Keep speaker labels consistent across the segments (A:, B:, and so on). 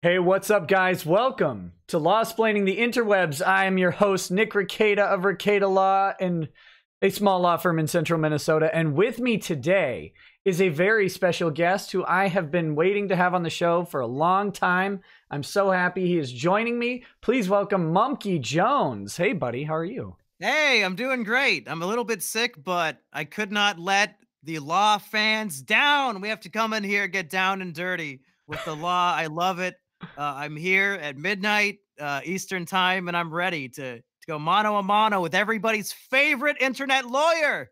A: Hey, what's up, guys? Welcome to Lawsplaining the Interwebs. I am your host, Nick Rekieta of Rekieta Law, and a small law firm in central Minnesota. And with me today is a very special guest who I have been waiting to have on the show for a long time. I'm so happy he is joining me. Please welcome Mumkey Jones. Hey, buddy, how are you?
B: Hey, I'm doing great. I'm a little bit sick, but I could not let the law fans down. We have to come in here, get down and dirty with the law. I love it. I'm here at midnight Eastern time, and I'm ready to go mano a mano with everybody's favorite internet lawyer.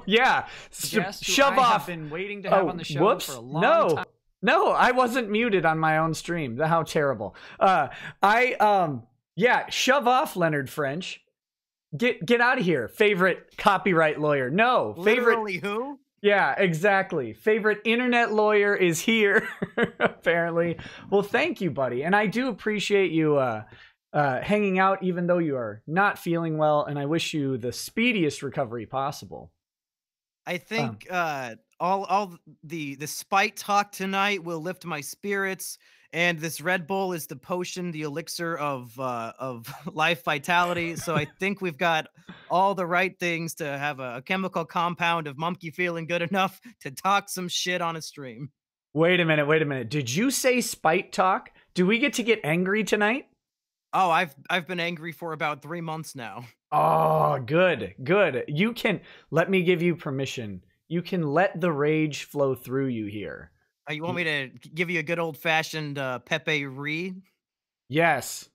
A: Yeah, shove off.
B: I've been waiting to have on the show
A: whoops.
B: for a long time.
A: No, I wasn't muted on my own stream. How terrible. Yeah, shove off, Leonard French. Get out of here. Favorite copyright lawyer. No,
B: Literally who?
A: Yeah, exactly. Favorite internet lawyer is here, apparently. Well, thank you, buddy. And I do appreciate you hanging out, even though you are not feeling well. And I wish you the speediest recovery possible.
B: I think all the spite talk tonight will lift my spirits. And this Red Bull is the potion, the elixir of life vitality. So I think we've got all the right things to have a chemical compound of Mumkey feeling good enough to talk some shit on a stream.
A: Wait a minute. Did you say spite talk? Do we get to get angry tonight?
B: Oh, I've been angry for about 3 months now.
A: Oh, good. You can, let me give you permission. You can let the rage flow through you here.
B: You want me to give you a good old-fashioned Pepe Re?
A: Yes.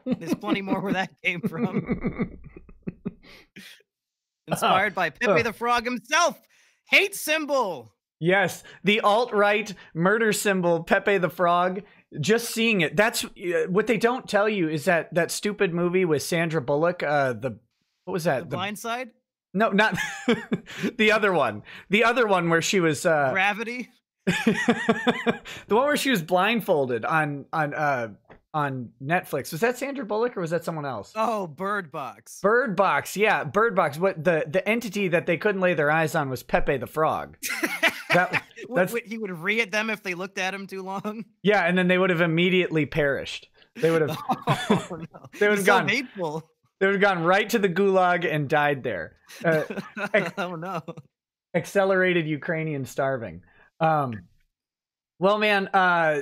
B: There's plenty more where that came from. Inspired by Pepe the Frog himself. Hate symbol.
A: Yes, the alt-right murder symbol, Pepe the Frog. Just seeing it. That's what they don't tell you is that stupid movie with Sandra Bullock. What was that?
B: The Blind Side?
A: No, not the other one. The other one where she was
B: Gravity.
A: The one where she was blindfolded on Netflix. Was that Sandra Bullock or was that someone else?
B: Oh, Bird Box.
A: Bird Box, yeah, Bird Box. What the entity that they couldn't lay their eyes on was Pepe the Frog.
B: He would re at them if they looked at him too long.
A: Yeah, and then they would have immediately perished. They would have.
B: Oh, no.
A: They would have gone.
B: So hateful.
A: They would have gone right to the gulag and died there.
B: Oh no!
A: Accelerated Ukrainian starving. Well, man.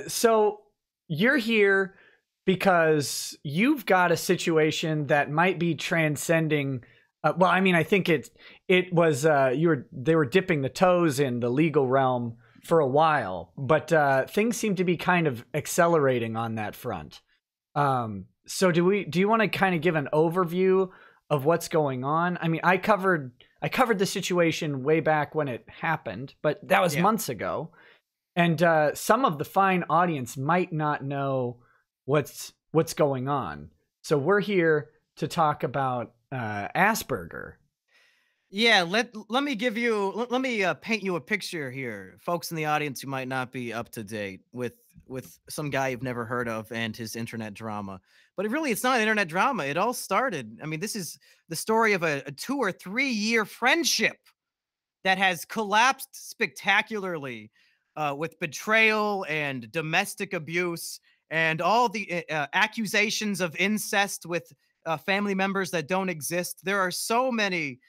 A: So you're here because you've got a situation that might be transcending. Well, I mean, I think it was they were dipping the toes in the legal realm for a while, but things seem to be kind of accelerating on that front. So do you want to kind of give an overview of what's going on? I mean, I covered the situation way back when it happened, but that was months ago. And some of the fine audience might not know what's going on. So we're here to talk about Assburger.
B: Yeah, let me paint you a picture here, folks in the audience who might not be up to date with some guy you've never heard of and his internet drama. But it's not an internet drama. It all started. I mean, this is the story of a 2 or 3 year friendship that has collapsed spectacularly with betrayal and domestic abuse and all the accusations of incest with family members that don't exist. There are so many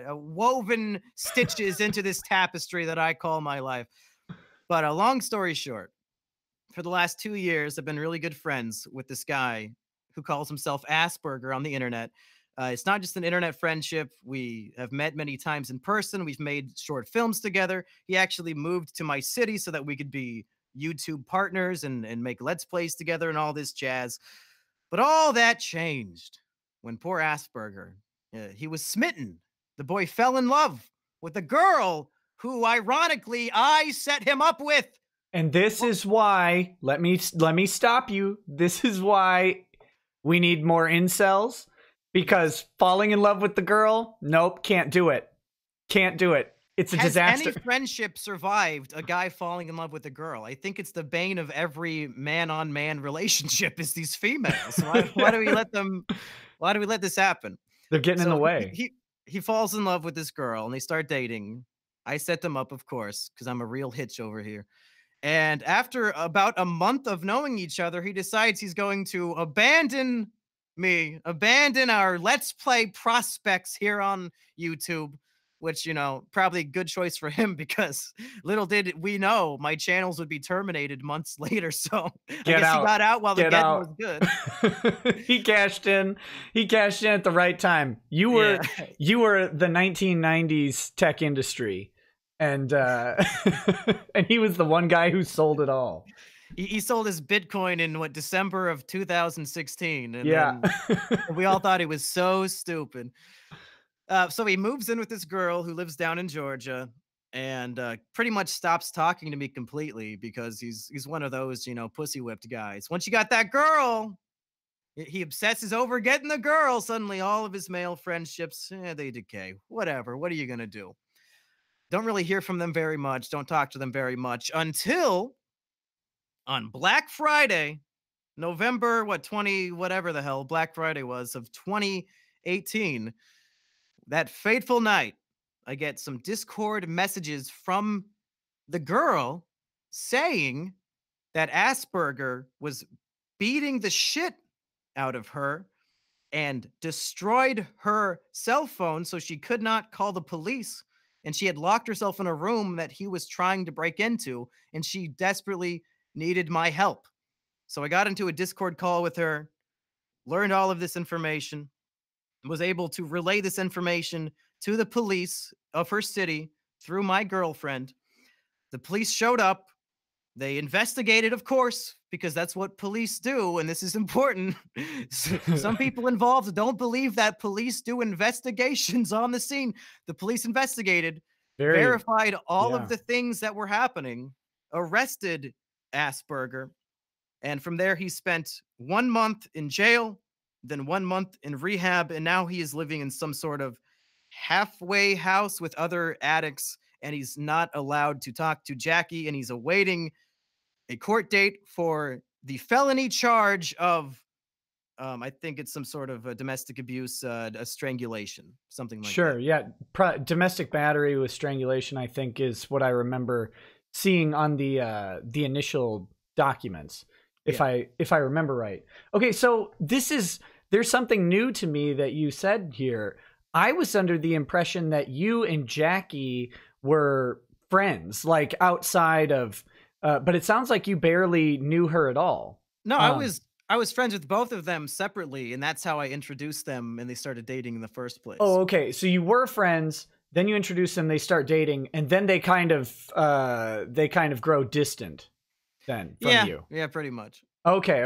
B: woven stitches into this tapestry that I call my life. But a long story short, for the last 2 years, I've been really good friends with this guy who calls himself Assburger on the internet. It's not just an internet friendship. We have met many times in person. We've made short films together. He actually moved to my city so that we could be YouTube partners and make Let's Plays together and all this jazz. But all that changed when poor Assburger, he was smitten. The boy fell in love with a girl who, ironically, I set him up with.
A: And this is why, let me stop you. This is why we need more incels, because falling in love with the girl, nope, can't do it. It's a disaster.
B: Has any friendship survived a guy falling in love with a girl? I think it's the bane of every man-on-man relationship is these females. Why do we let them? Why do we let this happen?
A: They're getting in the way.
B: He falls in love with this girl and they start dating. I set them up, of course, because I'm a real hitch over here. And after about a month of knowing each other, he decides he's going to abandon me, abandon our Let's Play prospects here on YouTube, which, you know, probably a good choice for him because little did we know my channels would be terminated months later. So I
A: Get
B: guess he
A: out.
B: got out while the
A: Get
B: getting
A: out.
B: was good.
A: He cashed in. He cashed in at the right time. You were
B: Yeah.
A: you were the 1990s tech industry, and and he was the one guy who sold it all.
B: He sold his Bitcoin in what, December of 2016, and
A: Yeah.
B: then we all thought he was so stupid. So he moves in with this girl who lives down in Georgia, and pretty much stops talking to me completely because he's one of those, you know, pussy whipped guys. Once you got that girl, he obsesses over getting the girl. Suddenly, all of his male friendships, they decay. Whatever. What are you gonna do? Don't really hear from them very much. Don't talk to them very much until on Black Friday, November, what, 20, whatever the hell Black Friday was of 2018, that fateful night, I get some Discord messages from the girl saying that Asperger was beating the shit out of her and destroyed her cell phone so she could not call the police. And she had locked herself in a room that he was trying to break into, and she desperately needed my help. So I got into a Discord call with her, learned all of this information, was able to relay this information to the police of her city through my girlfriend. The police showed up. They investigated, of course, because that's what police do, and this is important. Some people involved don't believe that police do investigations on the scene. The police investigated, verified all of the things that were happening, arrested Asperger, and from there he spent 1 month in jail, then 1 month in rehab, and now he is living in some sort of halfway house with other addicts, and he's not allowed to talk to Jackie, and he's awaiting a court date for the felony charge of I think it's some sort of a domestic abuse, a strangulation, something like
A: Sure,
B: that.
A: yeah. Domestic battery with strangulation, I think, is what I remember seeing on the initial documents, if
B: Yeah.
A: I remember right. Okay, so there's something new to me that you said here. I was under the impression that you and Jackie were friends, like outside of, but it sounds like you barely knew her at all.
B: No, I was friends with both of them separately, and that's how I introduced them, and they started dating in the first place.
A: Oh, okay. So you were friends, then you introduce them, they start dating, and then they kind of grow distant then from you.
B: Yeah, pretty much.
A: Okay.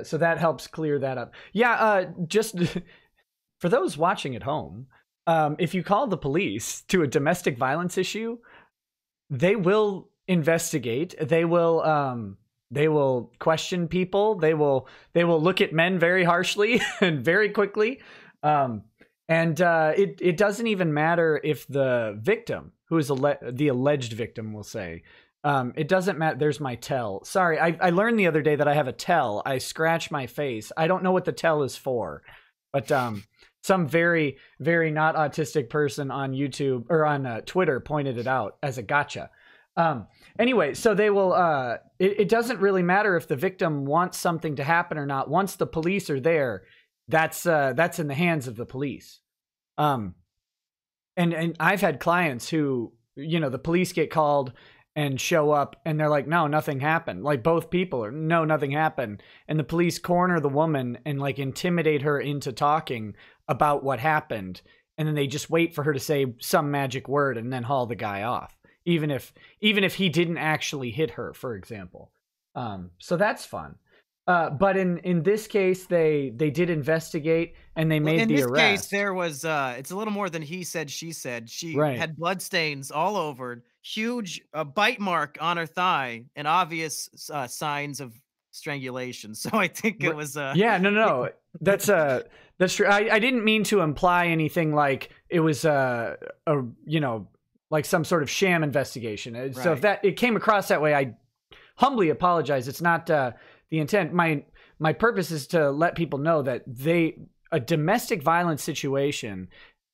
A: So that helps clear that up. Yeah, just for those watching at home, if you call the police to a domestic violence issue, they will investigate. They will question people. They will look at men very harshly and very quickly. It doesn't even matter if the victim, who is the alleged victim, will say, it doesn't matter. There's my tell. Sorry, I learned the other day that I have a tell. I scratch my face. I don't know what the tell is for, but some very, very not autistic person on YouTube or on Twitter pointed it out as a gotcha. Anyway, so they will, it doesn't really matter if the victim wants something to happen or not. Once the police are there, that's in the hands of the police. And I've had clients who, you know, the police get called and show up and they're like, no, nothing happened. Like both people are, no, nothing happened. And the police corner the woman and like intimidate her into talking about what happened. And then they just wait for her to say some magic word and then haul the guy off. Even if he didn't actually hit her, for example. So that's fun. But in this case, they did investigate and they made the arrest.
B: In this case, there was it's a little more than he said, she said. She had blood stains all over, huge bite mark on her thigh, and obvious signs of strangulation. So I think it was
A: yeah, no. That's true. I didn't mean to imply anything like it was a you know, like some sort of sham investigation. Right. So if it came across that way, I humbly apologize. It's not the intent. My purpose is to let people know that a domestic violence situation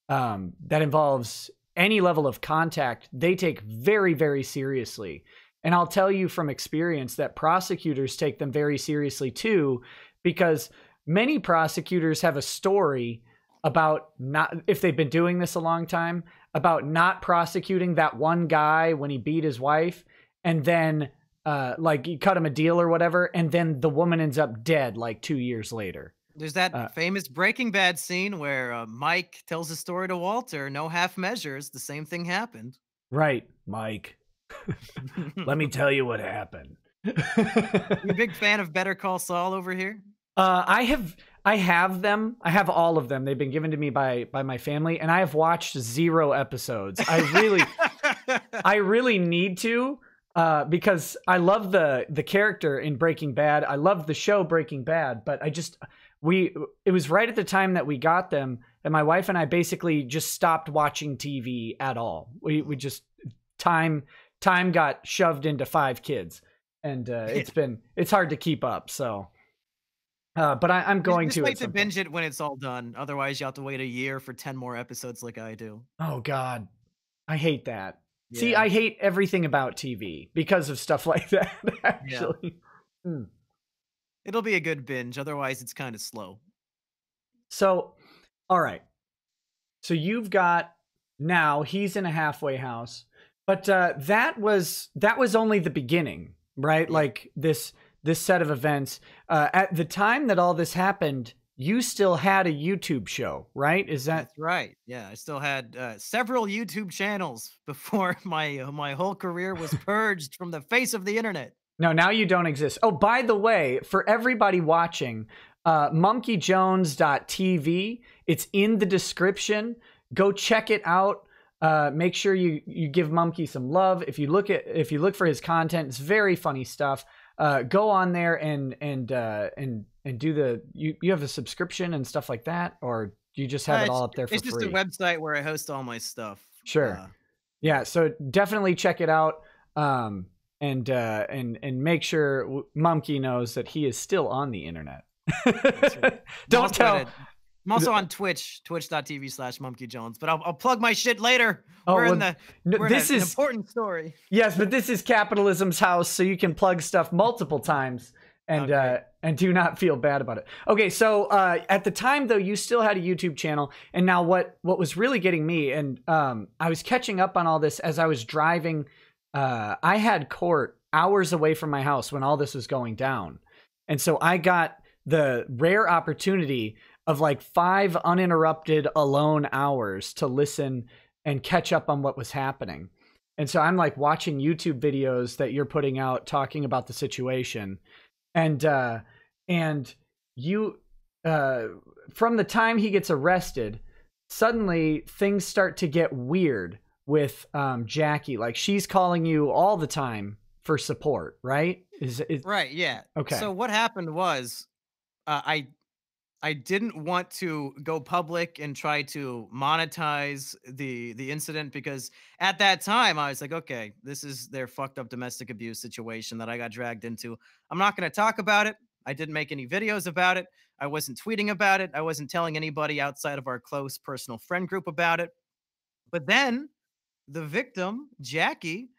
A: that involves any level of contact, they take very, very seriously. And I'll tell you from experience that prosecutors take them very seriously too, because many prosecutors have a story about not, if they've been doing this a long time, about not prosecuting that one guy when he beat his wife, and then like you cut him a deal or whatever, and then the woman ends up dead like 2 years later.
B: There's that famous Breaking Bad scene where Mike tells a story to Walter, no half measures, the same thing happened.
A: Right, Mike. Let me tell you what happened.
B: You a big fan of Better Call Saul over here?
A: I have them. I have all of them. They've been given to me by my family, and I have watched 0 episodes. I really need to, because I love the character in Breaking Bad. I love the show Breaking Bad, but it was right at the time that we got them, and my wife and I basically just stopped watching TV at all. We just time got shoved into 5 kids, and it's hard to keep up. So. But I'm going
B: just
A: to
B: wait to binge it when it's all done. Otherwise, you have to wait a year for 10 more episodes like I do.
A: Oh, God. I hate that.
B: Yeah.
A: See, I hate everything about TV because of stuff like that, actually. Yeah.
B: It'll be a good binge. Otherwise, it's kind of slow.
A: So, all right. So you've got now he's in a halfway house. But that was only the beginning, right? Yeah. Like this set of events. At the time that all this happened, you still had a YouTube show, right? Is that
B: That's right? Yeah, I still had several YouTube channels before my whole career was purged from the face of the internet.
A: No, now you don't exist. Oh, by the way, for everybody watching, monkeyjones.tv, it's in the description. Go check it out. Make sure you give Mumkey some love. If you look for his content, it's very funny stuff. Go on there and do you have a subscription and stuff like that, or do you just have it all up there for free?
B: It's just a website where I host all my stuff.
A: Sure. Yeah. So definitely check it out. And make sure Mumkey knows that he is still on the internet. Right. Don't tell.
B: I'm also on Twitch, twitch.tv/MumkeyJones, but I'll plug my shit later.
A: This is
B: an important story.
A: Yes, but this is capitalism's house, so you can plug stuff multiple times and do not feel bad about it. Okay, so at the time though, you still had a YouTube channel, and now what was really getting me, and I was catching up on all this as I was driving. I had court hours away from my house when all this was going down, and so I got the rare opportunity of like 5 uninterrupted alone hours to listen and catch up on what was happening. And so I'm like watching YouTube videos that you're putting out talking about the situation. And you, from the time he gets arrested, suddenly things start to get weird with Jackie. Like she's calling you all the time for support, right? Is
B: right. Yeah.
A: Okay.
B: So what happened was I didn't want to go public and try to monetize the incident, because at that time I was like, okay, this is their fucked up domestic abuse situation that I got dragged into. I'm not going to talk about it. I didn't make any videos about it. I wasn't tweeting about it. I wasn't telling anybody outside of our close personal friend group about it. But then the victim, Jackie,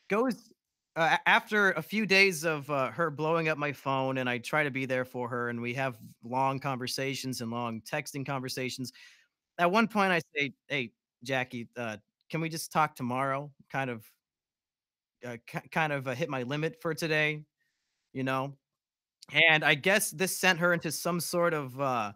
B: goes after a few days of her blowing up my phone, and I try to be there for her, and we have long conversations and long texting conversations. At one point I say, hey, Jackie, can we just talk tomorrow? Kind of hit my limit for today, you know? And I guess this sent her into some sort of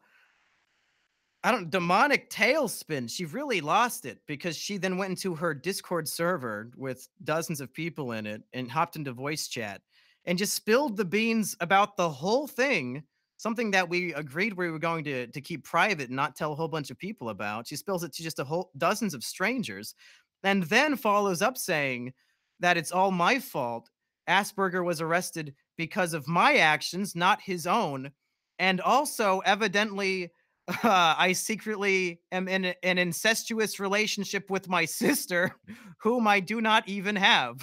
B: demonic tailspin. She really lost it, because she then went into her Discord server with dozens of people in it and hopped into voice chat and just spilled the beans about the whole thing, something that we agreed we were going to keep private and not tell a whole bunch of people about. She spills it to just dozens of strangers, and then follows up saying that it's all my fault. Assburger was arrested because of my actions, not his own. And also, evidently, I secretly am in an incestuous relationship with my sister, whom I do not even have.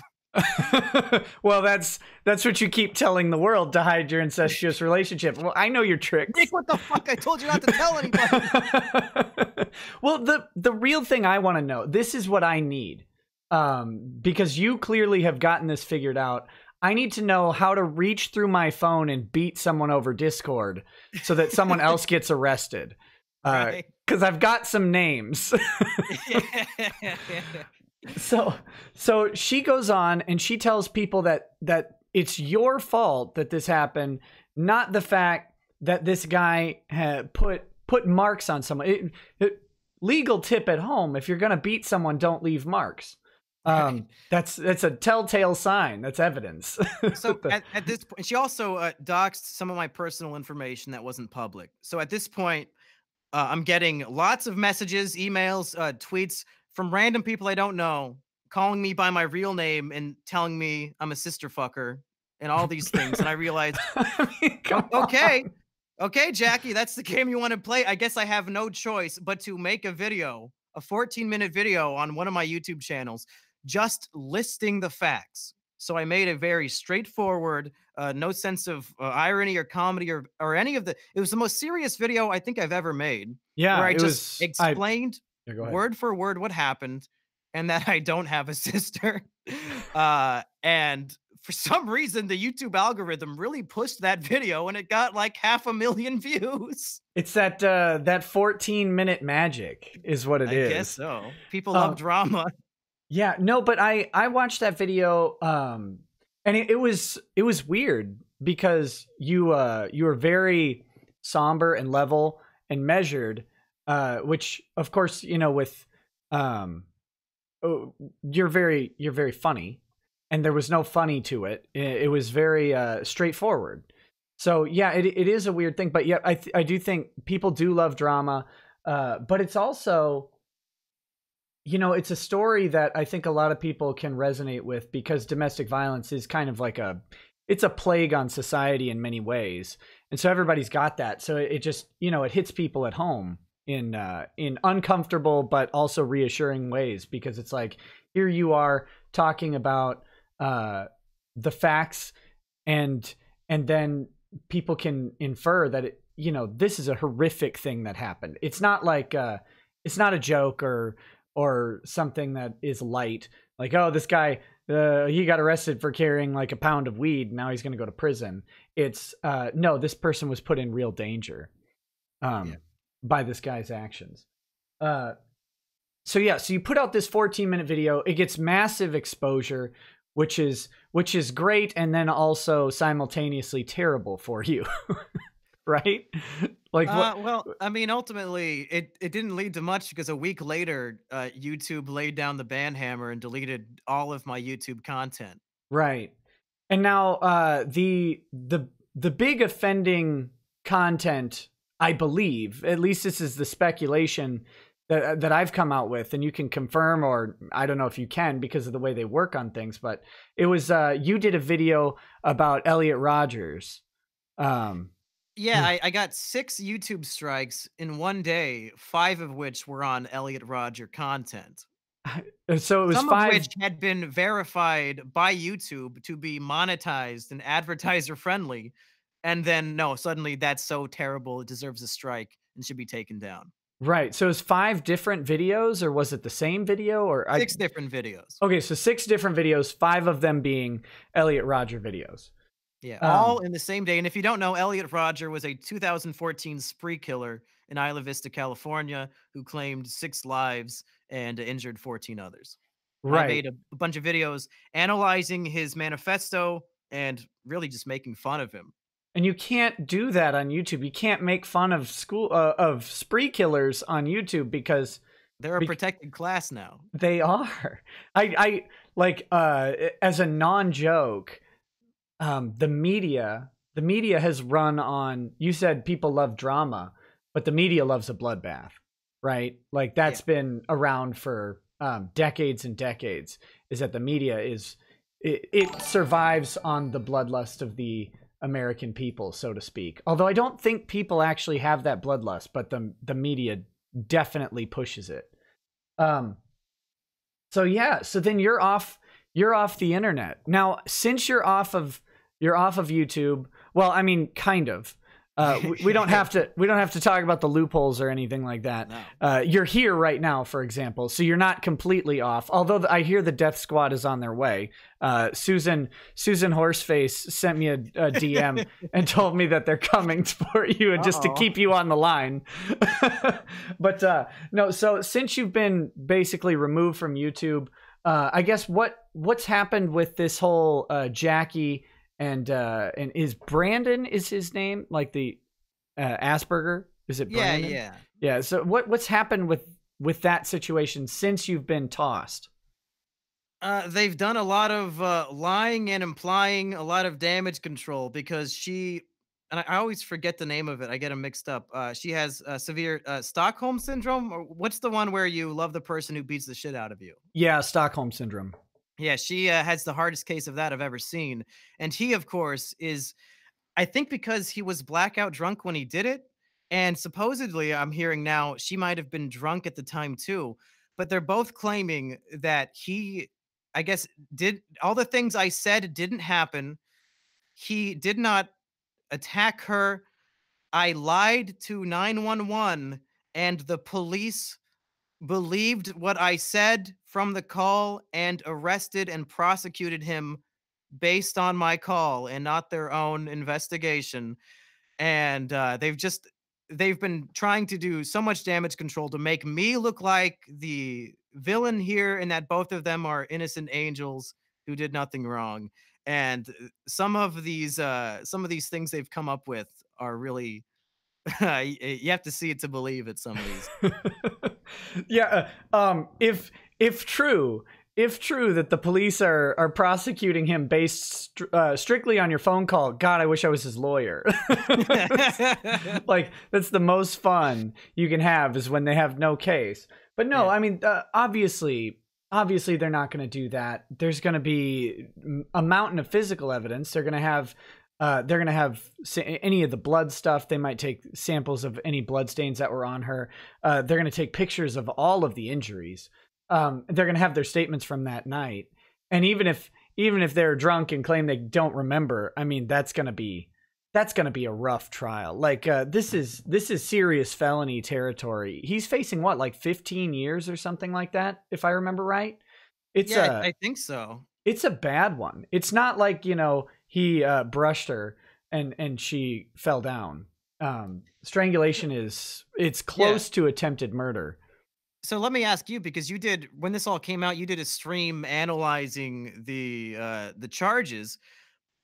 A: Well, that's what you keep telling the world to hide your incestuous relationship. Well, I know your tricks.
B: Nick, what the fuck? I told you not to tell anybody.
A: Well, the real thing I want to know, this is what I need. Because you clearly have gotten this figured out. I need to know how to reach through my phone and beat someone over Discord so that someone else gets arrested.
B: Right.
A: Because I've got some names. So she goes on and she tells people that it's your fault that this happened, not the fact that this guy had put marks on someone. Legal tip at home: if you're gonna beat someone, don't leave marks.
B: Right.
A: That's a telltale sign. That's evidence.
B: So at this point, she also doxed some of my personal information that wasn't public. So at this point, I'm getting lots of messages, emails, tweets from random people I don't know, calling me by my real name and telling me I'm a sister fucker and all these things. And I realized,
A: I mean,
B: okay, Jackie, that's the game you want to play. I guess I have no choice but to make a video, a 14-minute video on one of my YouTube channels, just listing the facts. So I made a very straightforward, no sense of irony or comedy or any of the. It was the most serious video I think I've ever made.
A: Yeah,
B: where I just explained
A: Yeah, go ahead.
B: word for word what happened and that I don't have a sister. And for some reason, the YouTube algorithm really pushed that video and it got like 500,000 views.
A: It's that 14-minute magic is what it is.
B: I guess so. People love drama.
A: Yeah, no, but I watched that video and it was weird because you were very somber and level and measured, which of course, you know, with you're very funny, and there was no funny to it. It was very straightforward. So yeah, it is a weird thing, but yeah, I do think people do love drama, but it's also, you know, it's a story that I think a lot of people can resonate with because domestic violence is kind of like it's a plague on society in many ways. And so everybody's got that. So it just, you know, it hits people at home in uncomfortable, but also reassuring ways, because it's like, here you are talking about the facts, and then people can infer that it, you know, this is a horrific thing that happened. It's not like it's not a joke or something that is light, like, oh, this guy he got arrested for carrying like a pound of weed, now he's going to go to prison. It's no, this person was put in real danger by this guy's actions. So yeah, so you put out this 14-minute video, it gets massive exposure, which is great, and then also simultaneously terrible for you. Right? Like,
B: well, I mean, ultimately, it didn't lead to much, because a week later, YouTube laid down the ban hammer and deleted all of my YouTube content.
A: Right. And now the big offending content, I believe, at least this is the speculation that I've come out with, and you can confirm, or I don't know if you can because of the way they work on things, but it was you did a video about Elliot Rodgers.
B: Yeah, I got 6 YouTube strikes in one day, 5 of which were on Elliot Rodger content.
A: So it was
B: Some
A: 5
B: of which had been verified by YouTube to be monetized and advertiser friendly. And then no, suddenly that's so terrible it deserves a strike and should be taken down.
A: Right. So it was 5 different videos, or was it the same video? Or
B: 6 different videos.
A: Okay, so 6 different videos, 5 of them being Elliot Rodger videos.
B: Yeah, all in the same day. And if you don't know, Elliot Rodger was a 2014 spree killer in Isla Vista, California, who claimed 6 lives and injured 14 others.
A: Right.
B: I made a bunch of videos analyzing his manifesto and really just making fun of him.
A: And you can't do that on YouTube. You can't make fun of spree killers on YouTube because
B: they're a protected class now.
A: They are. I like as a non-joke. The media has run on, you said people love drama, but the media loves a bloodbath, right? Like that's been around for decades and decades, is that the media it survives on the bloodlust of the American people, so to speak. Although I don't think people actually have that bloodlust, but the media definitely pushes it. So yeah, so then you're off you're off the internet. Now, since you're off of YouTube, well, I mean, kind of. We don't have to talk about the loopholes or anything like that.
B: No.
A: You're here right now, for example, so you're not completely off. Although I hear the death squad is on their way. Susan Horseface sent me a DM and told me that they're coming for you, and just to keep you on the line. But no, so since you've been basically removed from YouTube, I guess what's happened with this whole Jackie. And is Brandon is his name, like the Asperger? Is it Brandon? Yeah. So what's happened with that situation since you've been tossed?
B: They've done a lot of lying and implying a lot of damage control because I always forget the name of it. I get them mixed up. She has severe Stockholm syndrome. Or what's the one where you love the person who beats the shit out of you?
A: Yeah, Stockholm syndrome.
B: Yeah, she has the hardest case of that I've ever seen. And he, of course, is, I think because he was blackout drunk when he did it. And supposedly, I'm hearing now, she might have been drunk at the time too. But they're both claiming that he, I guess, did all the things I said didn't happen. He did not attack her. I lied to 911, and the police believed what I said from the call and arrested and prosecuted him based on my call and not their own investigation. And they've been trying to do so much damage control to make me look like the villain here, and that both of them are innocent angels who did nothing wrong. And some of these things they've come up with are really you have to see it to believe it, some of these.
A: Yeah. If true that the police are prosecuting him based strictly on your phone call, God, I wish I was his lawyer. Like, that's the most fun you can have, is when they have no case. But no, I mean, obviously they're not going to do that. There's going to be a mountain of physical evidence. They're going to have any of the blood stuff. They might take samples of any blood stains that were on her. They're going to take pictures of all of the injuries. They're going to have their statements from that night. And even if they're drunk and claim they don't remember, I mean, that's going to be a rough trial. Like, this is serious felony territory. He's facing what, like 15 years or something like that, if I remember right.
B: I think so.
A: It's a bad one. It's not like, he brushed her and she fell down. Strangulation it's close to attempted murder.
B: So let me ask you, because when this all came out, you did a stream analyzing the charges.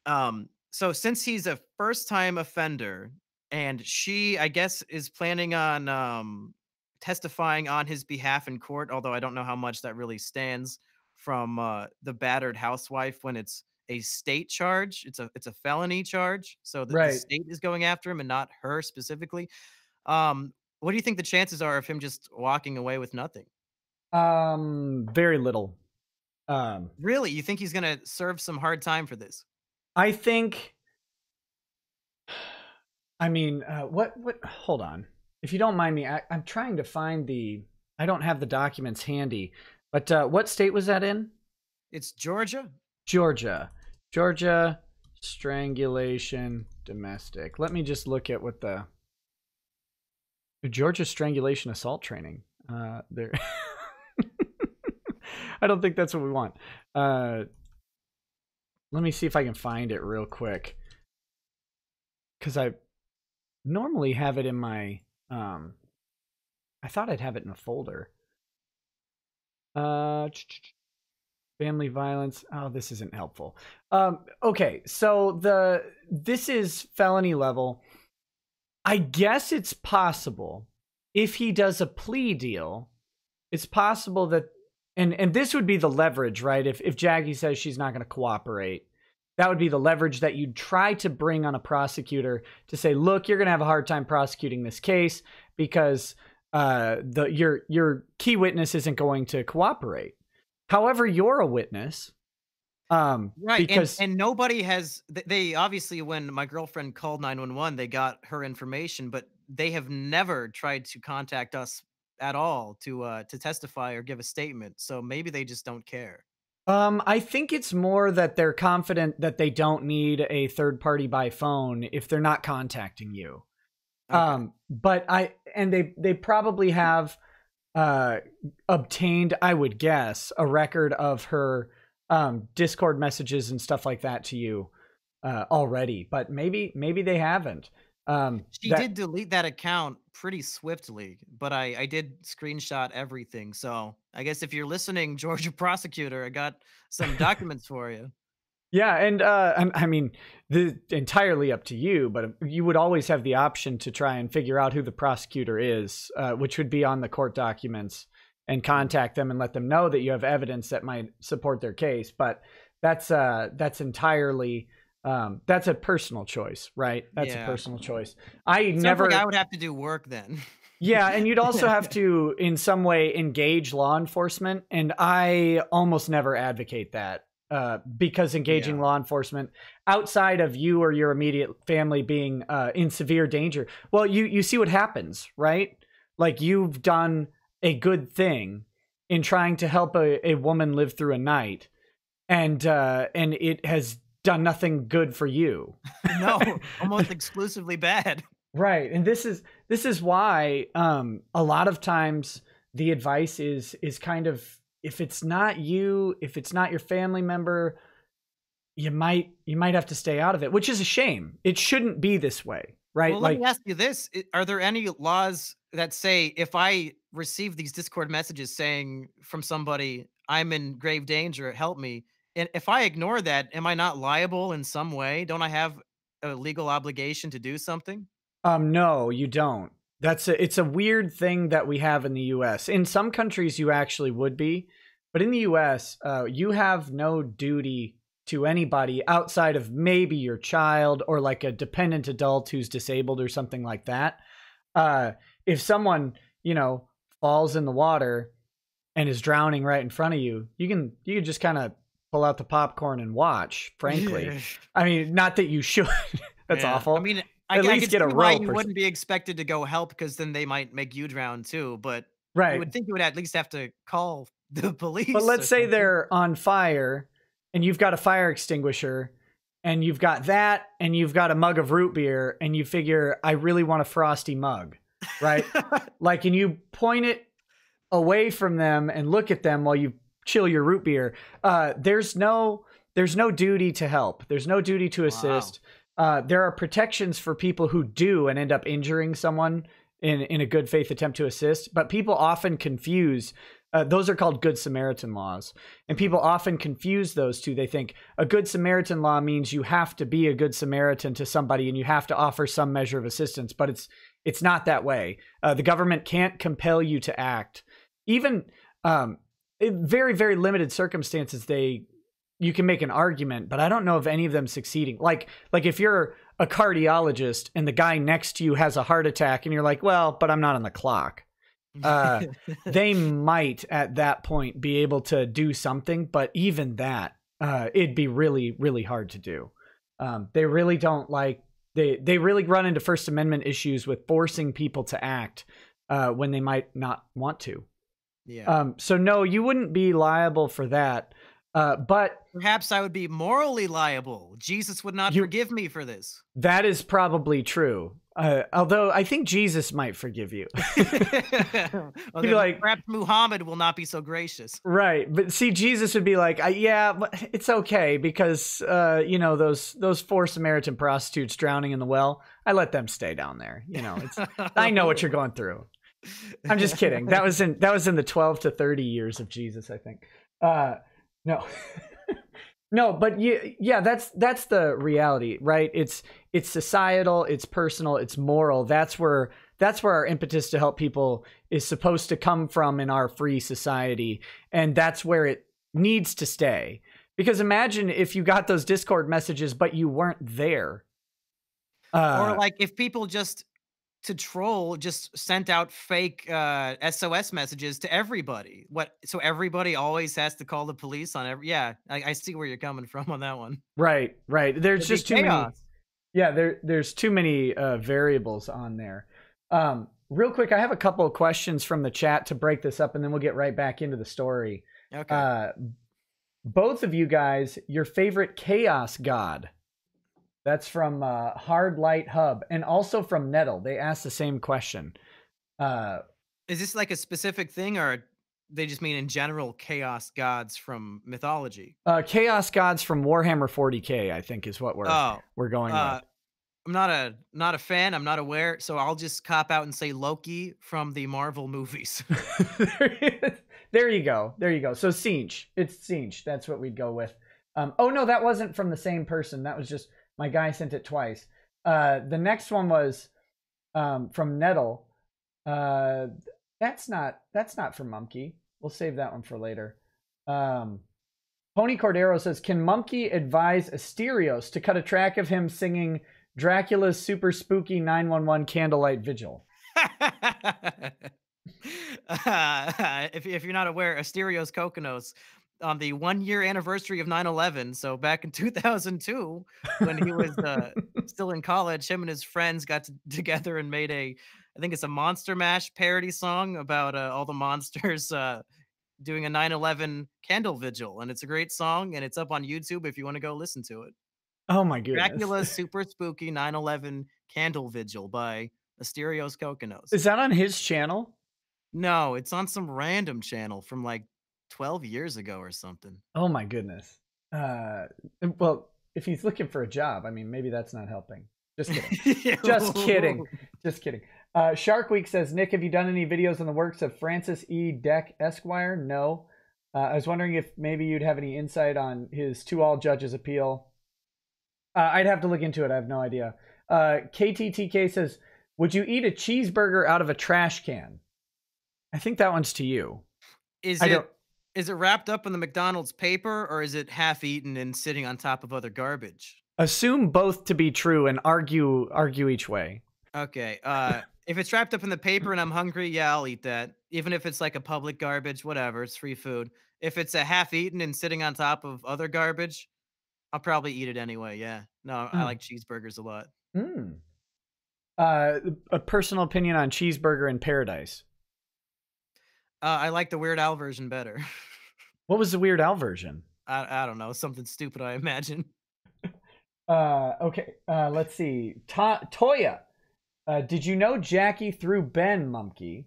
B: So since he's a first time offender, and she, I guess, is planning on testifying on his behalf in court, although I don't know how much that really stands from the battered housewife when it's a state charge. It's a felony charge. So the state is going after him and not her specifically. What do you think the chances are of him just walking away with nothing?
A: Very little.
B: Really? You think he's going to serve some hard time for this?
A: I think, I mean, hold on. If you don't mind me, I'm trying to find I don't have the documents handy, but what state was that in?
B: It's Georgia.
A: Georgia, strangulation, domestic. Let me just look at what the Georgia strangulation assault training. There. I don't think that's what we want. Let me see if I can find it real quick, because I normally have it in my I thought I'd have it in a folder. Family violence. Oh, this isn't helpful. Okay, so this is felony level. I guess it's possible, if he does a plea deal, it's possible that, and this would be the leverage, right? If Jackie says she's not going to cooperate, that would be the leverage that you'd try to bring on a prosecutor to say, look, you're going to have a hard time prosecuting this case because your key witness isn't going to cooperate. However, you're a witness.
B: Right.
A: Because
B: and nobody has, they obviously, when my girlfriend called 911, they got her information, but they have never tried to contact us at all to testify or give a statement. So maybe they just don't care.
A: I think it's more that they're confident that they don't need a third party by phone if they're not contacting you.
B: Okay.
A: But they probably have obtained, I would guess, a record of her Discord messages and stuff like that to you already. But maybe they haven't.
B: She did delete that account pretty swiftly, but I did screenshot everything. So I guess if you're listening, Georgia prosecutor, I got some documents for you.
A: Yeah, and I mean, entirely up to you, but you would always have the option to try and figure out who the prosecutor is, which would be on the court documents, and contact them and let them know that you have evidence that might support their case. But that's entirely that's a personal choice, right? That's a personal choice. I never.
B: I would have to do work then.
A: Yeah, and you'd also have to, in some way, engage law enforcement, and I almost never advocate that. Because engaging law enforcement outside of you or your immediate family being in severe danger, well, you see what happens, right? Like, you've done a good thing in trying to help a woman live through a night, and it has done nothing good for you.
B: No, almost exclusively bad.
A: Right, and this is why a lot of times the advice is kind of, if it's not you, if it's not your family member, you might have to stay out of it, which is a shame. It shouldn't be this way, right?
B: Well, let me ask you this. Are there any laws that say if I receive these Discord messages saying from somebody, I'm in grave danger, help me, and if I ignore that, am I not liable in some way? Don't I have a legal obligation to do something?
A: No, you don't. It's a weird thing that we have in the US. In some countries you actually would be, but in the US, you have no duty to anybody outside of maybe your child or like a dependent adult who's disabled or something like that. If someone, falls in the water and is drowning right in front of you, you can just kind of pull out the popcorn and watch, frankly. I mean, not that you should. That's awful.
B: I mean,
A: at least get a rope.
B: You wouldn't be expected to go help because then they might make you drown too. But
A: right,
B: you would think you would at least have to call the police.
A: But let's say they're on fire, and you've got a fire extinguisher, and you've got that, and you've got a mug of root beer, and you figure, I really want a frosty mug, right? Like, and you point it away from them and look at them while you chill your root beer. There's no duty to help. There's no duty to assist. There are protections for people who do and end up injuring someone in a good faith attempt to assist, but people often confuse. Those are called Good Samaritan laws, and people often confuse those two. They think a Good Samaritan law means you have to be a good Samaritan to somebody and you have to offer some measure of assistance, but it's not that way. The government can't compel you to act. Even in very, very limited circumstances, you can make an argument, but I don't know of any of them succeeding. Like if you're a cardiologist and the guy next to you has a heart attack and you're like, well, but I'm not on the clock. They might at that point be able to do something, but even that, it'd be really, really hard to do. They really don't they really run into First Amendment issues with forcing people to act when they might not want to.
B: Yeah.
A: So no, you wouldn't be liable for that. But
B: perhaps I would be morally liable. Jesus would not forgive me for this.
A: That is probably true. Although I think Jesus might forgive you.
B: He'd be like, perhaps Muhammad will not be so gracious.
A: Right. But see, Jesus would be like, yeah, but it's okay because, those 4 Samaritan prostitutes drowning in the well, I let them stay down there. I know what you're going through. I'm just kidding. That was in the 12 to 30 years of Jesus, I think. No, no, but yeah, that's the reality, right? It's societal, it's personal, it's moral. That's where our impetus to help people is supposed to come from in our free society, and that's where it needs to stay. Because imagine if you got those Discord messages, but you weren't there,
B: or like if people just to troll just sent out fake SOS messages to everybody. So everybody always has to call the police on every. Yeah, I see where you're coming from on that one.
A: Right. There's just too many. Yeah, there's too many variables on there. Real quick, I have a couple of questions from the chat to break this up, and then we'll get right back into the story.
B: Okay.
A: both of you guys, your favorite chaos god. That's from Hard Light Hub, and also from Nettle. They asked the same question.
B: Is this like a specific thing, or they just mean in general chaos gods from mythology?
A: Chaos gods from Warhammer 40K, I think, is what we're going with.
B: I'm not a fan. I'm not aware, so I'll just cop out and say Loki from the Marvel movies.
A: There you go. There you go. So Siege. It's Siege. That's what we'd go with. Oh no, that wasn't from the same person. That was just my guy sent it twice. The next one was from Nettle. That's not from Mumkey. We'll save that one for later. Pony Cordero says, can Mumkey advise Asterios to cut a track of him singing Dracula's super spooky 911 candlelight vigil?
B: If you're not aware, Asterios Kokonos, on the 1-year anniversary of 9/11, so back in 2002, when he was still in college, him and his friends got together and made I think it's a Monster Mash parody song about all the monsters doing a 9/11 candle vigil, and it's a great song, and it's up on YouTube if you want to go listen to it.
A: Oh my goodness.
B: Dracula's super spooky 9/11 candle vigil by Asterios Kokonos.
A: Is that on his channel?
B: No, it's on some random channel from like 12 years ago or something.
A: Oh my goodness. Well, if he's looking for a job, I mean, maybe that's not helping. Just kidding. Just kidding. Just kidding. Shark Week says, Nick, have you done any videos on the works of Francis E. Deck Esquire? No. I was wondering if maybe you'd have any insight on his To All Judges appeal. I'd have to look into it. I have no idea. KTTK says, would you eat a cheeseburger out of a trash can? I think that one's to you.
B: Is it wrapped up in the McDonald's paper, or is it half eaten and sitting on top of other garbage?
A: Assume both to be true and argue each way.
B: Okay. If it's wrapped up in the paper and I'm hungry, yeah, I'll eat that. Even if it's like a public garbage, whatever, it's free food. If it's a half eaten and sitting on top of other garbage, I'll probably eat it anyway. Yeah. No, I like cheeseburgers a lot.
A: A personal opinion on cheeseburger in paradise.
B: I like the Weird Al version better.
A: What was the Weird Al version?
B: I don't know. Something stupid, I imagine.
A: Okay. Let's see. Toya. Did you know Jackie through Ben, Mumkey?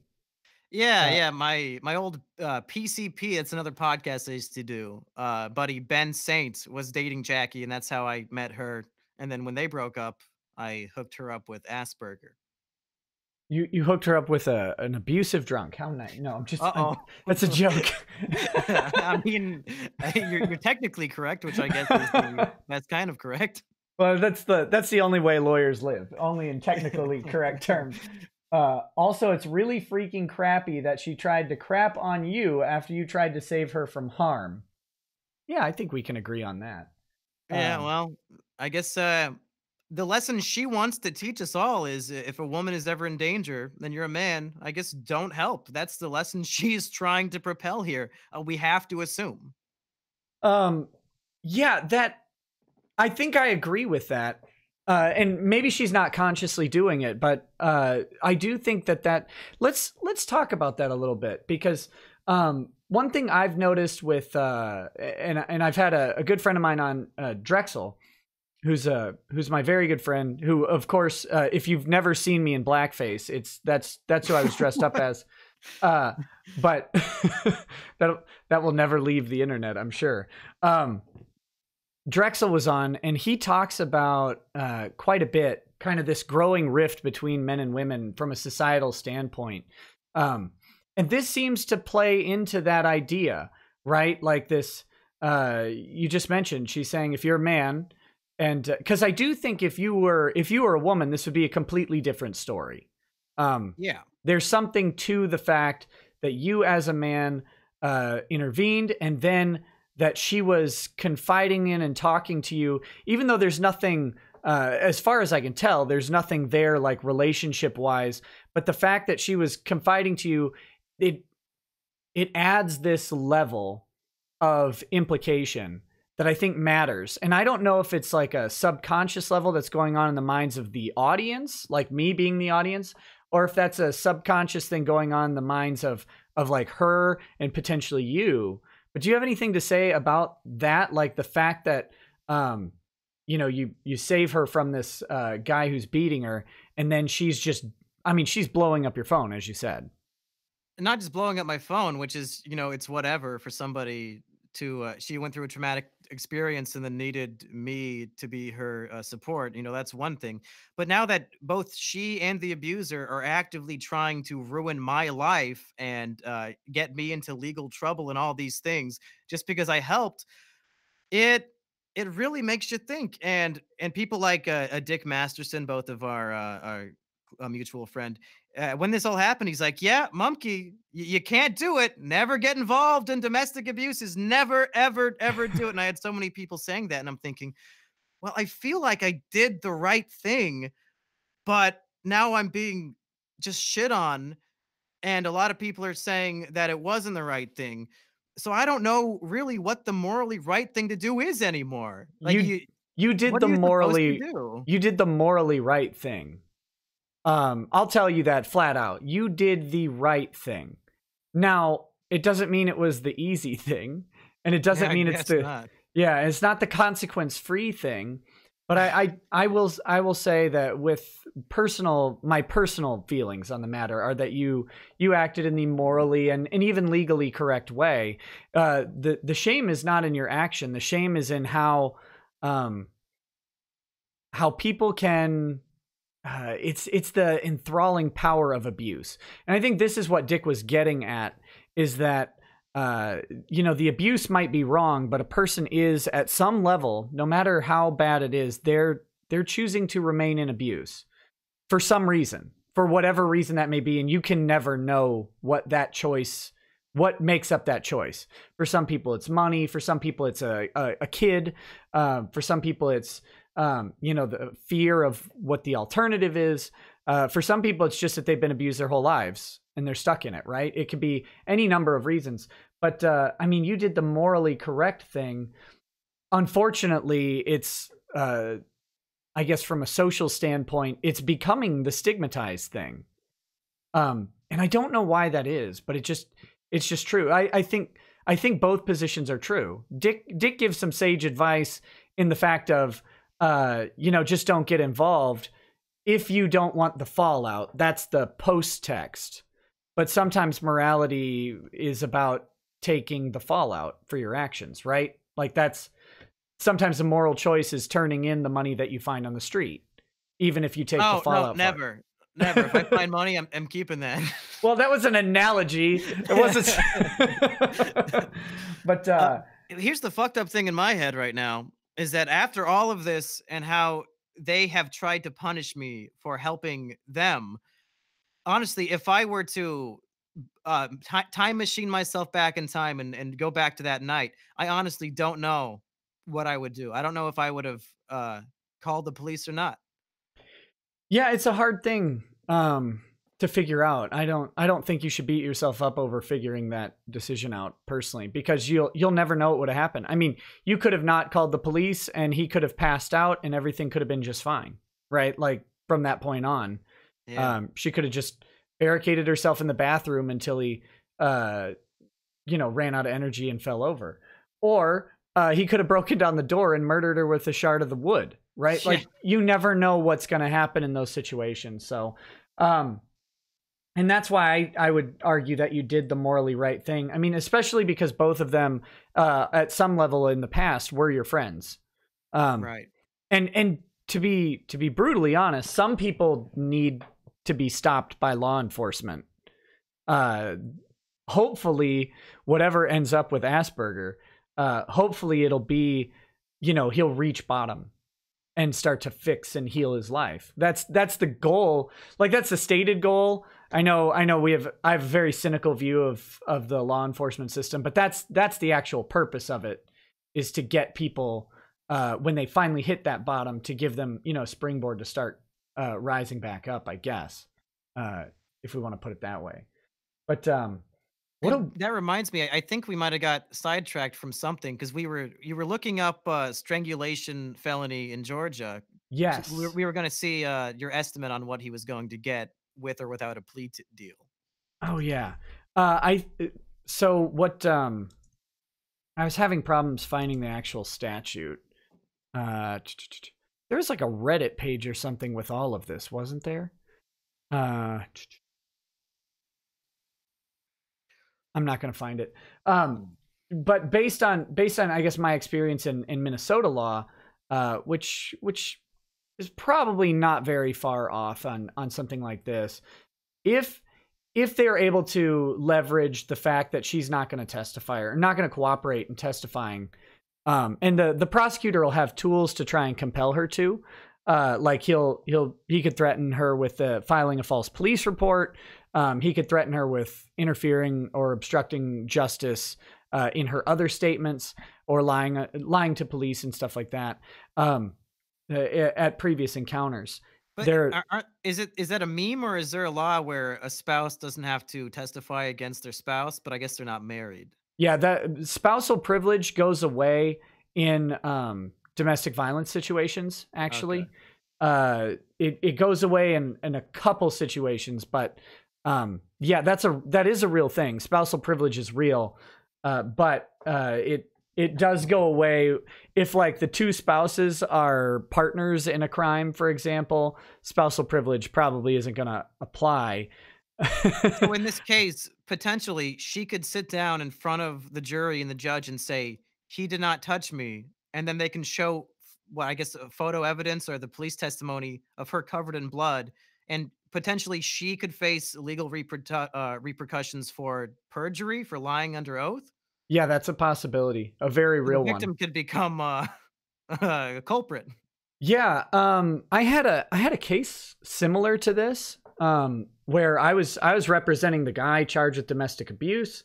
B: Yeah. My old PCP, it's another podcast I used to do. Buddy Ben Saint was dating Jackie, and that's how I met her. And then when they broke up, I hooked her up with Assburger.
A: You hooked her up with an abusive drunk. How nice. No, I'm just that's a joke.
B: I mean, you're technically correct, which I guess that's kind of correct.
A: Well, that's the only way lawyers live, only in technically correct terms. Also, it's really freaking crappy that she tried to crap on you after you tried to save her from harm. Yeah, I think we can agree on that.
B: Yeah, well, I guess the lesson she wants to teach us all is if a woman is ever in danger, then you're a man. I guess don't help. That's the lesson she's trying to propel here. We have to assume.
A: Yeah, that I think I agree with that. And maybe she's not consciously doing it, but I do think that let's talk about that a little bit, because one thing I've noticed with and I've had a good friend of mine on Drexel, who's my very good friend, who, of course, if you've never seen me in blackface, that's who I was dressed up as. But that will never leave the internet, I'm sure. Drexel was on, and he talks about quite a bit, kind of this growing rift between men and women from a societal standpoint. And this seems to play into that idea, right? Like this, you just mentioned, she's saying, if you're a man, and because I do think if you were a woman, this would be a completely different story.
B: Yeah,
A: there's something to the fact that you as a man intervened, and then that she was confiding in and talking to you, even though there's nothing, as far as I can tell, there's nothing there like relationship wise, but the fact that she was confiding to you, it adds this level of implication that I think matters. And I don't know if it's like a subconscious level that's going on in the minds of the audience, like me being the audience, or if that's a subconscious thing going on in the minds of like her and potentially you. But do you have anything to say about that? Like the fact that, you know, you save her from this guy who's beating her, and then she's just, I mean, she's blowing up your phone, as you said.
B: Not just blowing up my phone, which is, you know, it's whatever for somebody to, she went through a traumatic experience and then needed me to be her support. You know, that's one thing. But now that both she and the abuser are actively trying to ruin my life and get me into legal trouble and all these things just because I helped, it it really makes you think, and people like, Dick Masterson, both of our mutual friend, when this all happened, he's like, "Yeah, Mumkey, you can't do it. Never get involved in domestic abuses. Never, ever, ever do it." And I had so many people saying that, and I'm thinking, well, I feel like I did the right thing, but now I'm being just shit on, and a lot of people are saying that it wasn't the right thing. So I don't know really what the morally right thing to do is anymore. Like
A: You you did
B: what
A: the
B: are you supposed to
A: morally
B: do?
A: you did the morally right thing. I'll tell you that flat out. You did the right thing. Now, it doesn't mean it was the easy thing, and it
B: Yeah,
A: doesn't
B: I
A: mean it's
B: guess
A: the
B: not.
A: yeah, it's not the consequence-free thing. But I will say that with my personal feelings on the matter are that you acted in the morally and even legally correct way. The shame is not in your action. The shame is in um how people can it's the enthralling power of abuse. And I think this is what Dick was getting at, is that you know, the abuse might be wrong, but a person is at some level, no matter how bad it is, they're choosing to remain in abuse for some reason, for whatever reason that may be, and you can never know what makes up that choice. For some people it's money, for some people it's a kid, for some people it's you know, the fear of what the alternative is. For some people, it's just that they've been abused their whole lives and they're stuck in it, right? It could be any number of reasons. But I mean, you did the morally correct thing. Unfortunately, it's, I guess from a social standpoint, it's becoming the stigmatized thing. And I don't know why that is, but it's just true. I think both positions are true. Dick gives some sage advice in the fact of, you know, just don't get involved if you don't want the fallout. That's the post text. But sometimes morality is about taking the fallout for your actions, right? Like that's sometimes the moral choice is turning in the money that you find on the street, even if you take the
B: Oh, no,
A: fallout for
B: never. Never. If I find money, I'm keeping that.
A: well, that was an analogy. It wasn't. But
B: Here's the fucked up thing in my head right now is that after all of this and how they have tried to punish me for helping them, honestly, if I were to time machine myself back in time and go back to that night, I honestly don't know what I would do. I don't know if I would have called the police or not.
A: yeah, it's a hard thing to figure out. I don't think you should beat yourself up over figuring that decision out personally, because you'll never know what would have happened. I mean, you could have not called the police and he could have passed out and everything could have been just fine, right? Like from that point on,
B: Yeah.
A: she could have just barricaded herself in the bathroom until he you know, ran out of energy and fell over. Or he could have broken down the door and murdered her with a shard of the wood, right?
B: Yeah.
A: Like you never know what's going to happen in those situations. So, and that's why I would argue that you did the morally right thing. I mean, especially because both of them, at some level in the past, were your friends.
B: Right.
A: And to be brutally honest, some people need to be stopped by law enforcement. Hopefully, whatever ends up with Asperger, hopefully it'll be, you know, he'll reach bottom and start to fix and heal his life. That's the goal. Like that's the stated goal. I know I have a very cynical view of the law enforcement system, but that's the actual purpose of it, is to get people when they finally hit that bottom, to give them, you know, a springboard to start rising back up, I guess, if we want to put it that way. But
B: That reminds me, I think we might have got sidetracked from something because you were looking up strangulation felony in Georgia.
A: yes.
B: We were going to see your estimate on what he was going to get with or without a deal.
A: Oh yeah. I so what I was having problems finding the actual statute. There was like a Reddit page or something with all of this, wasn't there? I'm not going to find it. But based on I guess my experience in Minnesota law, which is probably not very far off on something like this, if they're able to leverage the fact that she's not going to testify or not going to cooperate in testifying, and the prosecutor will have tools to try and compel her to, like he could threaten her with filing a false police report. He could threaten her with interfering or obstructing justice in her other statements, or lying to police and stuff like that at previous encounters.
B: But is that a meme, or is there a law where a spouse doesn't have to testify against their spouse, but I guess they're not married?
A: Yeah, that spousal privilege goes away in domestic violence situations, actually. Okay. It goes away in a couple situations, but yeah, that is a real thing. Spousal privilege is real, but it does go away if, like, the two spouses are partners in a crime, for example. Spousal privilege probably isn't going to apply.
B: So in this case, potentially, she could sit down in front of the jury and the judge and say, "He did not touch me," and then they can show, well, I guess, photo evidence or the police testimony of her covered in blood, and potentially she could face legal repercussions for perjury, for lying under oath.
A: Yeah, that's a possibility. A very real one.
B: The victim could become a culprit.
A: Yeah, I had a case similar to this, where I was representing the guy charged with domestic abuse.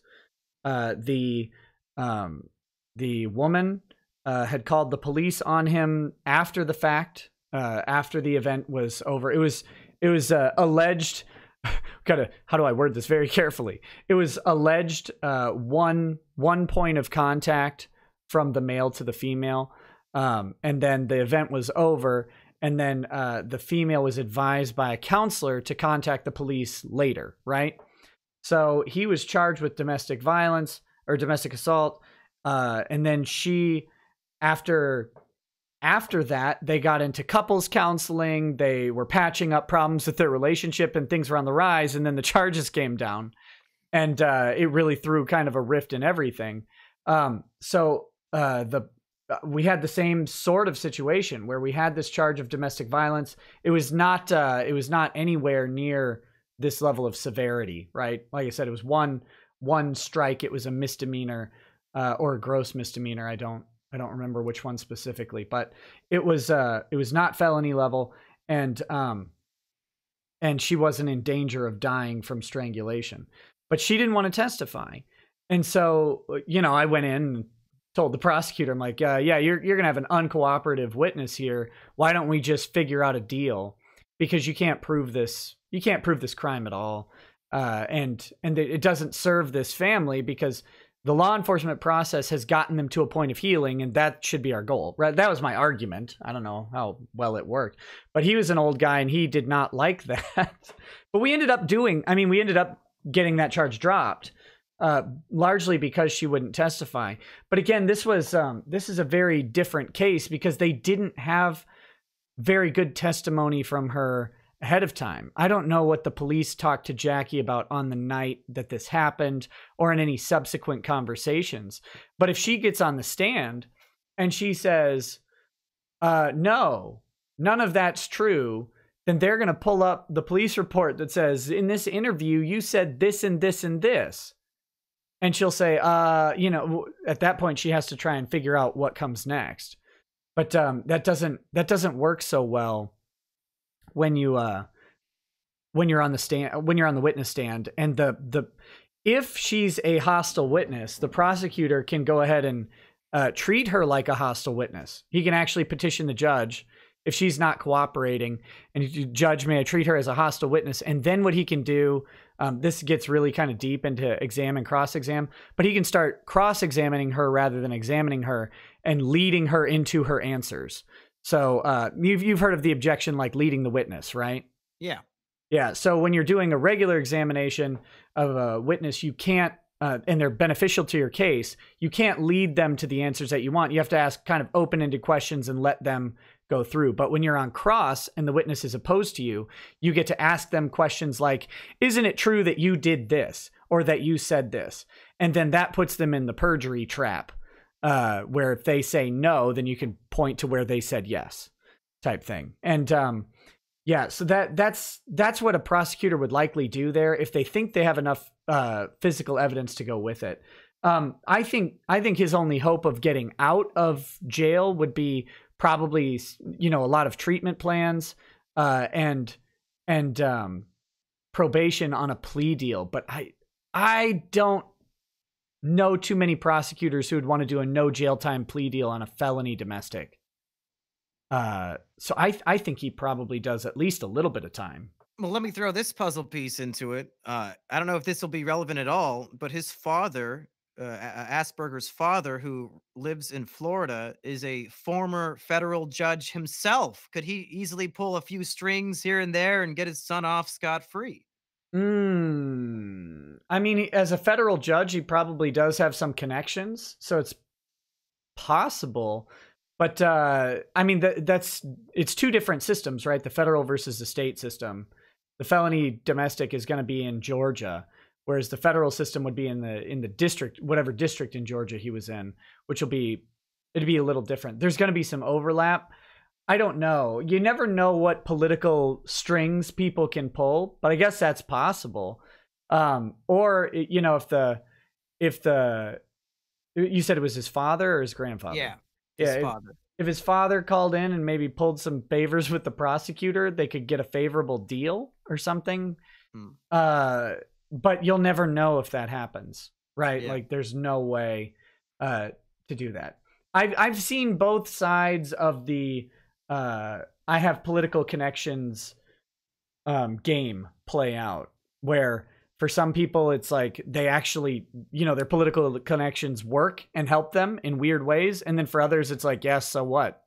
A: The woman had called the police on him after the fact, after the event was over. It was alleged. How do I word this very carefully? It was alleged one point of contact from the male to the female, and then the event was over, and then the female was advised by a counselor to contact the police later, right? So he was charged with domestic violence or domestic assault, and then she, after that, they got into couples counseling. They were patching up problems with their relationship, and things were on the rise. And then the charges came down, and it really threw kind of a rift in everything. So we had the same sort of situation where we had this charge of domestic violence. It was not anywhere near this level of severity, right? Like I said, it was one strike. It was a misdemeanor or a gross misdemeanor. I don't remember which one specifically, but it was not felony level, and she wasn't in danger of dying from strangulation, but she didn't want to testify. And so, I went in and told the prosecutor, I'm like, yeah, you're going to have an uncooperative witness here. Why don't we just figure out a deal? Because you can't prove this crime at all. And it doesn't serve this family, because the law enforcement process has gotten them to a point of healing, and that should be our goal, right? That was my argument. I don't know how well it worked, but he was an old guy and he did not like that. But we ended up getting that charge dropped, largely because she wouldn't testify. But again, this is a very different case, because they didn't have very good testimony from her ahead of time. I don't know what the police talked to Jackie about on the night that this happened, or in any subsequent conversations. But if she gets on the stand and she says, no, none of that's true, then they're going to pull up the police report that says, in this interview, you said this and this and this. And she'll say, at that point, she has to try and figure out what comes next. But that doesn't work so well when you're on the stand, when you're on the witness stand. And if she's a hostile witness, the prosecutor can go ahead and treat her like a hostile witness. He can actually petition the judge if she's not cooperating, and judge, may I treat her as a hostile witness? And then what he can do, this gets really kind of deep into exam and cross-exam, but he can start cross-examining her rather than examining her, and leading her into her answers. So you've heard of the objection, like leading the witness, right?
B: Yeah.
A: Yeah. So when you're doing a regular examination of a witness, you can't and they're beneficial to your case, you can't lead them to the answers that you want. You have to ask kind of open-ended questions and let them go through. But when you're on cross and the witness is opposed to you, you get to ask them questions like, isn't it true that you did this or that you said this? And then that puts them in the perjury trap, where if they say no, then you can point to where they said yes, type thing. And yeah, so that's what a prosecutor would likely do there if they think they have enough physical evidence to go with it. I think his only hope of getting out of jail would be probably, a lot of treatment plans and probation on a plea deal. But I don't know too many prosecutors who would want to do a no jail time plea deal on a felony domestic. So I think he probably does at least a little bit of time.
B: Well, let me throw this puzzle piece into it. I don't know if this will be relevant at all, but his father, Assburgers' father, who lives in Florida, is a former federal judge himself. Could he easily pull a few strings here and there and get his son off scot-free?
A: I mean, as a federal judge, he probably does have some connections, so it's possible. But I mean, it's two different systems, right? The federal versus the state system. The felony domestic is going to be in Georgia, whereas the federal system would be in the district, whatever district in Georgia he was in, which it'd be a little different. There's going to be some overlap. I don't know. You never know what political strings people can pull, but I guess that's possible. Or if you said it was his father or his grandfather?
B: Yeah. His father.
A: If his father called in and maybe pulled some favors with the prosecutor, they could get a favorable deal or something. But you'll never know if that happens, right? Yeah. Like there's no way to do that. I've seen both sides of the I have political connections game play out, where for some people it's like they actually, their political connections work and help them in weird ways, and then for others it's like, yes, so what?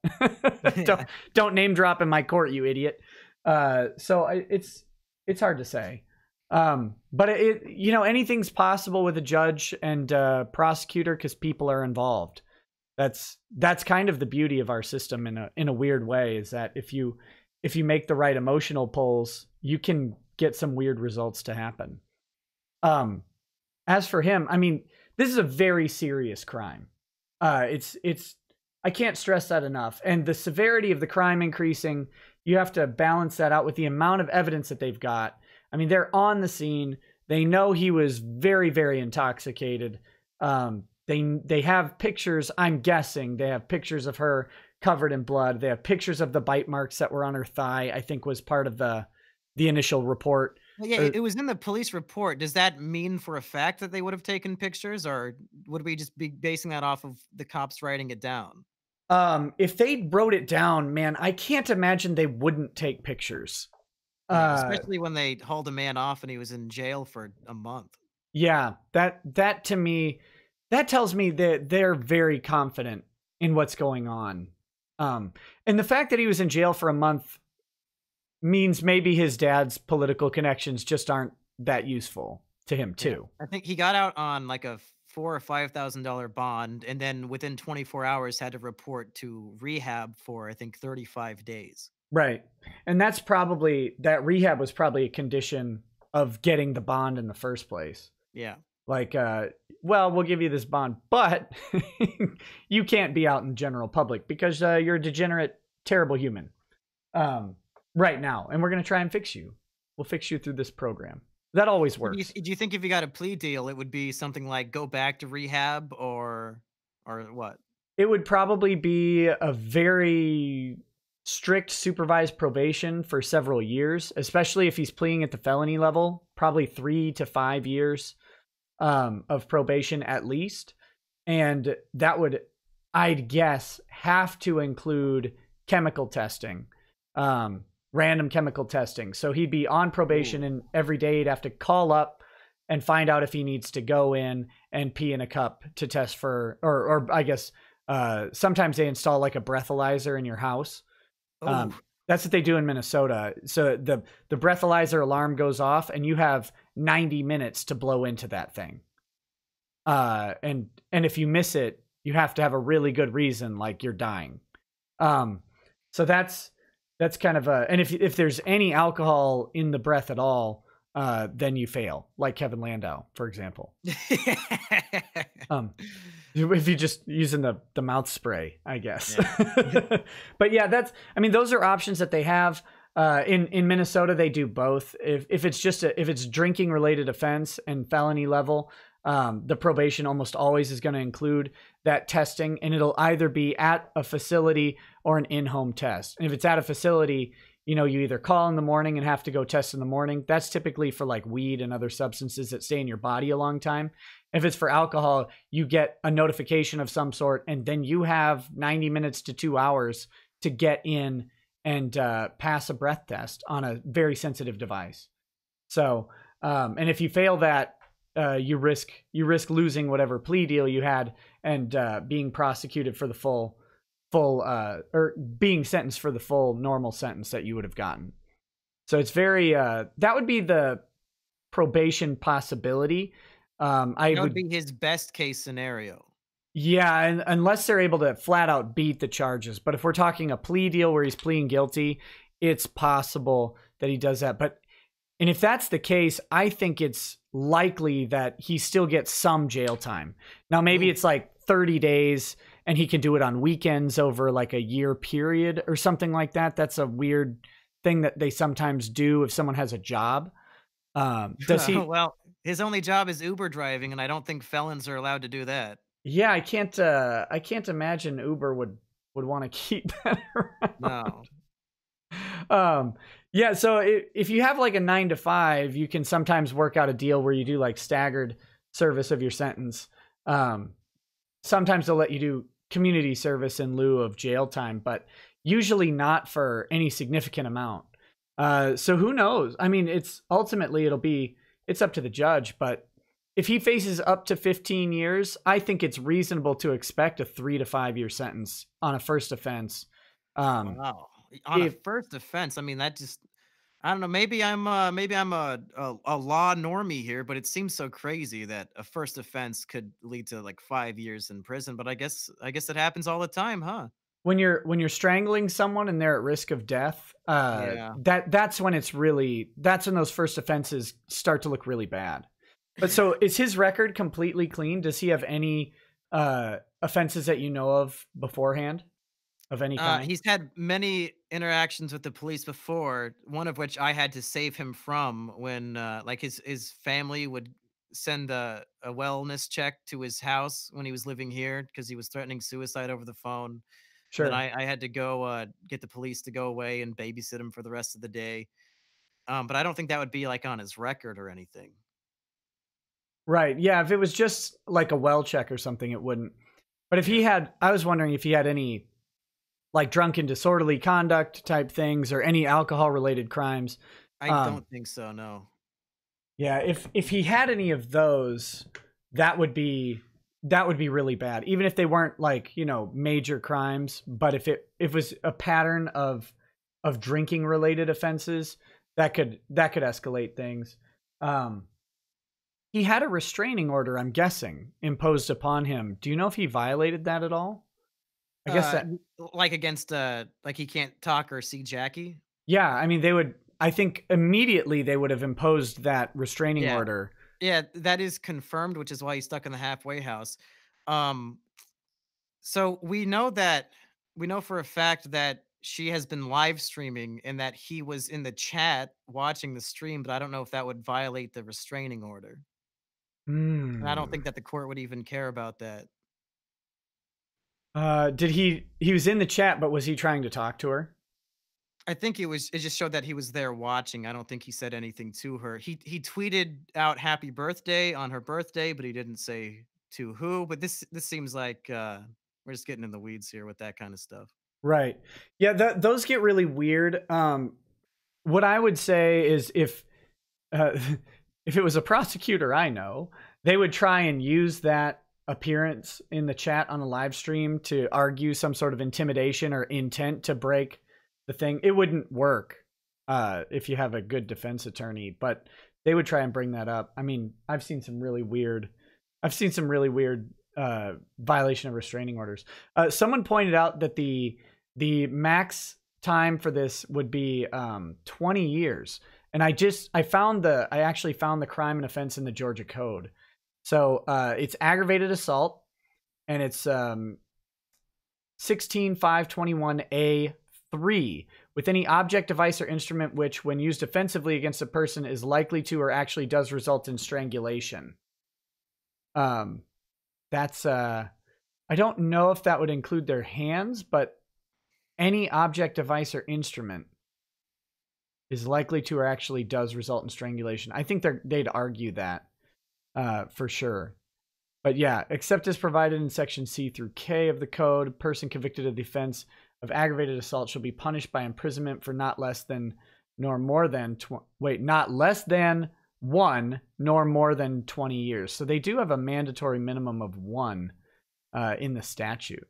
A: don't name drop in my court, you idiot. So it's hard to say. But anything's possible with a judge and prosecutor because people are involved. That's kind of the beauty of our system in a weird way, is that if you make the right emotional pulls, you can get some weird results to happen. As for him, I mean, this is a very serious crime. I can't stress that enough. And the severity of the crime increasing, you have to balance that out with the amount of evidence that they've got. I mean, they're on the scene. They know he was very, very intoxicated. They have pictures. I'm guessing they have pictures of her covered in blood. They have pictures of the bite marks that were on her thigh, I think was part of the initial report.
B: Well, yeah, it was in the police report. Does that mean for a fact that they would have taken pictures, or would we just be basing that off of the cops writing it down?
A: If they wrote it down, man, I can't imagine they wouldn't take pictures.
B: Especially when they hauled a man off and he was in jail for a month.
A: Yeah, that to me, that tells me that they're very confident in what's going on. And the fact that he was in jail for a month means maybe his dad's political connections just aren't that useful to him too.
B: Yeah. I think he got out on like a $4,000 or $5,000 bond, and then within 24 hours had to report to rehab for, I think, 35 days.
A: Right. And that rehab was probably a condition of getting the bond in the first place.
B: Yeah.
A: Like, well, we'll give you this bond, but you can't be out in general public because you're a degenerate, terrible human right now. And we're going to try and fix you. We'll fix you through this program. That always works.
B: Do you think if you got a plea deal, it would be something like go back to rehab or what?
A: It would probably be a very strict supervised probation for several years, especially if he's pleading at the felony level, probably 3 to 5 years of probation at least. And that would, I'd guess, have to include chemical testing, random chemical testing. So he'd be on probation and every day he'd have to call up and find out if he needs to go in and pee in a cup to test for, or I guess sometimes they install like a breathalyzer in your house. That's what they do in Minnesota. So the breathalyzer alarm goes off and you have 90 minutes to blow into that thing. And if you miss it, you have to have a really good reason, like you're dying. So that's kind of a, and if there's any alcohol in the breath at all, then you fail, like Kevin Landau, for example. If you're just using the mouth spray, I guess. Yeah. But yeah, those are options that they have. In Minnesota, they do both. If it's drinking related offense and felony level, the probation almost always is going to include that testing, and it'll either be at a facility or an in-home test. And if it's at a facility, you either call in the morning and have to go test in the morning. That's typically for like weed and other substances that stay in your body a long time. If it's for alcohol, you get a notification of some sort, and then you have 90 minutes to 2 hours to get in and pass a breath test on a very sensitive device. So, and if you fail that, you risk losing whatever plea deal you had and being prosecuted for the full or being sentenced for the full normal sentence that you would have gotten. So it's very that would be the probation possibility.
B: That would be his best case scenario.
A: Yeah, and unless they're able to flat out beat the charges. But if we're talking a plea deal where he's pleading guilty, it's possible that he does that. And if that's the case, I think it's likely that he still gets some jail time. Now, maybe it's like 30 days and he can do it on weekends over like a year period or something like that. That's a weird thing that they sometimes do if someone has a job. Does he?
B: Well, his only job is Uber driving, and I don't think felons are allowed to do that.
A: Yeah, I can't imagine Uber would want to keep that around.
B: No.
A: Yeah, so if you have like a 9 to 5, you can sometimes work out a deal where you do like staggered service of your sentence. Sometimes they'll let you do community service in lieu of jail time, but usually not for any significant amount. So who knows? I mean, it's up to the judge, but if he faces up to 15 years, I think it's reasonable to expect a 3 to 5 year sentence on a first offense.
B: Wow. On a first offense, I mean, that just, I don't know, maybe I'm a law normie here, but it seems so crazy that a first offense could lead to like 5 years in prison, but I guess it happens all the time, huh?
A: When you're strangling someone and they're at risk of death,
B: Yeah.
A: that's when those first offenses start to look really bad. But so is his record completely clean? Does he have any offenses that you know of beforehand of any kind?
B: He's had many interactions with the police before, one of which I had to save him from when like his family would send a wellness check to his house when he was living here because he was threatening suicide over the phone.
A: Sure.
B: Then I had to go get the police to go away and babysit him for the rest of the day. But I don't think that would be like on his record or anything.
A: Right. Yeah. If it was just like a well check or something, it wouldn't. But I was wondering if he had any like drunken disorderly conduct type things or any alcohol related crimes.
B: I don't think so. No.
A: Yeah. If he had any of those, that would be really bad, even if they weren't like, major crimes. But if it was a pattern of drinking related offenses, that could escalate things. He had a restraining order, I'm guessing, imposed upon him. Do you know if he violated that at all? I guess that
B: like against like he can't talk or see Jackie.
A: Yeah, I mean I think immediately they would have imposed that restraining order.
B: Yeah, that is confirmed, which is why he's stuck in the halfway house. So we know for a fact that she has been live streaming and that he was in the chat watching the stream, but I don't know if that would violate the restraining order. And I don't think that the court would even care about that.
A: He was in the chat, but was he trying to talk to her?
B: I think it just showed that he was there watching. I don't think he said anything to her. He tweeted out happy birthday on her birthday, but he didn't say to who. But this seems like we're just getting in the weeds here with that kind of stuff.
A: Right. Yeah, those get really weird. What I would say is if it was a prosecutor I know, they would try and use that appearance in the chat on a live stream to argue some sort of intimidation or intent to break the thing. It wouldn't work if you have a good defense attorney, but they would try and bring that up. I mean, I've seen some really weird I've seen some really weird violation of restraining orders. Someone pointed out that the max time for this would be 20 years. And I actually found the crime and offense in the Georgia Code. So it's aggravated assault, and it's 16521A3 with any object, device, or instrument which, when used offensively against a person, is likely to or actually does result in strangulation. That's I don't know if that would include their hands, but any object, device, or instrument is likely to or actually does result in strangulation. I think they'd argue that for sure. But yeah, except as provided in section C through K of the code, a person convicted of the offense of aggravated assault shall be punished by imprisonment for not less than nor more than not less than 1 nor more than 20 years. So they do have a mandatory minimum of 1 in the statute.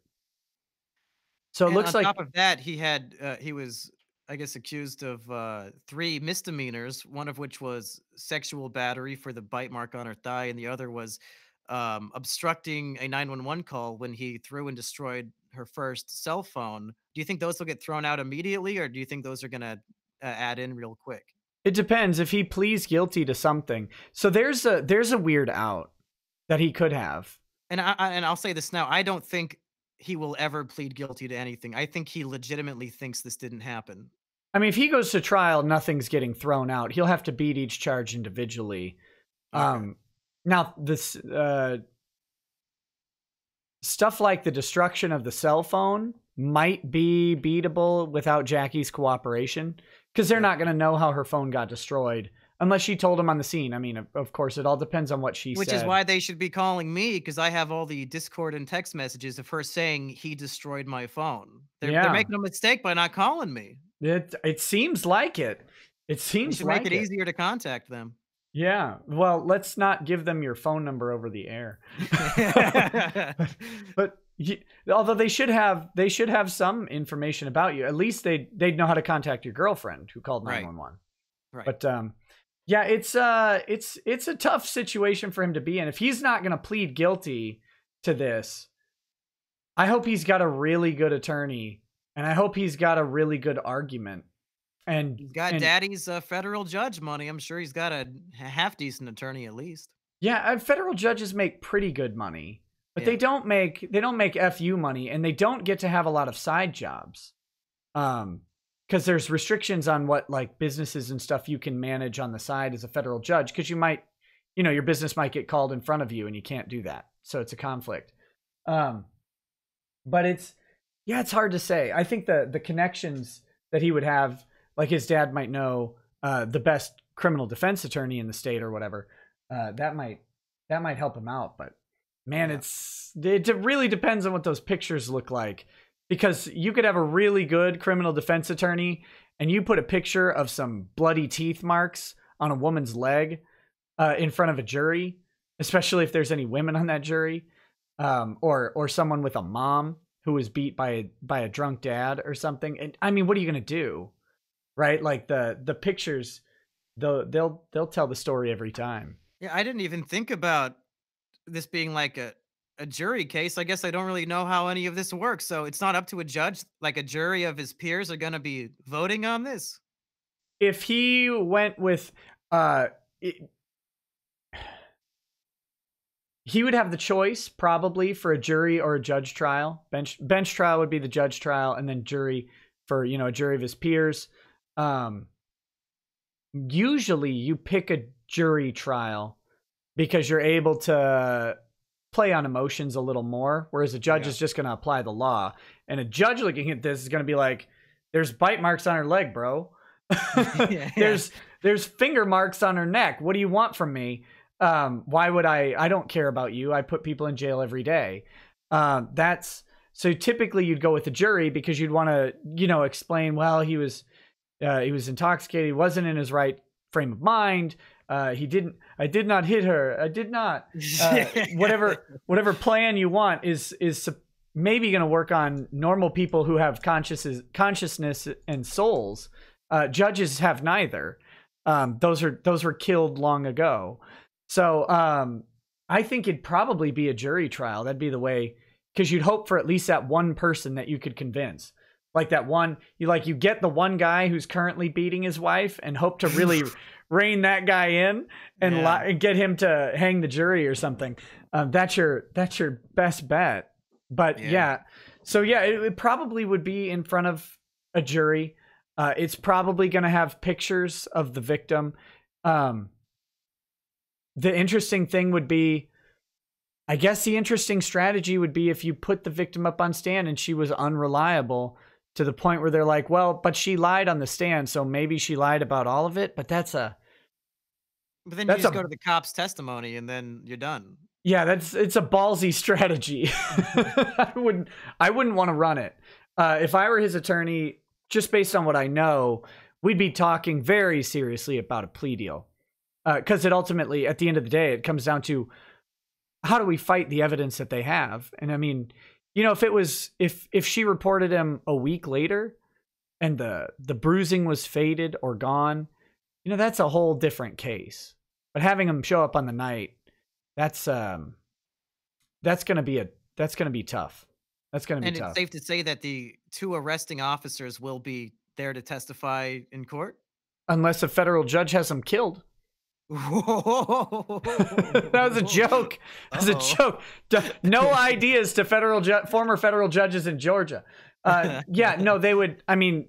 A: So it looks like
B: on top of that, he was, I guess, accused of 3 misdemeanors, one of which was sexual battery for the bite mark on her thigh, and the other was obstructing a 911 call when he threw and destroyed her first cell phone. Do you think those will get thrown out immediately, or do you think those are going to add in real quick?
A: It depends if he pleads guilty to something. So there's a weird out that he could have.
B: And I'll say this now. I don't think he will ever plead guilty to anything. I think he legitimately thinks this didn't happen.
A: I mean, if he goes to trial, nothing's getting thrown out. He'll have to beat each charge individually. Okay. Now, this stuff like the destruction of the cell phone might be beatable without Jackie's cooperation, because they're not going to know how her phone got destroyed unless she told him on the scene. I mean, of course, it all depends on what she said.
B: Which is why they should be calling me, because I have all the Discord and text messages of her saying he destroyed my phone. They're making a mistake by not calling me.
A: It seems like it. It seems like
B: make it easier to contact them.
A: Yeah. Well, let's not give them your phone number over the air. but although they should have some information about you. At least they'd know how to contact your girlfriend who called 911.
B: Right.
A: But yeah, it's a tough situation for him to be in. If he's not going to plead guilty to this, I hope he's got a really good attorney, and I hope he's got a really good argument. And
B: he's got daddy's federal judge money. I'm sure he's got a half decent attorney at least. Yeah,
A: federal judges make pretty good money, but they don't make FU money, and they don't get to have a lot of side jobs. Because there's restrictions on what like businesses and stuff you can manage on the side as a federal judge, because you might, your business might get called in front of you and you can't do that. So it's a conflict. But it's hard to say. I think the connections that he would have, like his dad might know the best criminal defense attorney in the state or whatever. That might help him out. But man, it really depends on what those pictures look like. Because you could have a really good criminal defense attorney and you put a picture of some bloody teeth marks on a woman's leg in front of a jury, especially if there's any women on that jury, or someone with a mom who was beat by a drunk dad or something. And I mean, what are you going to do? Right? Like the pictures, they'll tell the story every time.
B: Yeah, I didn't even think about this being like a jury case. I guess I don't really know how any of this works. So it's not up to a judge, like a jury of his peers are going to be voting on this.
A: If he went with, he would have the choice probably for a jury or a judge trial. Bench trial would be the judge trial, and then jury for, a jury of his peers. Usually you pick a jury trial because you're able to play on emotions a little more, whereas a judge is just going to apply the law. And a judge looking at this is going to be like, there's bite marks on her leg, bro. There's finger marks on her neck. What do you want from me? Why would I don't care about you. I put people in jail every day. So typically you'd go with the jury because you'd want to, explain, well, he was intoxicated. He wasn't in his right frame of mind. I did not hit her. I did not, whatever plan you want is maybe going to work on normal people who have consciousness and souls. Judges have neither. Those were killed long ago. So, I think it'd probably be a jury trial. That'd be the way, because you'd hope for at least that one person that you could convince. Like that one, you get the one guy who's currently beating his wife and hope to really rein that guy in and, and get him to hang the jury or something. That's your best bet. But so it probably would be in front of a jury. It's probably going to have pictures of the victim. The interesting thing would be, I guess the interesting strategy would be if you put the victim up on stand and she was unreliable to the point where they're like, well, but she lied on the stand, so maybe she lied about all of it. But But
B: then you just go to the cop's testimony and then you're done.
A: Yeah, it's a ballsy strategy. I wouldn't want to run it. If I were his attorney, just based on what I know, we'd be talking very seriously about a plea deal. Because it ultimately, at the end of the day, it comes down to how do we fight the evidence that they have? And I mean, if she reported him a week later and the bruising was faded or gone, that's a whole different case. But having him show up on the night, that's gonna be tough. That's gonna be tough.
B: And it's safe to say that the 2 arresting officers will be there to testify in court,
A: unless a federal judge has them killed. That was a joke. That was a joke. No ideas to former federal judges in Georgia. They would. I mean,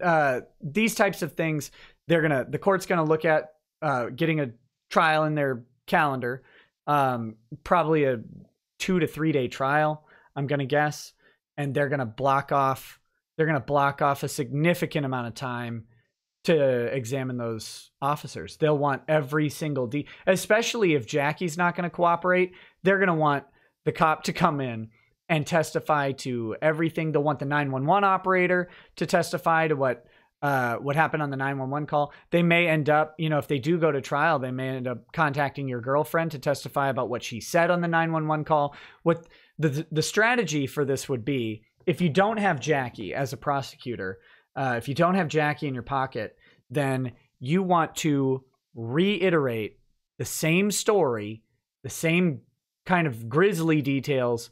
A: these types of things, the court's gonna look at getting a trial in their calendar. Probably a 2 to 3 day trial, I'm gonna guess, and they're gonna block off a significant amount of time to examine those officers. They'll want every single especially if Jackie's not going to cooperate, they're going to want the cop to come in and testify to everything. They'll want the 911 operator to testify to what happened on the 911 call. They may end up, if they do go to trial, they may end up contacting your girlfriend to testify about what she said on the 911 call. What the strategy for this would be, if you don't have Jackie as a prosecutor, if you don't have Jackie in your pocket, then you want to reiterate the same story, the same kind of grisly details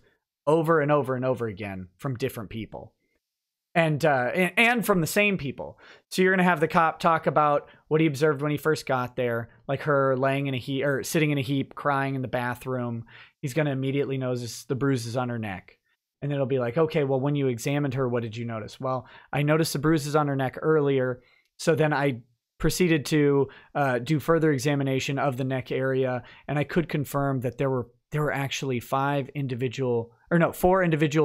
A: over and over and over again from different people. And from the same people. So you're going to have the cop talk about what he observed when he first got there, like her laying in a heap or sitting in a heap, crying in the bathroom. He's going to immediately notice the bruises on her neck. And then it'll be like, okay, well, when you examined her, what did you notice? Well, I noticed the bruises on her neck earlier. So then I proceeded to do further examination of the neck area. And I could confirm that there were actually 4 individual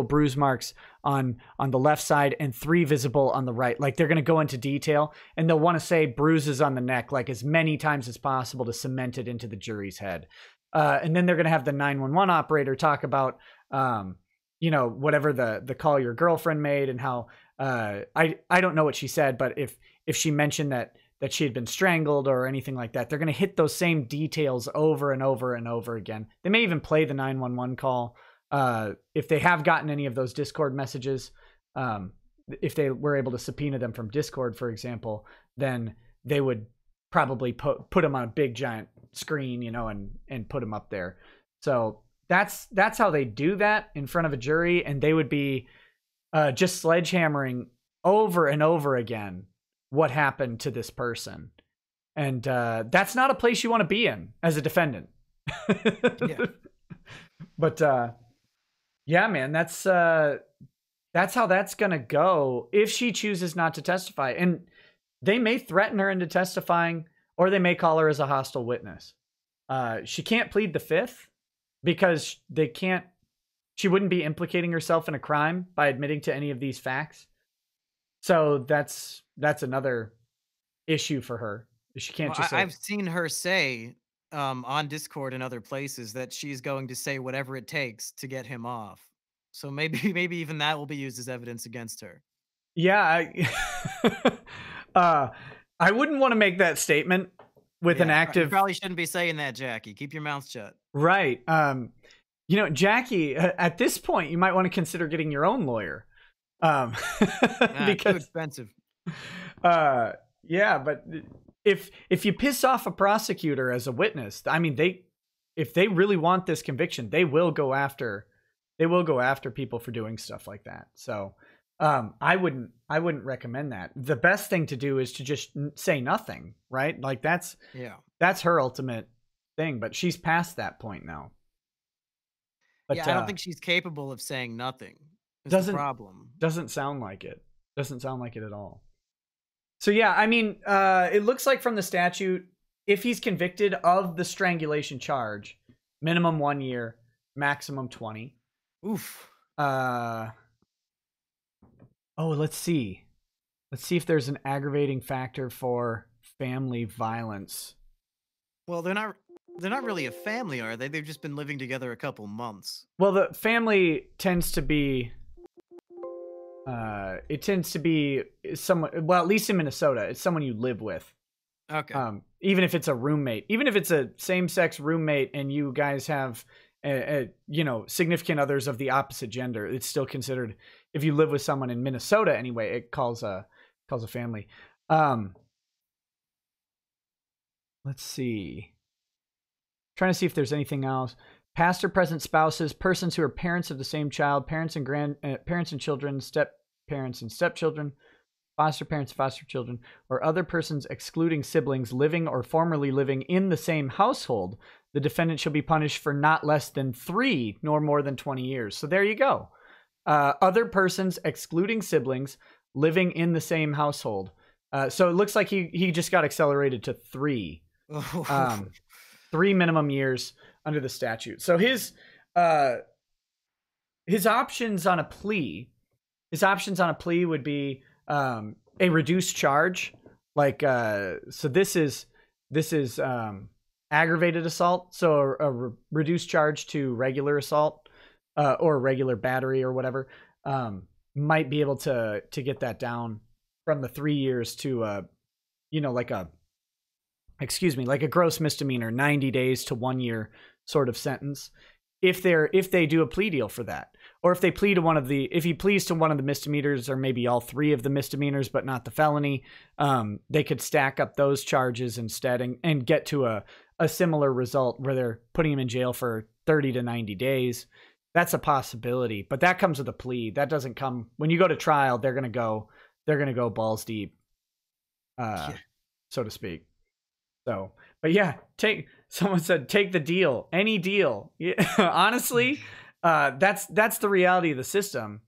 A: bruise marks on the left side and 3 visible on the right. Like, they're going to go into detail, and they'll want to say bruises on the neck like as many times as possible to cement it into the jury's head. And then they're going to have the 911 operator talk about whatever the call your girlfriend made and how I don't know what she said, but if she mentioned that she had been strangled or anything like that, they're going to hit those same details over and over and over again. They may even play the 911 call. If they have gotten any of those Discord messages, if they were able to subpoena them from Discord, for example, then they would probably put them on a big giant screen, and put them up there. So that's how they do that in front of a jury, and they would be just sledgehammering over and over again what happened to this person. And that's not a place you want to be in as a defendant.
B: Yeah.
A: But yeah, man, that's how that's gonna go if she chooses not to testify. And they may threaten her into testifying, or they may call her as a hostile witness. She can't plead the 5th because she wouldn't be implicating herself in a crime by admitting to any of these facts. So that's another issue for her. She can't just say,
B: I've seen her say on Discord and other places that she's going to say whatever it takes to get him off. So maybe even that will be used as evidence against her.
A: Yeah, I wouldn't want to make that statement with an active.
B: You probably shouldn't be saying that, Jackie. Keep your mouth shut.
A: Right. Jackie, at this point, you might want to consider getting your own lawyer. Because
B: too expensive.
A: Yeah, but if you piss off a prosecutor as a witness, I mean, if they really want this conviction, they will go after people for doing stuff like that. So I wouldn't recommend that. The best thing to do is to just say nothing, right? Like
B: Yeah.
A: that's her ultimate thing, but she's past that point now. But
B: Yeah, I don't think she's capable of saying nothing. Is the
A: doesn't
B: problem.
A: doesn't sound like it. Doesn't sound like it at all. So yeah, I mean, it looks like from the statute, if he's convicted of the strangulation charge, minimum 1 year, maximum 20.
B: Oof.
A: Uh oh, let's see. Let's see if there's an aggravating factor for family violence.
B: Well, they're not really a family, are they? They've just been living together a couple months.
A: Well, the family tends to be it tends to be someone, well, at least in Minnesota, it's someone you live with.
B: Okay.
A: Even if it's a roommate, even if it's a same-sex roommate and you guys have significant others of the opposite gender, it's still considered, if you live with someone in Minnesota anyway, it calls a family. Let's see. Trying to see if there's anything else. Past or present spouses, persons who are parents of the same child, parents and parents and children, step parents and stepchildren, foster parents, foster children, or other persons excluding siblings living or formerly living in the same household. The defendant shall be punished for not less than 3 nor more than 20 years. So there you go. Other persons excluding siblings living in the same household. So it looks like he just got accelerated to 3. 3 minimum years under the statute. So his options on a plea would be a reduced charge. Like so this is aggravated assault, so a reduced charge to regular assault or regular battery or whatever, might be able to get that down from the 3 years to like a gross misdemeanor, 90 days to 1 year sort of sentence, if they do a plea deal for that, or if he pleads to one of the misdemeanors, or maybe all 3 of the misdemeanors but not the felony, they could stack up those charges instead and get to a similar result where they're putting him in jail for 30 to 90 days. That's a possibility, but that comes with a plea. That doesn't come when you go to trial. They're gonna go balls deep, so to speak. So, but yeah, someone said, take the deal, any deal. Yeah, honestly, that's the reality of the system.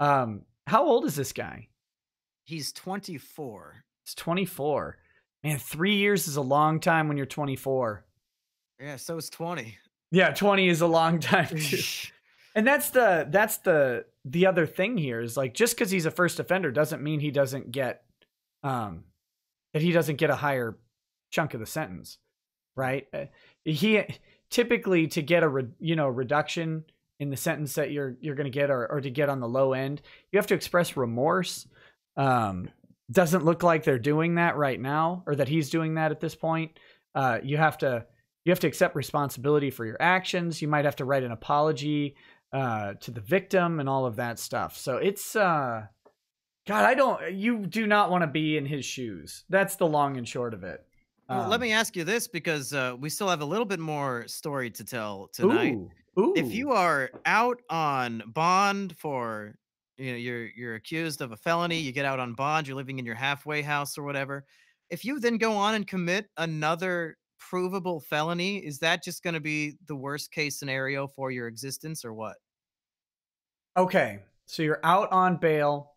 A: How old is this guy?
B: He's 24.
A: He's 24. Man, 3 years is a long time when you're 24.
B: Yeah, so is 20.
A: Yeah, 20 is a long time too. And that's the other thing here is, like, just because he's a first offender doesn't mean he doesn't get that he doesn't get a higher chunk of the sentence, right? He typically, to get a reduction in the sentence that you're going to get, or to get on the low end, you have to express remorse. Doesn't look like they're doing that right now, or that he's doing that at this point. You have to accept responsibility for your actions. You might have to write an apology to the victim and all of that stuff. So it's God, you do not want to be in his shoes. That's the long and short of it.
B: Well, let me ask you this, because we still have a little bit more story to tell tonight.
A: Ooh.
B: If you are out on bond for, you're accused of a felony, you get out on bond, you're living in your halfway house or whatever. If you then go on and commit another provable felony, is that just going to be the worst case scenario for your existence, or what?
A: Okay, so you're out on bail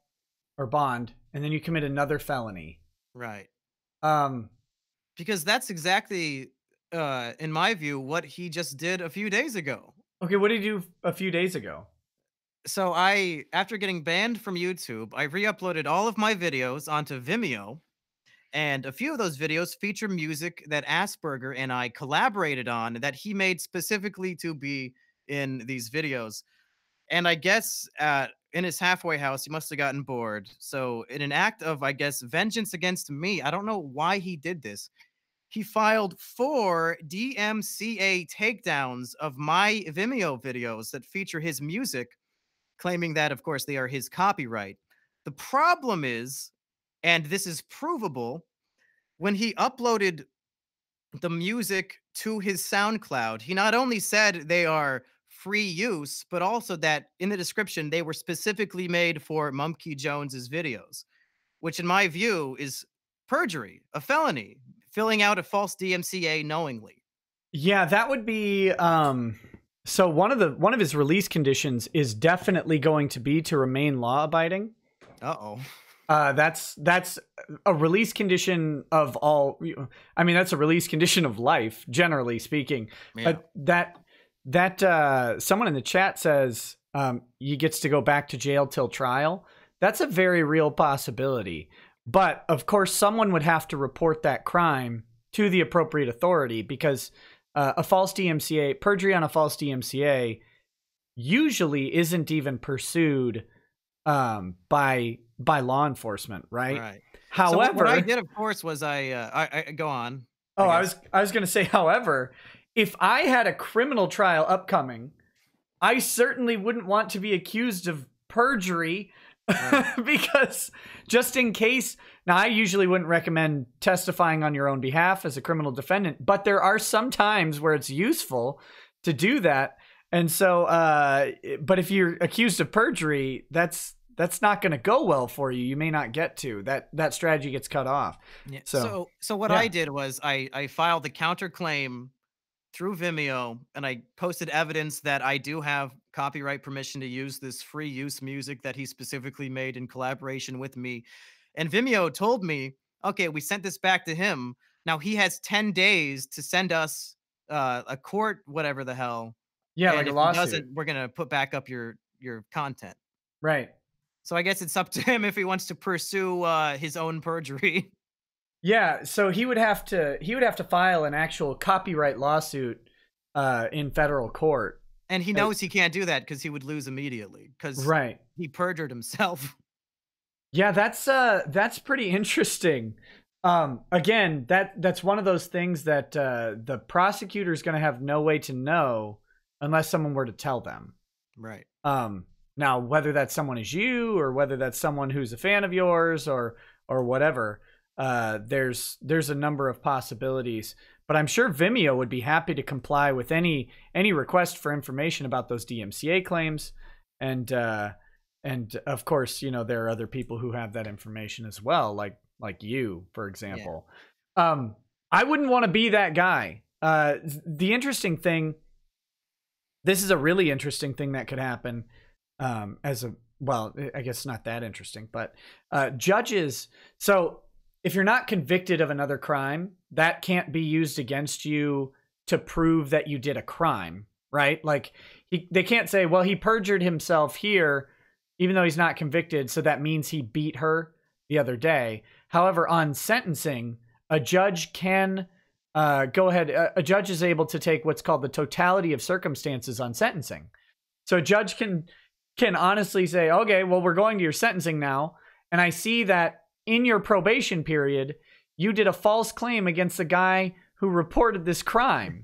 A: or bond, and then you commit another felony.
B: Right. Because that's exactly, in my view, what he just did a few days ago.
A: Okay, what did he do a few days ago?
B: So after getting banned from YouTube, I re-uploaded all of my videos onto Vimeo, and a few of those videos feature music that Asperger and I collaborated on, that he made specifically to be in these videos. And I guess in his halfway house, he must have gotten bored. So in an act of, I guess, vengeance against me, I don't know why he did this, he filed 4 DMCA takedowns of my Vimeo videos that feature his music, claiming that, of course, they are his copyright. The problem is, and this is provable, when he uploaded the music to his SoundCloud. He not only said they are free use, but also that in the description they were specifically made for Mumkey Jones's videos, which in my view is perjury, a felony, filling out a false DMCA knowingly.
A: Yeah, that would be so one of his release conditions is definitely going to be to remain law abiding.
B: Uh-oh.
A: That's a release condition of all. I mean, that's a release condition of life, generally speaking.
B: Yeah.
A: That someone in the chat says he gets to go back to jail till trial. That's a very real possibility. But of course, someone would have to report that crime to the appropriate authority, because a false DMCA, perjury on a false DMCA, usually isn't even pursued by law enforcement, right?
B: Right.
A: However,
B: so what I did, of course, was I go on.
A: Oh, I was going to say, however, if I had a criminal trial upcoming, I certainly wouldn't want to be accused of perjury. Right. Because just in case, now I usually wouldn't recommend testifying on your own behalf as a criminal defendant, but there are some times where it's useful to do that. And so, but if you're accused of perjury, that's not going to go well for you. You may not get to that strategy gets cut off.
B: Yeah. So what
A: yeah.
B: I did was I filed the counterclaim through Vimeo, and I posted evidence that I do have copyright permission to use this free use music that he specifically made in collaboration with me. And Vimeo told me, okay, we sent this back to him. Now he has 10 days to send us a court, whatever the hell.
A: Yeah,
B: and
A: like a
B: if
A: lawsuit.
B: he doesn't, we're going to put back up your content.
A: Right.
B: So I guess it's up to him if he wants to pursue his own perjury.
A: Yeah, so he would have to file an actual copyright lawsuit in federal court.
B: And he knows he can't do that because he would lose immediately, because he perjured himself.
A: Yeah, that's pretty interesting. Again, that's one of those things that the prosecutor is going to have no way to know unless someone were to tell them.
B: Right.
A: Now, whether that someone is you or whether that's someone who's a fan of yours or whatever, there's a number of possibilities. But I'm sure Vimeo would be happy to comply with any request for information about those DMCA claims, and of course, there are other people who have that information as well, like you, for example. Yeah. I wouldn't want to be that guy. The interesting thing, this is a really interesting thing that could happen. Well, I guess not that interesting, but judges. So if you're not convicted of another crime, that can't be used against you to prove that you did a crime, right? Like they can't say, well, he perjured himself here, even though he's not convicted, so that means he beat her the other day. However, on sentencing, a judge can go ahead. A judge is able to take what's called the totality of circumstances on sentencing. So a judge can honestly say, okay, well, we're going to your sentencing now, and I see that in your probation period, you did a false claim against the guy who reported this crime.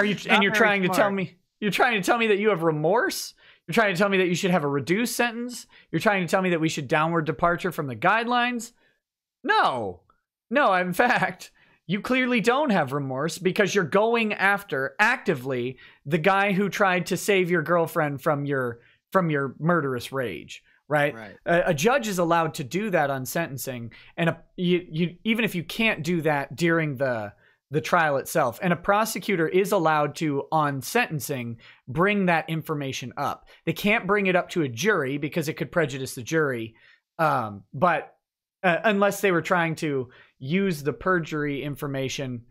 A: You're trying to tell me that you have remorse? You're trying to tell me that you should have a reduced sentence? You're trying to tell me that we should downward departure from the guidelines? No, in fact, you clearly don't have remorse because you're going after actively the guy who tried to save your girlfriend from your murderous rage. Right. A judge is allowed to do that on sentencing, and you even if you can't do that during the trial itself, and a prosecutor is allowed to, on sentencing, bring that information up. They can't bring it up to a jury because it could prejudice the jury, but unless they were trying to use the perjury information,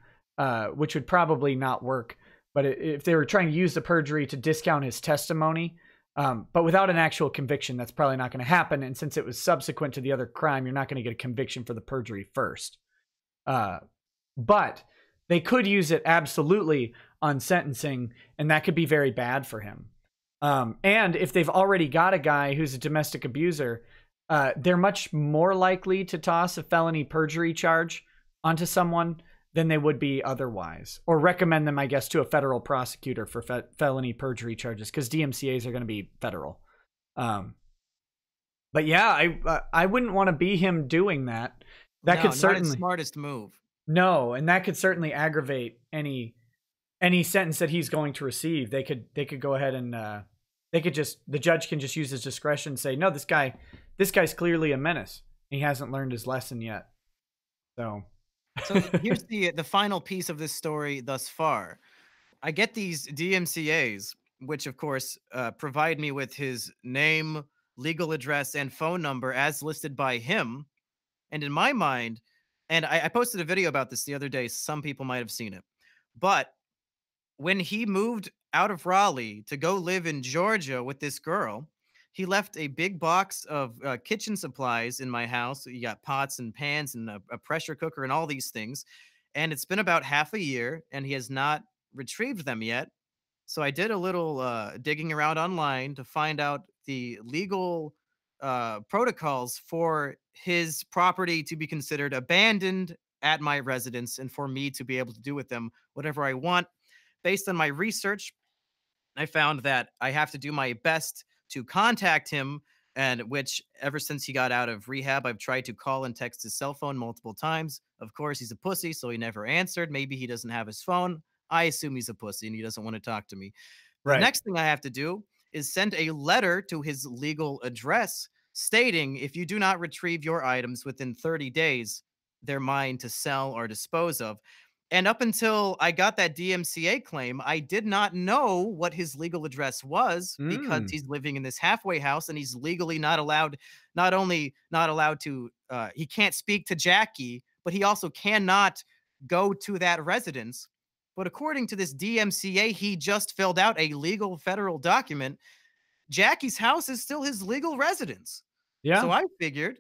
A: which would probably not work. But if they were trying to use the perjury to discount his testimony, but without an actual conviction, that's probably not going to happen. And since it was subsequent to the other crime, you're not going to get a conviction for the perjury first. But they could use it absolutely on sentencing, and that could be very bad for him. And if they've already got a guy who's a domestic abuser, they're much more likely to toss a felony perjury charge onto someone than they would be otherwise, or recommend them, I guess, to a federal prosecutor for felony perjury charges, because DMCAs are going to be federal. But yeah, I wouldn't want to be him doing that. That could certainly
B: not his smartest move.
A: No, and that could certainly aggravate any sentence that he's going to receive. They could go ahead and the judge can just use his discretion and say, no, this guy's clearly a menace. He hasn't learned his lesson yet. So
B: here's the final piece of this story thus far. I get these DMCAs, which of course provide me with his name, legal address, and phone number as listed by him. And in my mind, and I posted a video about this the other day, some people might have seen it, but when he moved out of Raleigh to go live in Georgia with this girl, he left a big box of kitchen supplies in my house. You got pots and pans and a pressure cooker and all these things. And it's been about half a year and he has not retrieved them yet. So I did a little digging around online to find out the legal protocols for his property to be considered abandoned at my residence and for me to be able to do with them whatever I want. Based on my research, I found that I have to do my best to contact him, and which ever since he got out of rehab, I've tried to call and text his cell phone multiple times. Of course, he's a pussy, so he never answered. Maybe he doesn't have his phone. I assume he's a pussy and he doesn't want to talk to me. The next thing I have to do is send a letter to his legal address stating if you do not retrieve your items within 30 days, they're mine to sell or dispose of. And up until I got that DMCA claim, I did not know what his legal address was because he's living in this halfway house and he's legally not allowed, not only not allowed to, he can't speak to Jackie, but he also cannot go to that residence. But according to this DMCA, he just filled out a legal federal document. Jackie's house is still his legal residence.
A: Yeah.
B: So I figured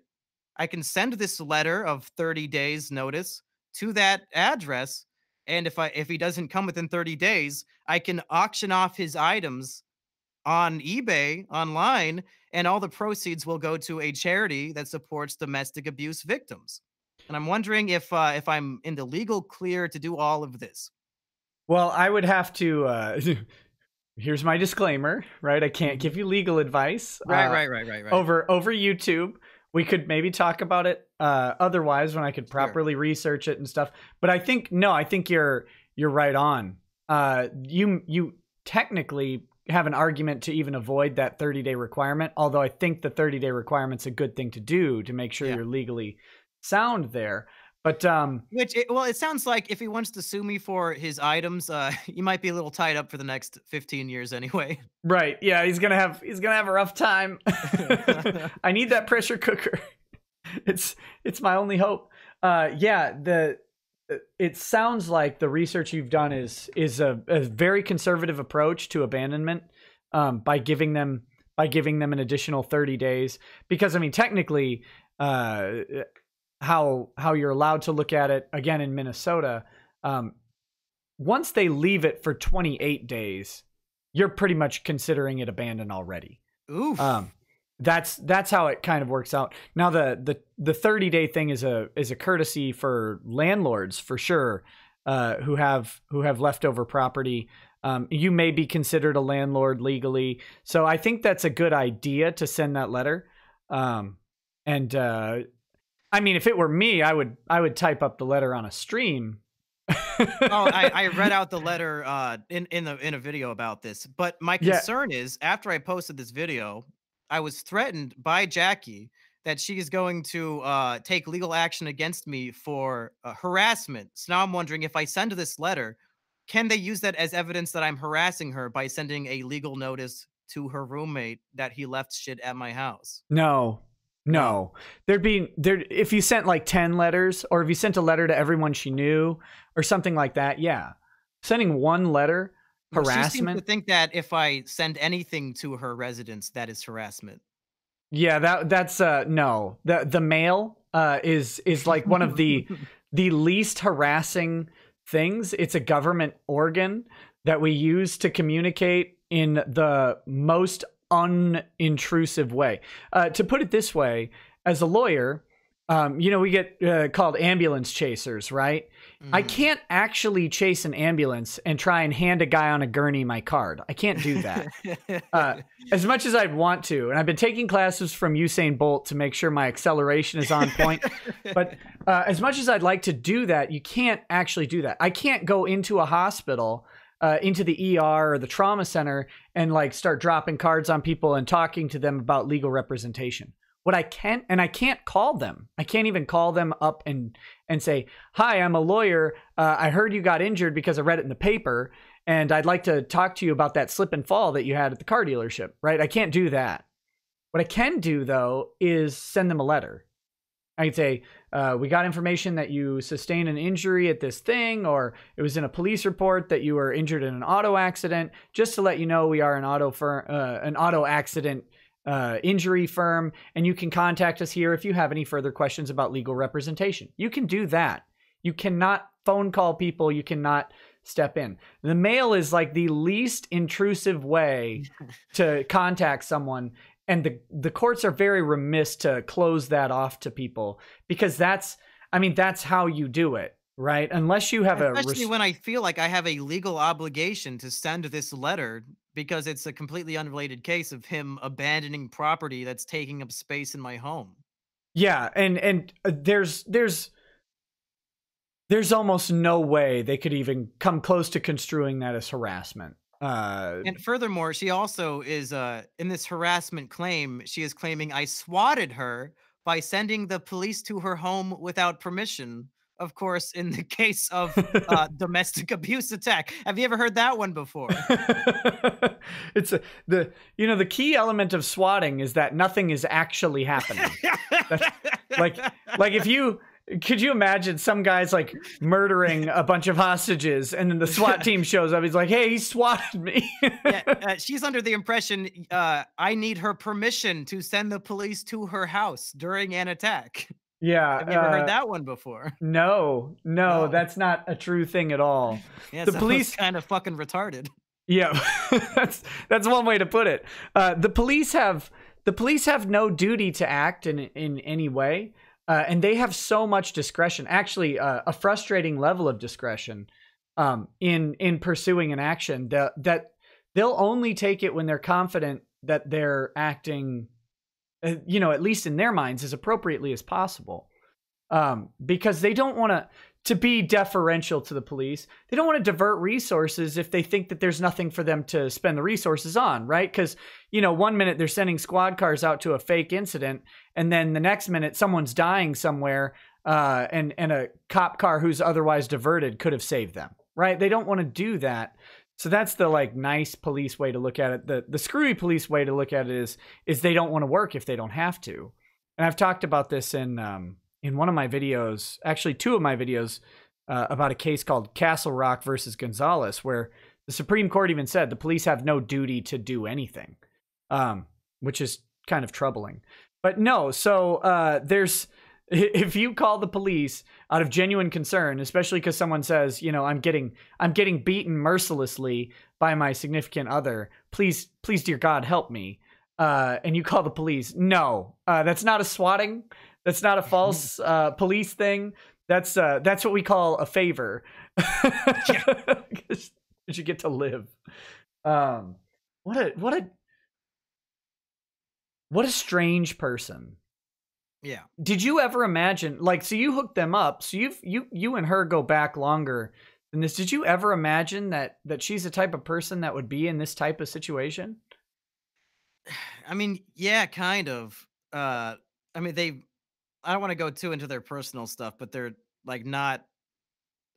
B: I can send this letter of 30 days notice to that address, and if he doesn't come within 30 days, I can auction off his items on eBay online, and all the proceeds will go to a charity that supports domestic abuse victims. And I'm wondering if I'm in the legal clear to do all of this.
A: Well, I would have to here's my disclaimer, right? I can't give you legal advice.
B: Right.
A: Over YouTube. We could maybe talk about it otherwise when I could properly research it and stuff. But I think you're right on. You technically have an argument to even avoid that 30-day requirement, although I think the 30-day requirement's a good thing to do to make sure you're legally sound there. But
B: it sounds like if he wants to sue me for his items, you might be a little tied up for the next 15 years anyway.
A: Right. Yeah, he's gonna have a rough time. I need that pressure cooker. It's my only hope. It sounds like the research you've done is a very conservative approach to abandonment, by giving them an additional 30 days. Because I mean, technically, how you're allowed to look at it again in Minnesota, once they leave it for 28 days, you're pretty much considering it abandoned already.
B: Oof.
A: That's how it kind of works out. Now the 30-day thing is a courtesy for landlords for sure, who have leftover property. You may be considered a landlord legally, so I think that's a good idea to send that letter. I mean, if it were me, I would type up the letter on a stream.
B: I read out the letter in a video about this, but my concern is after I posted this video, I was threatened by Jackie that she is going to take legal action against me for harassment. So now I'm wondering, if I send this letter, can they use that as evidence that I'm harassing her by sending a legal notice to her roommate that he left shit at my house?
A: No. If you sent like 10 letters, or if you sent a letter to everyone she knew or something like that, yeah. Sending one letter, harassment.
B: She seems to think that if I send anything to her residence, that is harassment.
A: Yeah, that's no. The mail is like one of the least harassing things. It's a government organ that we use to communicate in the most unintrusive way. To put it this way, as a lawyer, You know, we get called ambulance chasers, right? I can't actually chase an ambulance and try and hand a guy on a gurney my card. I can't do that. As much as I'd want to. And I've been taking classes from Usain Bolt to make sure my acceleration is on point. But as much as I'd like to do that, you can't actually do that. I can't go into a hospital, into the ER or the trauma center and like start dropping cards on people and talking to them about legal representation. What I can, and I can't call them. I can't even call them up and say, "Hi, I'm a lawyer. I heard you got injured because I read it in the paper, and I'd like to talk to you about that slip and fall that you had at the car dealership." Right? I can't do that. What I can do though is send them a letter. I could say, "We got information that you sustained an injury at this thing, or it was in a police report that you were injured in an auto accident. Just to let you know, we are an auto accident injury firm, and you can contact us here if you have any further questions about legal representation." You can do that. You cannot phone call people. You cannot step in. The mail is like the least intrusive way to contact someone. And the courts are very remiss to close that off to people because that's how you do it, right? Unless you have
B: especially when I feel like I have a legal obligation to send this letter because it's a completely unrelated case of him abandoning property that's taking up space in my home.
A: Yeah, and there's almost no way they could even come close to construing that as harassment.
B: And furthermore, she also is in this harassment claim, she is claiming I swatted her by sending the police to her home without permission. Of course, in the case of domestic abuse attack. Have you ever heard that one before?
A: It's the key element of swatting is that nothing is actually happening. like if you could you imagine some guy's like murdering a bunch of hostages and then the SWAT team shows up. He's like, "Hey, he swatted me."
B: She's under the impression I need her permission to send the police to her house during an attack.
A: Yeah.
B: Have you ever heard that one before?
A: No, that's not a true thing at all.
B: Yeah,
A: the police
B: kind of fucking retarded.
A: Yeah, that's one way to put it. The police have no duty to act in any way. And they have so much discretion, actually a frustrating level of discretion in pursuing an action that they'll only take it when they're confident that they're acting, at least in their minds, as appropriately as possible. Because they don't want to be deferential to the police. They don't want to divert resources if they think that there's nothing for them to spend the resources on, right? Because, 1 minute they're sending squad cars out to a fake incident, and then the next minute someone's dying somewhere, and a cop car who's otherwise diverted could have saved them, right? They don't want to do that. So that's the nice police way to look at it. The screwy police way to look at it is they don't want to work if they don't have to. And I've talked about this in one of my videos, actually two of my videos, about a case called Castle Rock versus Gonzalez, where the Supreme Court even said the police have no duty to do anything, which is kind of troubling. But no, so if you call the police out of genuine concern, especially because someone says, I'm getting beaten mercilessly by my significant other, please, dear God, help me, and you call the police, no, that's not a swatting. That's not a false police thing. That's what we call a favor. Because you get to live. What a strange person.
B: Yeah.
A: Did you ever imagine, so you hooked them up, so you and her go back longer than this. Did you ever imagine that she's the type of person that would be in this type of situation?
B: I mean, yeah, kind of. I don't want to go too into their personal stuff, but they're not,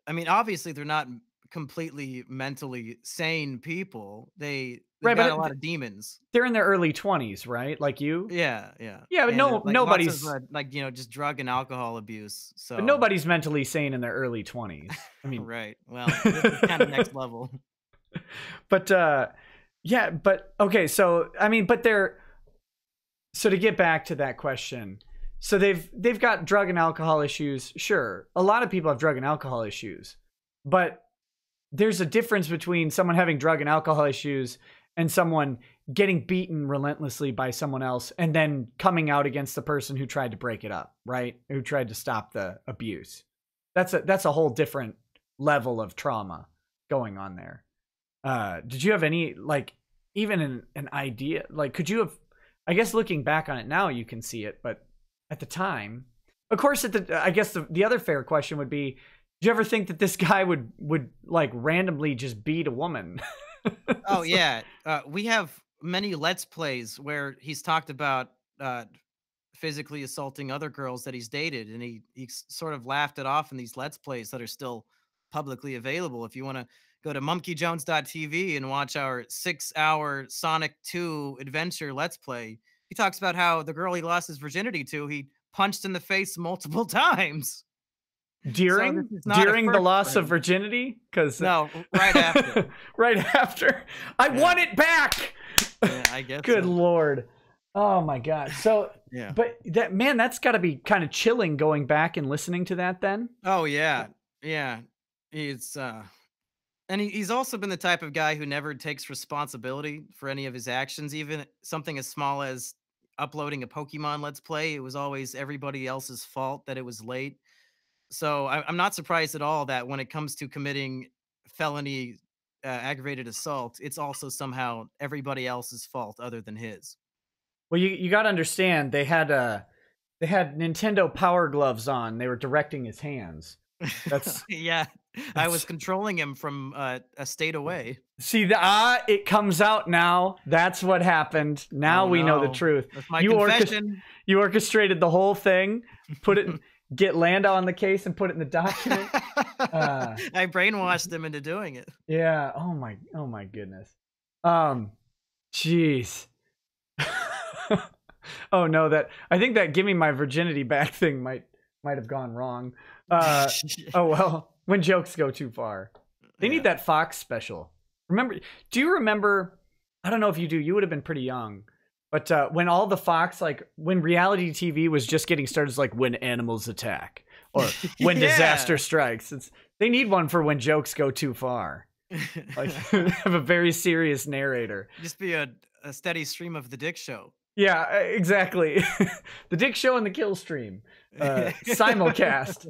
B: obviously they're not completely mentally sane people. They've got a lot of demons.
A: They're in their early 20s, right? Like you?
B: Yeah.
A: Yeah, but nobody's
B: lots of, just drug and alcohol abuse. So
A: but nobody's mentally sane in their early 20s.
B: Right. Well, this is kind of next level.
A: But yeah, but okay, so so to get back to that question, so they've got drug and alcohol issues. Sure, a lot of people have drug and alcohol issues, but there's a difference between someone having drug and alcohol issues and someone getting beaten relentlessly by someone else and then coming out against the person who tried to break it up, right? Who tried to stop the abuse. That's a whole different level of trauma going on there. Did you have any, like, even an idea? Like, could you have, I guess looking back on it now, you can see it, but at the time, of course, I guess the other fair question would be, did you ever think that this guy would like randomly just beat a woman?
B: Oh yeah. We have many Let's Plays where he's talked about physically assaulting other girls that he's dated, and he sort of laughed it off in these Let's Plays that are still publicly available. If you want to go to monkeyjones.tv and watch our 6-hour Sonic 2 adventure Let's Play, he talks about how the girl he lost his virginity to, he punched in the face multiple times.
A: During the loss of virginity? Because
B: no, right after.
A: Right after. I want it back.
B: Yeah, I guess.
A: Good Lord. Oh my God. So
B: yeah.
A: But that's got to be kind of chilling going back and listening to that then.
B: Oh yeah. Yeah. It's and he's also been the type of guy who never takes responsibility for any of his actions, even something as small as uploading a Pokemon Let's Play. It was always everybody else's fault that it was late. So I'm not surprised at all that when it comes to committing felony aggravated assault, it's also somehow everybody else's fault other than his.
A: Well, you got to understand, they had Nintendo Power Gloves on. They were directing his hands. That's
B: yeah. I was controlling him from a state away.
A: See, it comes out now. That's what happened. Now we know the truth.
B: That's my confession.
A: You orchestrated the whole thing. Put it. Get Lando on the case and put it in the document.
B: I brainwashed him into doing it.
A: Yeah. Oh my goodness. Jeez. Oh no, I think that "give me my virginity back" thing might have gone wrong. Oh well, when jokes go too far. They need that Fox special. Do you remember, I don't know if you do, you would have been pretty young, but when all the Fox, like when reality TV was just getting started, it's like "when animals attack" or "when disaster strikes." They need one for when jokes go too far. Like have a very serious narrator.
B: Just be a steady stream of the Dick Show.
A: Yeah, exactly. The Dick Show and the Kill Stream. Simulcast.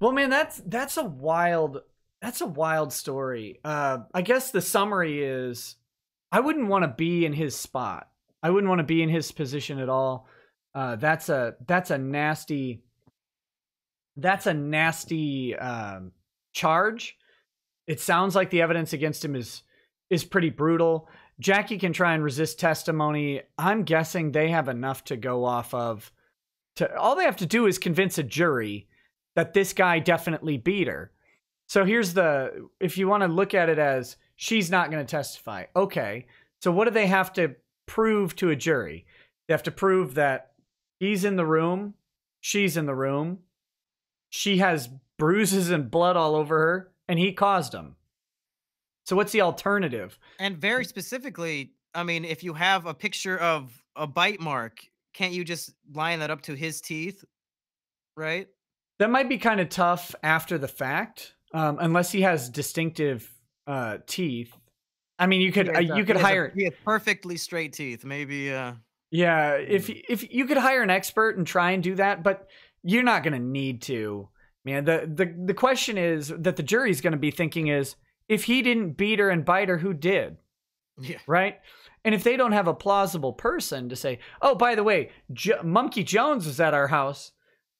A: Well, man, that's a wild story. I guess the summary is, I wouldn't want to be in his spot. I wouldn't want to be in his position at all. That's a nasty charge. It sounds like the evidence against him is pretty brutal. Jackie can try and resist testimony. I'm guessing they have enough to go off of. All they have to do is convince a jury that this guy definitely beat her. So if you want to look at it as she's not going to testify. Okay. So what do they have to prove to a jury? They have to prove that he's in the room. She's in the room. She has bruises and blood all over her, and he caused them. So what's the alternative?
B: And very specifically, I mean, if you have a picture of a bite mark, can't you just line that up to his teeth? Right?
A: That might be kind of tough after the fact, unless he has distinctive teeth. I mean, you could hire.
B: He has perfectly straight teeth. Maybe.
A: Yeah, if you could hire an expert and try and do that, but you're not going to need to, man. The question is that the jury's going to be thinking is, if he didn't beat her and bite her, who did?
B: Yeah. Right?
A: And if they don't have a plausible person to say, oh, by the way, Mumkey Jones was at our house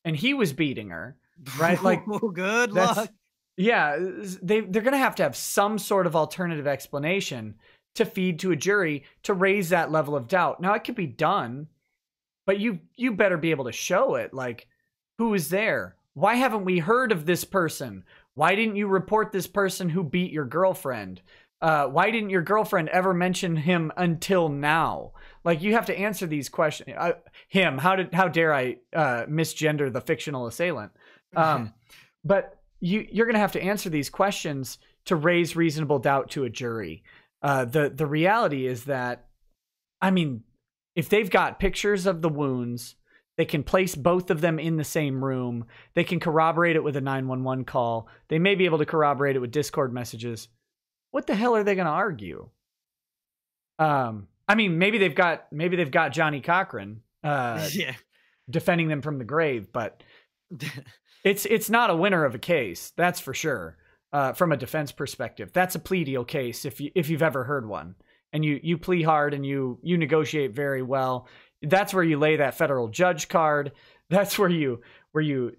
A: and he was beating her, right? Like,
B: good luck.
A: Yeah, they're going to have some sort of alternative explanation to feed to a jury to raise that level of doubt. Now, it could be done, but you better be able to show it. Like, who is there? Why haven't we heard of this person? Why didn't you report this person who beat your girlfriend? Why didn't your girlfriend ever mention him until now? Like, you have to answer these questions. How dare I misgender the fictional assailant? But you're going to have to answer these questions to raise reasonable doubt to a jury. The reality is that, I mean, if they've got pictures of the wounds, they can place both of them in the same room. They can corroborate it with a 911 call. They may be able to corroborate it with Discord messages. what the hell are they going to argue? I mean, maybe they've got Johnny Cochran
B: Yeah.
A: defending them from the grave, but it's not a winner of a case, that's for sure. From a defense perspective, that's a plea deal case if you've ever heard one, and you plea hard and you negotiate very well. That's where you lay that federal judge card. That's where you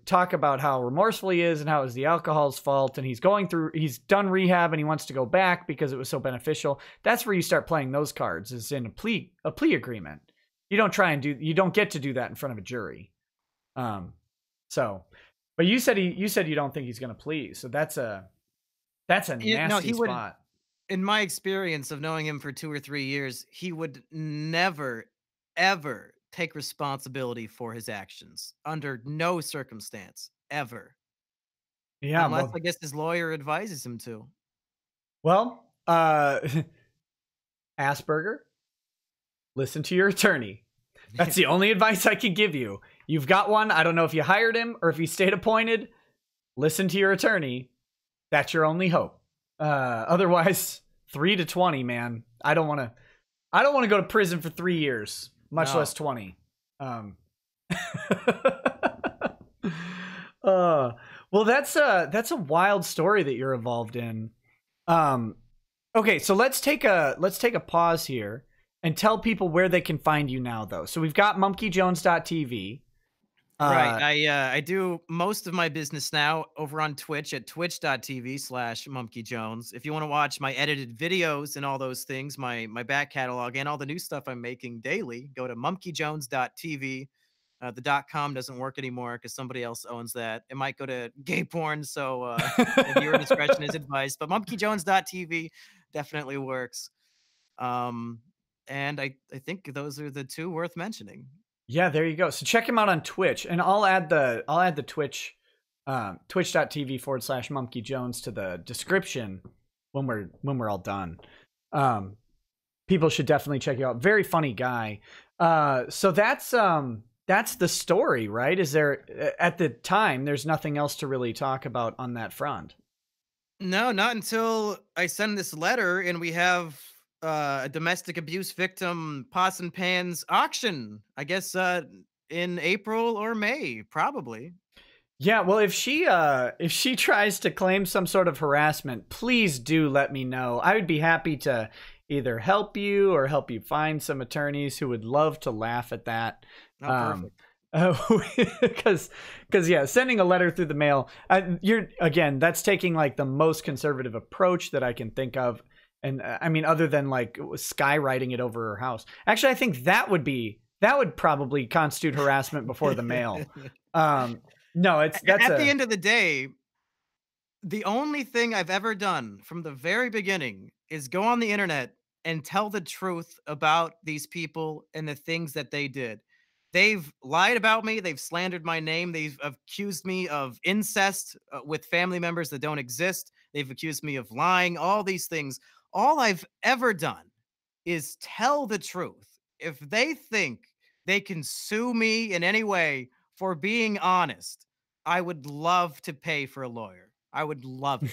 A: talk about how remorseful he is and how it was the alcohol's fault, and he's done rehab and he wants to go back because it was so beneficial. That's where you start playing those cards, is in a plea agreement. You don't get to do that in front of a jury. But you said you don't think he's going to plea, so that's a nasty spot.
B: In my experience of knowing him for 2 or 3 years, he would never, ever take responsibility for his actions under no circumstance, ever.
A: Yeah,
B: unless I guess his lawyer advises him to.
A: Well, Assburger, listen to your attorney. That's the only advice I can give you. You've got one. I don't know if you hired him or if he stayed appointed. Listen to your attorney. That's your only hope. Otherwise, 3 to 20, man. I don't want to go to prison for 3 years, much less 20. Well, that's a wild story that you're involved in. Okay, so let's take a pause here and tell people where they can find you now, though. So we've got mumkeyjones.tv.
B: Right. I do most of my business now over on Twitch at twitch.tv/mumkeyjones. If you want to watch my edited videos and all those things, my back catalog and all the new stuff I'm making daily, go to mumkeyjones.tv. The .com doesn't work anymore because somebody else owns that. It might go to gay porn, so viewer discretion is advised. But mumkeyjones.tv definitely works. And I think those are the two worth mentioning.
A: Yeah, there you go. So check him out on Twitch, and I'll add the Twitch, twitch.tv/mumkeyjones to the description when we're all done. People should definitely check you out. Very funny guy. So that's the story, right? Is there, at the time, there's nothing else to really talk about on that front?
B: No, not until I send this letter and we have a domestic abuse victim pots and pans auction, I guess, in April or May, probably.
A: Yeah, well, if she tries to claim some sort of harassment, please do let me know. I would be happy to either help you or help you find some attorneys who would love to laugh at that.
B: Perfect.
A: Because yeah, sending a letter through the mail, that's taking like the most conservative approach that I can think of. And I mean, other than like skywriting it over her house. Actually, I think that would probably constitute harassment before the mail. No, that's at
B: the end of the day, the only thing I've ever done from the very beginning is go on the internet and tell the truth about these people and the things that they did. They've lied about me. They've slandered my name. They've accused me of incest with family members that don't exist. They've accused me of lying, all these things. All I've ever done is tell the truth. If they think they can sue me in any way for being honest, I would love to pay for a lawyer. I would love it.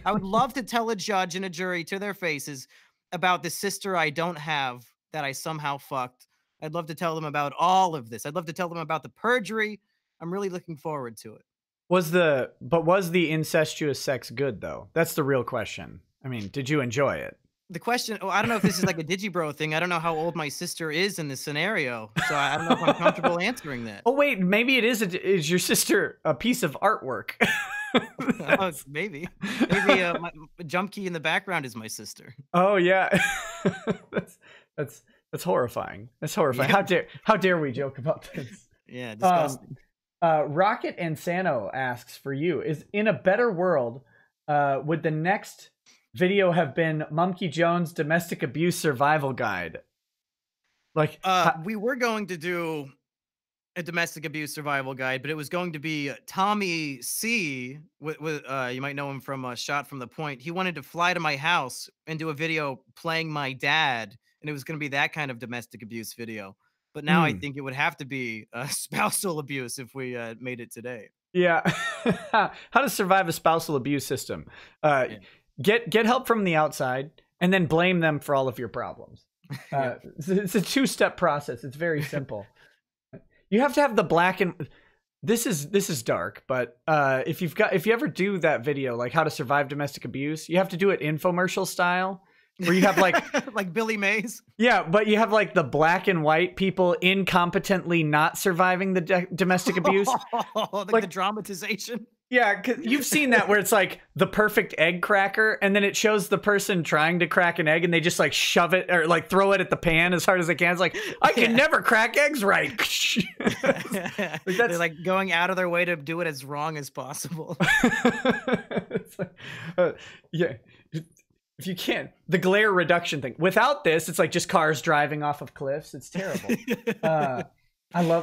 B: I would love to tell a judge and a jury to their faces about the sister I don't have that I somehow fucked. I'd love to tell them about all of this. I'd love to tell them about the perjury. I'm really looking forward to it.
A: Was the incestuous sex good, though? That's the real question. I mean, did you enjoy it?
B: The question, I don't know if this is like a digibro thing. I don't know how old my sister is in this scenario, so I don't know if I'm comfortable answering that.
A: Oh, wait, maybe it is your sister a piece of artwork?
B: Maybe my jump key in the background is my sister.
A: Oh, yeah. That's horrifying. That's horrifying. Yeah. How dare we joke about this?
B: Yeah, disgusting.
A: Rocket and Sano asks for you, is in a better world, would the next video have been Mumkey Jones domestic abuse survival guide? Like,
B: we were going to do a domestic abuse survival guide, but it was going to be Tommy C. With you might know him from Shot from the Point. He wanted to fly to my house and do a video playing my dad, and it was going to be that kind of domestic abuse video. But now I think it would have to be spousal abuse if we made it today.
A: Yeah. How to survive a spousal abuse system. get help from the outside, and then blame them for all of your problems. It's a 2-step process. It's very simple. You have to have the black and this is dark, but if you ever do that video, like how to survive domestic abuse, you have to do it infomercial style, where you have like
B: like Billy Mays.
A: Yeah, but you have like the black and white people incompetently not surviving the domestic abuse.
B: Like the dramatization.
A: Yeah, 'cause you've seen that where it's like the perfect egg cracker, and then it shows the person trying to crack an egg, and they just like shove it or like throw it at the pan as hard as they can. It's like, I can never crack eggs right.
B: They're like going out of their way to do it as wrong as possible.
A: It's like, yeah. If you can't, the glare reduction thing. Without this, it's like just cars driving off of cliffs. It's terrible.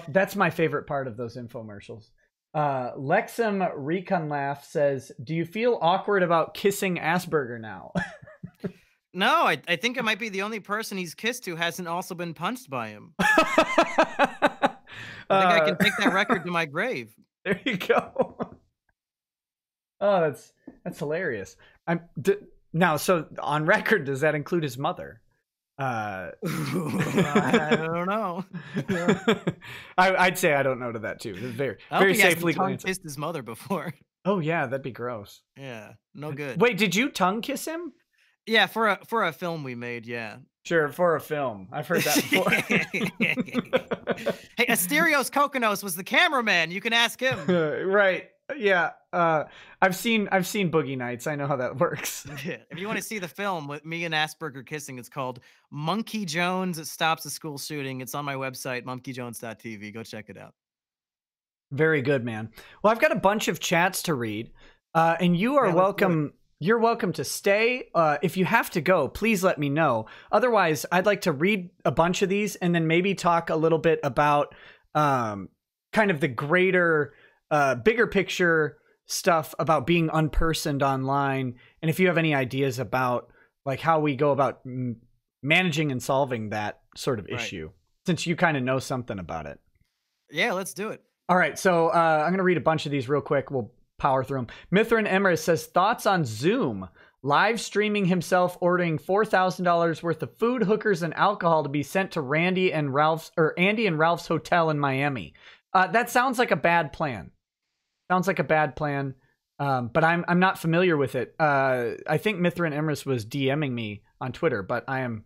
A: That's my favorite part of those infomercials. Lexum Recon Laugh says, do you feel awkward about kissing Asperger now?
B: No, I think I might be the only person he's kissed who hasn't also been punched by him. I think I can take that record to my grave.
A: There you go. Oh, that's hilarious. Now, so on record, does that include his mother?
B: I don't know.
A: I'd say I don't know to that too. Very safely
B: kissed his mother before.
A: Oh yeah, that'd be gross.
B: Yeah, no good.
A: Wait, did you tongue kiss him?
B: Yeah, for a film we made. Yeah,
A: sure, for a film. I've heard that before.
B: Hey, Asterios Kokonos was the cameraman. You can ask him.
A: Right. Yeah. I've seen Boogie Nights. I know how that works.
B: If you want to see the film with me and Asperger kissing, it's called Mumkey Jones Stops a School Shooting. It's on my website, monkeyjones.tv. Go check it out.
A: Very good, man. Well, I've got a bunch of chats to read, and you are welcome. You're welcome to stay. If you have to go, please let me know. Otherwise, I'd like to read a bunch of these and then maybe talk a little bit about kind of the greater, bigger picture stuff about being unpersoned online. And if you have any ideas about like how we go about managing and solving that sort of issue, since you kind of know something about it.
B: Yeah, let's do it.
A: All right. So I'm going to read a bunch of these real quick. We'll power through them. Mithrin Emrys says, thoughts on Zoom live streaming himself ordering $4,000 worth of food, hookers, and alcohol to be sent to Andy and Ralph's hotel in Miami. That sounds like a bad plan. Sounds like a bad plan. But I'm not familiar with it. I think Mithrin Emrys was DMing me on Twitter, but I am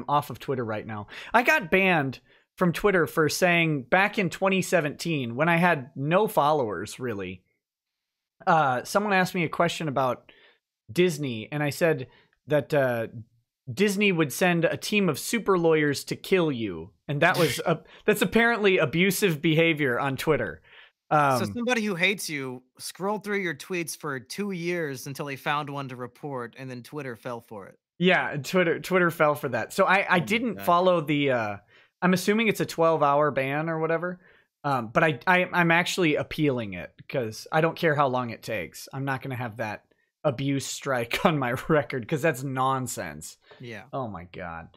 A: off of Twitter right now. I got banned from Twitter for saying back in 2017 when I had no followers really. Someone asked me a question about Disney, and I said that Disney would send a team of super lawyers to kill you, and that's apparently abusive behavior on Twitter.
B: So somebody who hates you scrolled through your tweets for 2 years until they found one to report, and then Twitter fell for it.
A: Yeah, Twitter fell for that. So I didn't follow the. I'm assuming it's a 12-hour ban or whatever. But I'm actually appealing it because I don't care how long it takes. I'm not going to have that abuse strike on my record because that's nonsense.
B: Yeah.
A: Oh my God.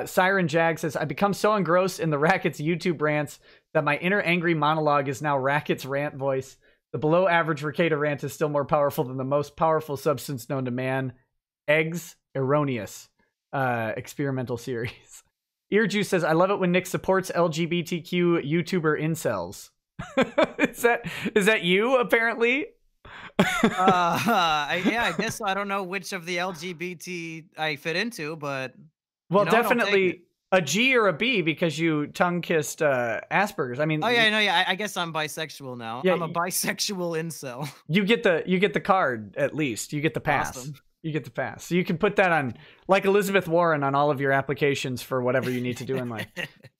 A: Siren Jag says, I become so engrossed in the Racket's YouTube rants that my inner angry monologue is now Racket's rant voice. The below average Rekieta rant is still more powerful than the most powerful substance known to man. Eggs Erroneous. Experimental series. Earjuice says, I love it when Nick supports LGBTQ YouTuber incels. Is that you, apparently?
B: I guess I don't know which of the LGBT I fit into, but...
A: Well, definitely a G or a B because you tongue-kissed Asperger's. I mean...
B: Oh, yeah, no, yeah. I guess I'm bisexual now. Yeah, I'm a bisexual incel.
A: You get the card, at least. You get the pass.
B: Awesome.
A: You get the pass. So you can put that on, like Elizabeth Warren, on all of your applications for whatever you need to do in life.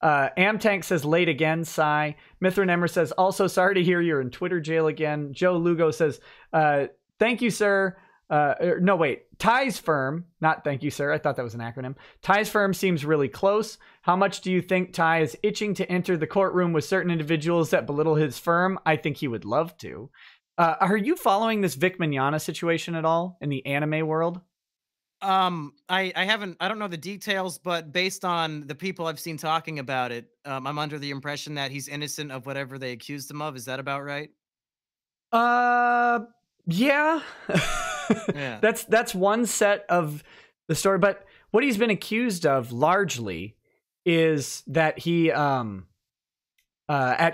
A: Amtank says, late again, sigh. Mithrin Emmer says, also sorry to hear you're in Twitter jail again. Joe Lugo says, thank you, sir. No, wait. Ty's firm, not thank you, sir. I thought that was an acronym. Ty's firm seems really close. How much do you think Ty is itching to enter the courtroom with certain individuals that belittle his firm? I think he would love to. Are you following this Vic Mignogna situation at all in the anime world?
B: I haven't. I don't know the details, but based on the people I've seen talking about it, I'm under the impression that he's innocent of whatever they accused him of. Is that about right?
A: Yeah.
B: Yeah.
A: That's one set of the story. But what he's been accused of largely is that he at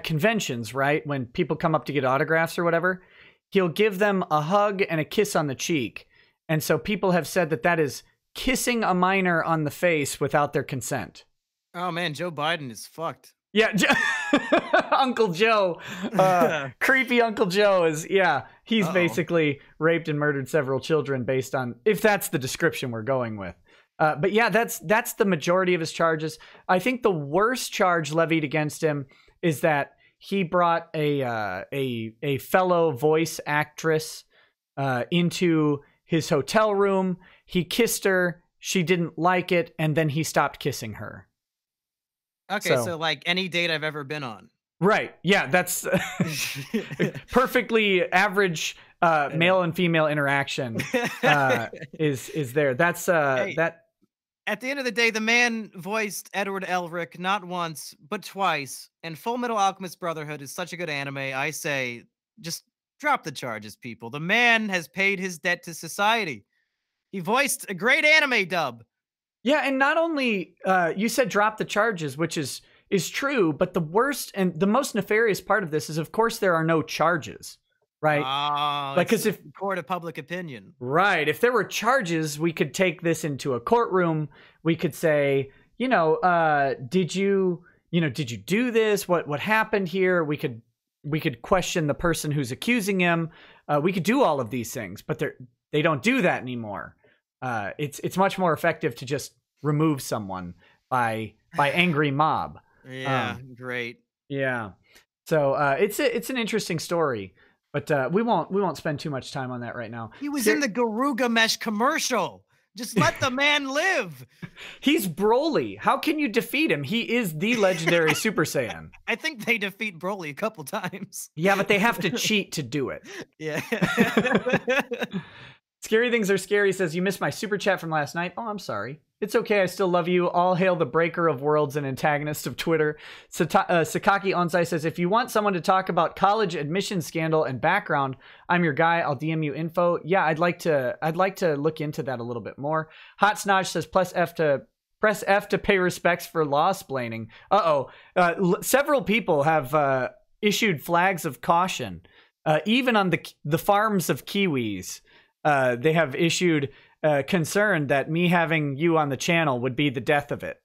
A: conventions, right, when people come up to get autographs or whatever, he'll give them a hug and a kiss on the cheek. And so people have said that that is kissing a minor on the face without their consent.
B: Oh man, Joe Biden is fucked.
A: Yeah, Uncle Joe, creepy Uncle Joe is, he's basically raped and murdered several children based on, if that's the description we're going with. But yeah, that's the majority of his charges. I think the worst charge levied against him is that he brought a fellow voice actress into his hotel room. He kissed her. She didn't like it, and then he stopped kissing her.
B: Okay, so like any date I've ever been on.
A: Right. Yeah, that's perfectly average male and female interaction is there. That's that.
B: At the end of the day, the man voiced Edward Elric not once, but twice. And Full Metal Alchemist Brotherhood is such a good anime. I say, just drop the charges, people. The man has paid his debt to society. He voiced a great anime dub.
A: Yeah, and not only you said drop the charges, which is true, but the worst and the most nefarious part of this is, of course, there are no charges, right?
B: Oh,
A: like, because if
B: court of public opinion,
A: right? If there were charges, we could take this into a courtroom. We could say, did you do this? What happened here? We could question the person who's accusing him. We could do all of these things, but they don't do that anymore. It's much more effective to just remove someone by angry mob.
B: Yeah, great.
A: Yeah. So it's an interesting story, but we won't spend too much time on that right now.
B: He was in the Garuga Mesh commercial. Just let the man live.
A: He's Broly. How can you defeat him? He is the legendary Super Saiyan.
B: I think they defeat Broly a couple times.
A: Yeah, but they have to cheat to do it.
B: Yeah.
A: Scary Things Are Scary says, you missed my super chat from last night. Oh, I'm sorry. It's okay. I still love you. All hail the breaker of worlds and antagonist of Twitter. Sakaki Onsai says, if you want someone to talk about college admission scandal and background, I'm your guy. I'll DM you info. Yeah, I'd like to look into that a little bit more. Hot Snodge says, press F to pay respects for lawsplaining. Several people have issued flags of caution, even on the farms of Kiwis. They have issued concern that me having you on the channel would be the death of it.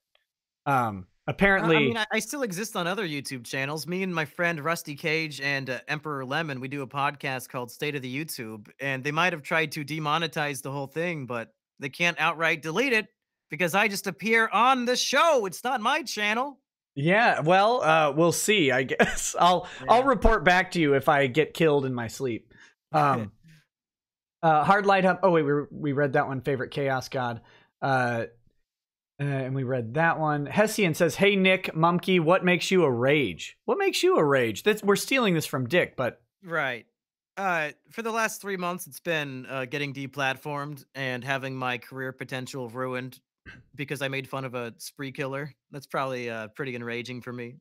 A: Apparently,
B: I still exist on other YouTube channels. Me and my friend Rusty Cage and Emperor Lemon, we do a podcast called State of the YouTube, and they might have tried to demonetize the whole thing, but they can't outright delete it because I just appear on the show. It's not my channel. Yeah,
A: well, we'll see. I guess I'll report back to you if I get killed in my sleep. Hard Light Up. Oh wait, we read that one. Favorite Chaos God, and we read that one. Hessian says, "Hey Nick, Mumkey, what makes you a rage? What makes you a rage?" We're stealing this from Dick, but
B: right. For the last 3 months, it's been getting deplatformed and having my career potential ruined because I made fun of a spree killer. That's probably pretty enraging for me.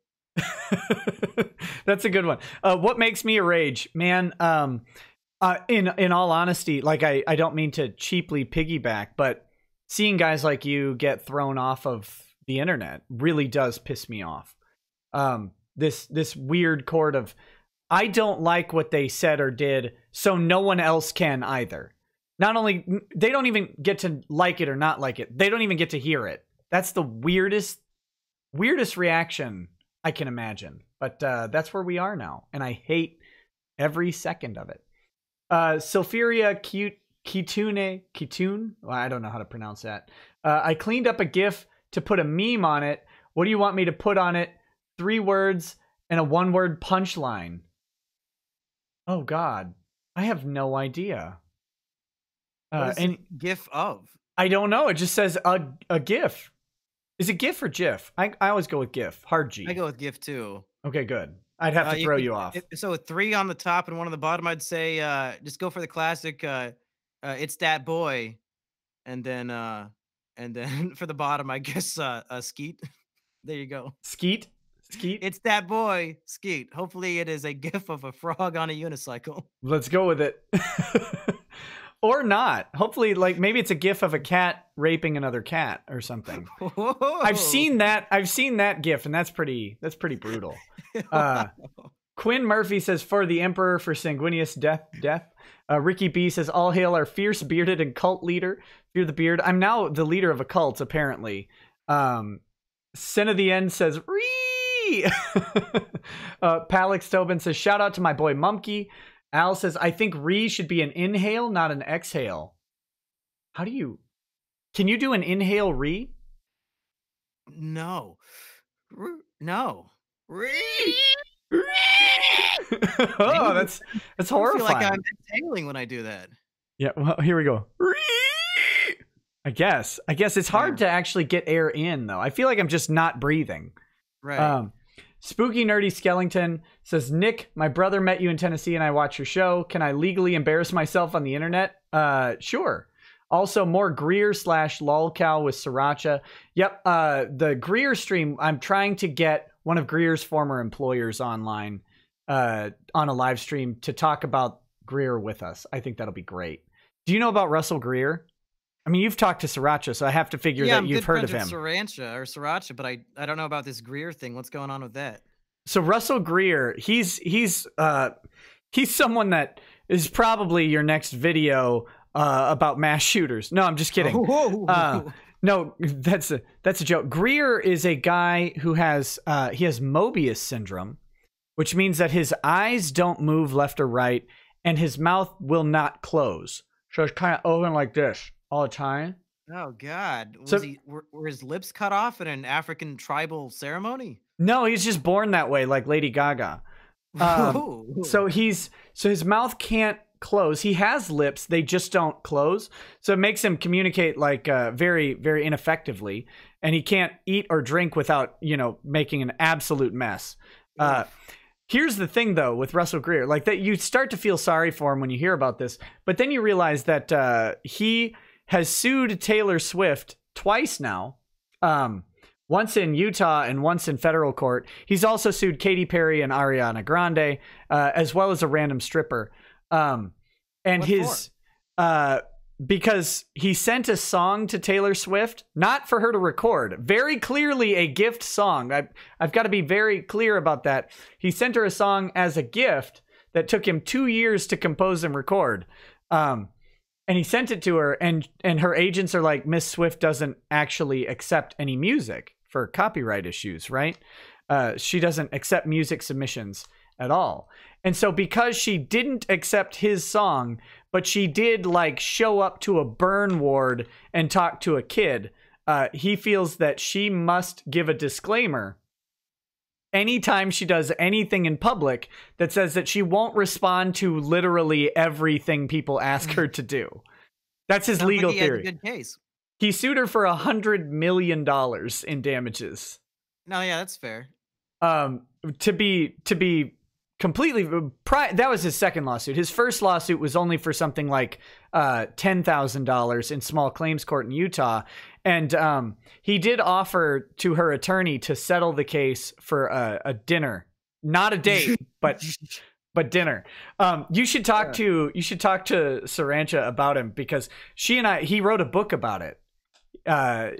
A: That's a good one. What makes me a rage, man? In all honesty, like I don't mean to cheaply piggyback, but seeing guys like you get thrown off of the internet really does piss me off. This weird chord of, I don't like what they said or did, so no one else can either. Not only, they don't even get to like it or not like it, they don't even get to hear it. That's the weirdest reaction I can imagine. But that's where we are now, and I hate every second of it. Sulfuria Kitune? Well, I don't know how to pronounce that. I cleaned up a GIF to put a meme on it. What do you want me to put on it? 3 words and a 1-word punchline. Oh God, I have no idea.
B: What is it GIF of?
A: I don't know. It just says a GIF. Is it GIF or GIF? I always go with GIF. Hard G.
B: I go with GIF too.
A: Okay, good. I'd have to throw you off.
B: So 3 on the top and 1 on the bottom. I'd say just go for the classic. It's that boy, and then for the bottom, I guess Skeet. There you go.
A: Skeet.
B: It's that boy, Skeet. Hopefully, it is a GIF of a frog on a unicycle.
A: Let's go with it. or not. Hopefully, like maybe it's a gif of a cat raping another cat or something.
B: Whoa.
A: I've seen that gif, and that's pretty brutal. Quinn Murphy says, for the Emperor, for Sanguinius, death. Ricky B says, all hail our fierce bearded and cult leader. Fear the beard. I'm now the leader of a cult, apparently. Sin of the End says, ree. Palix Tobin says, shout out to my boy Mumkey. Al says, I think re should be an inhale, not an exhale. Can you do an inhale re?
B: No. No. Re.
A: Oh, that's horrifying.
B: I feel like I'm exhaling when I do that.
A: Yeah, well, here we go. I guess it's hard to actually get air in, though. I feel like I'm just not breathing.
B: Right.
A: Spooky Nerdy Skellington says, Nick, my brother met you in Tennessee and I watch your show. Can I legally embarrass myself on the internet? Sure. Also, more Greer / lolcow with Sriracha. Yep, the Greer stream, I'm trying to get one of Greer's former employers online on a live stream to talk about Greer with us. I think that'll be great. Do you know about Russell Greer? I mean, you've talked to Sriracha, so I have to figure that you've heard of him.
B: Sriracha, but I don't know about this Greer thing. What's going on with that?
A: So Russell Greer, he's someone that is probably your next video about mass shooters. No, I'm just kidding. No, that's a joke. Greer is a guy who has Mobius syndrome, which means that his eyes don't move left or right, and his mouth will not close. So it's kind of open like this all the time.
B: Oh God! Were his lips cut off in an African tribal ceremony?
A: No, he's just born that way, like Lady Gaga. So his mouth can't close. He has lips, they just don't close. So it makes him communicate like very, very ineffectively, and he can't eat or drink without making an absolute mess. Here's the thing, though, with Russell Greer, like that you start to feel sorry for him when you hear about this, but then you realize that he has sued Taylor Swift twice now, once in Utah and once in federal court. He's also sued Katy Perry and Ariana Grande, as well as a random stripper. Because he sent a song to Taylor Swift, not for her to record, very clearly a gift song. I've got to be very clear about that. He sent her a song as a gift that took him 2 years to compose and record. And he sent it to her, and her agents are like, Miss Swift doesn't actually accept any music for copyright issues, right? She doesn't accept music submissions at all. And so because she didn't accept his song, but she did like show up to a burn ward and talk to a kid, he feels that she must give a disclaimer anytime she does anything in public that says that she won't respond to literally everything people ask her to do. That's his legal theory.
B: He had a good case.
A: He sued her for $100 million in damages.
B: No, yeah, that's fair.
A: To be completely, that was his second lawsuit. His first lawsuit was only for something like $10,000 in small claims court in Utah. And he did offer to her attorney to settle the case for a dinner, not a date, but dinner. You should talk to Sriracha about him, because he wrote a book about it.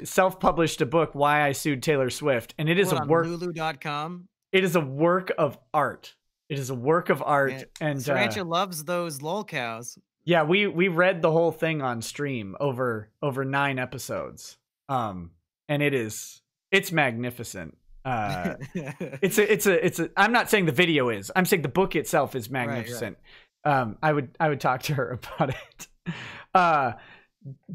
A: Self-published a book, Why I Sued Taylor Swift, and it is a work.
B: Lulu.com.
A: It is a work of art. It is a work of art. Yeah, and
B: Sriracha loves those lolcows.
A: Yeah, we read the whole thing on stream over 9 episodes. And it's magnificent. It's a I'm not saying the video is. I'm saying the book itself is magnificent. Right. I would talk to her about it.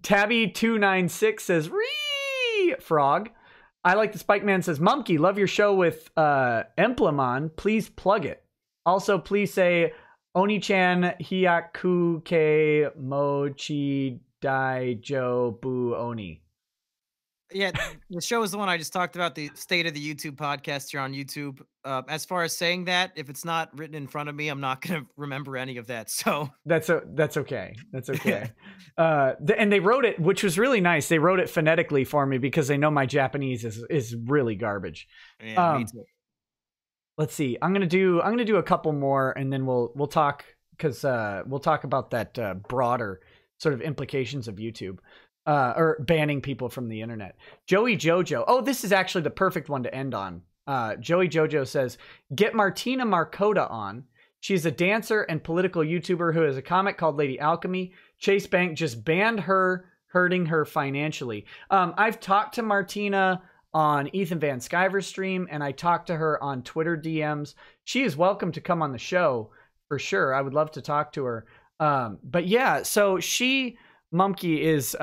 A: Tabby296 says, "Ree frog." I like the Spike Man says, "Mumkey, love your show with Emplamon. Please plug it. Also, please say Oni-chan Hyaku ke mochi daijo bu oni."
B: Yeah, the show is the one I just talked about, the state of the YouTube podcast here on YouTube. As far as saying that, if it's not written in front of me, I'm not going to remember any of that. So
A: that's okay. That's okay. And they wrote it, which was really nice. They wrote it phonetically for me because they know my Japanese is really garbage.
B: Yeah, me too.
A: Let's see. I'm gonna do a couple more, and then we'll talk, because we'll talk about that broader sort of implications of YouTube. Or banning people from the internet. Joey Jojo. Oh, this is actually the perfect one to end on. Joey Jojo says, get Martina Marcota on. She's a dancer and political YouTuber who has a comic called Lady Alchemy. Chase Bank just banned her, hurting her financially. I've talked to Martina on Ethan Van Sciver's stream, and I talked to her on Twitter DMs. She is welcome to come on the show for sure. I would love to talk to her. But yeah, so Mumkey is,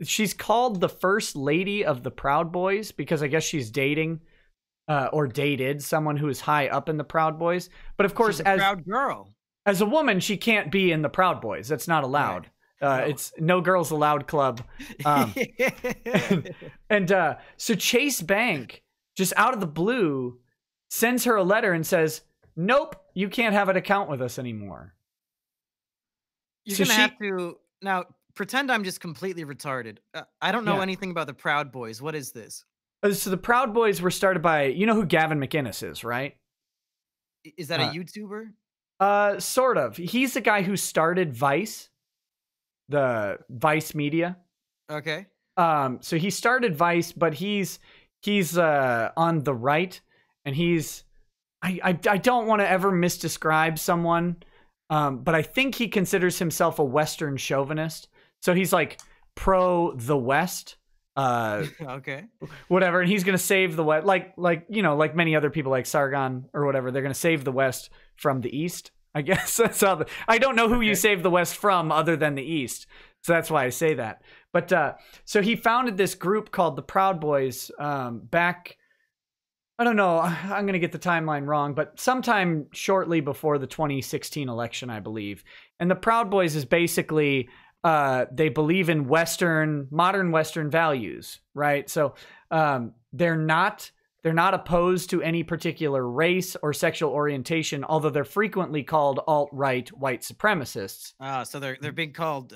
A: she's called the first lady of the Proud Boys because I guess she's dating, or dated someone who is high up in the Proud Boys. But of course,
B: as proud girl,
A: as a woman, she can't be in the Proud Boys. That's not allowed. Right. It's no girls allowed club. So Chase Bank, just out of the blue, sends her a letter and says, nope, you can't have an account with us anymore.
B: You're going to have to... Now, pretend I'm just completely retarded. I don't know anything about the Proud Boys. What is this?
A: So the Proud Boys were started by, you know who Gavin McInnes is, right?
B: Is that a YouTuber?
A: Sort of. He's the guy who started Vice, the Vice Media.
B: Okay.
A: So he started Vice, but he's on the right, and I don't want to ever misdescribe someone. But I think he considers himself a Western chauvinist. So he's like pro the West.
B: Okay.
A: Whatever. And he's going to save the West. Like many other people like Sargon or whatever, they're going to save the West from the East, I guess. That's how I don't know who you save the West from other than the East. So that's why I say that. But, so he founded this group called the Proud Boys, back, I don't know, I'm going to get the timeline wrong, but sometime shortly before the 2016 election, I believe. And the Proud Boys is basically, they believe in modern Western values, right? So they're not opposed to any particular race or sexual orientation, although they're frequently called alt-right white supremacists.
B: So they're being called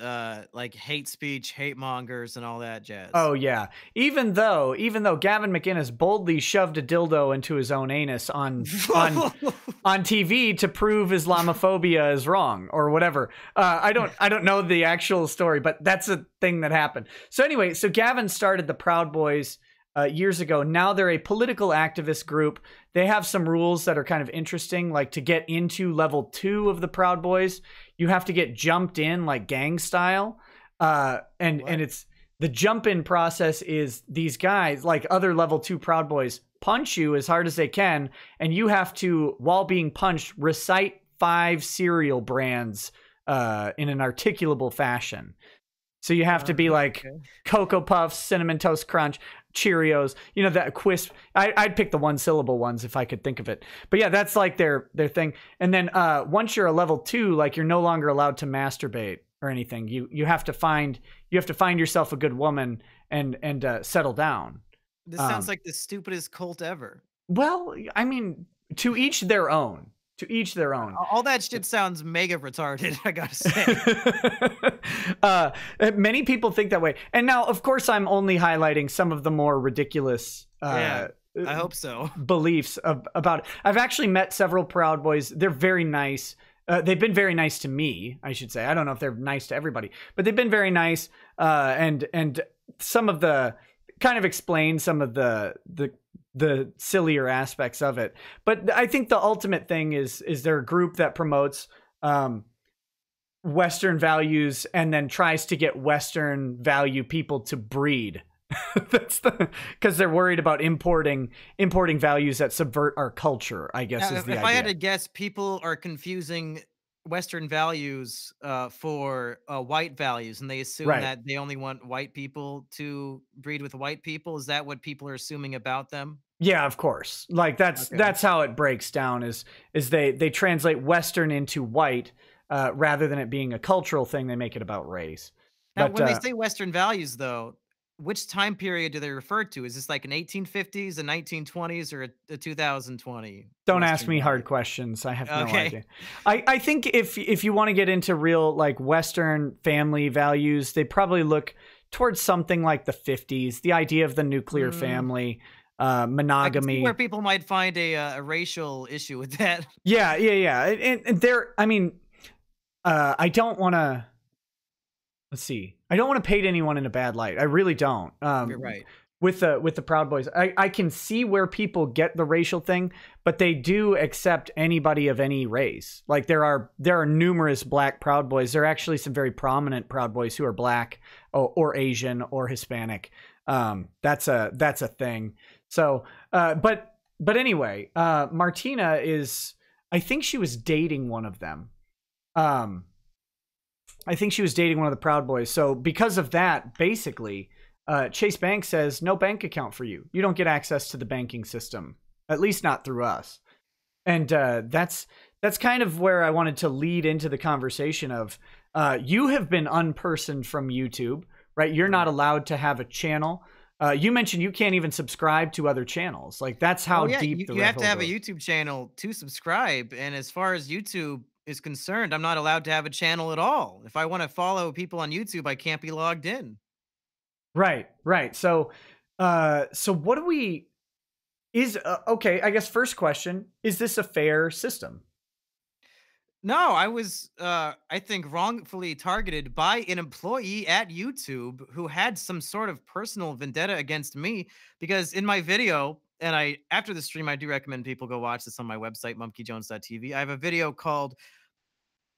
B: like hate speech, hate mongers, and all that jazz.
A: Oh yeah. Even though Gavin McInnes boldly shoved a dildo into his own anus on TV to prove Islamophobia is wrong or whatever. I don't know the actual story, but that's a thing that happened. So anyway, so Gavin started the Proud Boys years ago. Now they're a political activist group. They have some rules that are kind of interesting. Like to get into level 2 of the Proud Boys, you have to get jumped in like gang style. And it's the jump in process is these guys, like other level 2 Proud Boys, punch you as hard as they can. And you have to, while being punched, recite 5 cereal brands in an articulable fashion. So you have to be like Cocoa Puffs, Cinnamon Toast Crunch, Cheerios, you know, that Quisp. I'd pick the 1-syllable ones if I could think of it. But yeah, that's like their thing. And then once you're a level 2, like you're no longer allowed to masturbate or anything. You have to find yourself a good woman and settle down.
B: This sounds like the stupidest cult ever.
A: Well, I mean, to each their own. To each their own.
B: All that shit sounds mega retarded, I gotta say.
A: Many people think that way. And now, of course, I'm only highlighting some of the more ridiculous
B: I hope so.
A: Beliefs about it. I've actually met several Proud Boys. They're very nice. They've been very nice to me, I should say. I don't know if they're nice to everybody, but they've been very nice. And some of the kind of explain some of the sillier aspects of it. But I think the ultimate thing is they're a group that promotes Western values and then tries to get Western value people to breed. That's because they're worried about importing values that subvert our culture, I guess.
B: Now,
A: is the
B: if
A: idea.
B: I had to guess, people are confusing Western values for white values, and they assume that they only want white people to breed with white people. Is that what people are assuming about them?
A: Yeah, of course. Like that's how it breaks down. Is they translate Western into white rather than it being a cultural thing. They make it about race.
B: Now, when they say Western values, though, which time period do they refer to? Is this like an 1850s, a 1920s, or a 2020?
A: Don't ask me hard questions. I have no idea. I think if you want to get into real like Western family values, they probably look towards something like the 50s. The idea of the nuclear family, monogamy. I can see
B: where people might find a racial issue with that.
A: Yeah. And there, I mean, I don't want to. let's see. I don't want to paint anyone in a bad light. I really don't.
B: You're right.
A: With the Proud Boys, I can see where people get the racial thing, but they do accept anybody of any race. Like there are numerous black Proud Boys. There are actually some very prominent Proud Boys who are black or Asian or Hispanic. That's a thing. So, but anyway, Martina is, I think she was dating one of them. I think she was dating one of the Proud Boys. So because of that, basically, Chase Bank says no bank account for you. You don't get access to the banking system, at least not through us. And that's kind of where I wanted to lead into the conversation of you have been unpersoned from YouTube, right? You're not allowed to have a channel. You mentioned you can't even subscribe to other channels. Like that's how deep
B: you have to have a YouTube channel to subscribe. And as far as YouTube is concerned, I'm not allowed to have a channel at all. If I want to follow people on YouTube, I can't be logged in.
A: Right. So, what do we okay, I guess first question, is this a fair system?
B: No, I was, I think, wrongfully targeted by an employee at YouTube who had some sort of personal vendetta against me because in my video, and after the stream, I do recommend people go watch this on my website, mumkeyjones.tv. I have a video called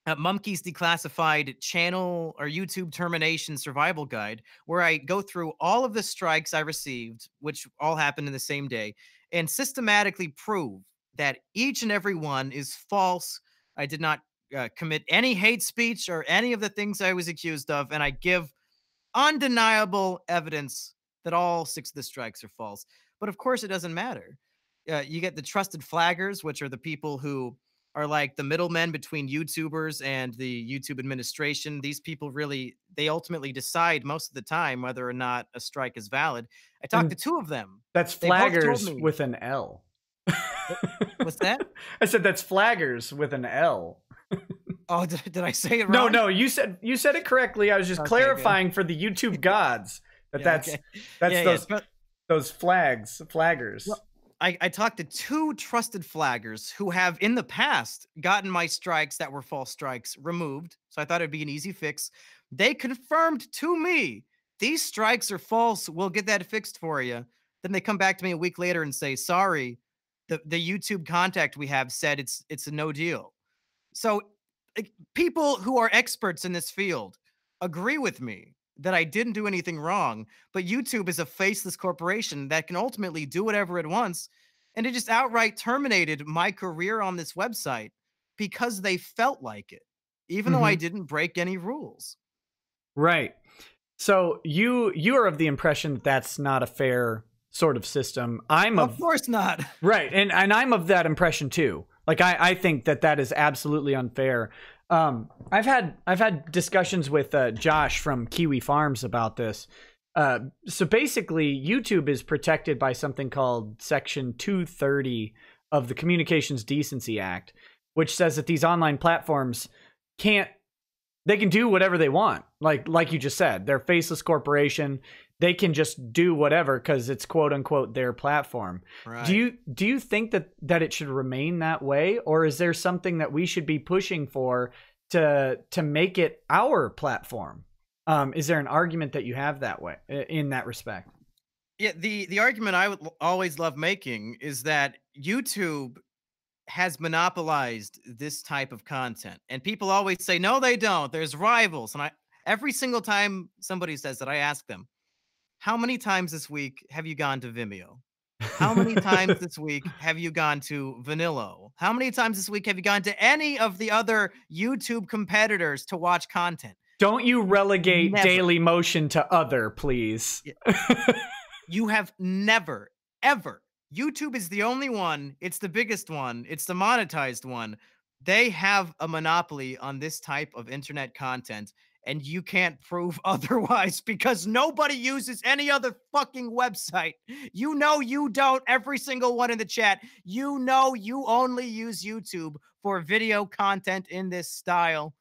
B: Mumkey's Declassified Channel or YouTube Termination Survival Guide, where I go through all of the strikes I received, which all happened in the same day, and systematically prove that each and every one is false. I did not commit any hate speech or any of the things I was accused of, and I give undeniable evidence that all 6 of the strikes are false. But of course, it doesn't matter. You get the trusted flaggers, which are the people who are like the middlemen between YouTubers and the YouTube administration. These people really, they ultimately decide most of the time whether or not a strike is valid. I talked to 2 of them.
A: That's flaggers with an L.
B: What's that?
A: I said that's flaggers with an L.
B: Oh, did I say it wrong?
A: No, you said it correctly. I was just clarifying for the YouTube gods that's those flaggers.
B: Well, I talked to 2 trusted flaggers who have in the past gotten my strikes that were false strikes removed. So I thought it'd be an easy fix. They confirmed to me, these strikes are false. We'll get that fixed for you. Then they come back to me a week later and say, sorry, the YouTube contact we have said it's a no deal. So people who are experts in this field agree with me that I didn't do anything wrong, but YouTube is a faceless corporation that can ultimately do whatever it wants, and it just outright terminated my career on this website because they felt like it, even though I didn't break any rules.
A: Right. So you are of the impression that that's not a fair sort of system.
B: Of course not.
A: Right, and I'm of that impression too. Like I think that is absolutely unfair. I've had discussions with Josh from Kiwi Farms about this. So basically, YouTube is protected by something called Section 230 of the Communications Decency Act, which says that these online platforms can do whatever they want. Like you just said, they're a faceless corporation. They can just do whatever because it's quote unquote their platform.
B: Right.
A: Do you think that it should remain that way, or is there something that we should be pushing for to make it our platform? Is there an argument that you have that way in that respect?
B: Yeah, the argument I would always love making is that YouTube has monopolized this type of content, and people always say no, they don't. There's rivals, and every single time somebody says that, I ask them, how many times this week have you gone to Vimeo? How many times this week have you gone to Vanillo? How many times this week have you gone to any of the other YouTube competitors to watch content?
A: Don't you relegate
B: Never.
A: Daily Motion to other, please.
B: You have never, ever. YouTube is the only one. It's the biggest one. It's the monetized one. They have a monopoly on this type of internet content, and you can't prove otherwise because nobody uses any other fucking website. You know you don't. Every single one in the chat. You know you only use YouTube for video content in this style.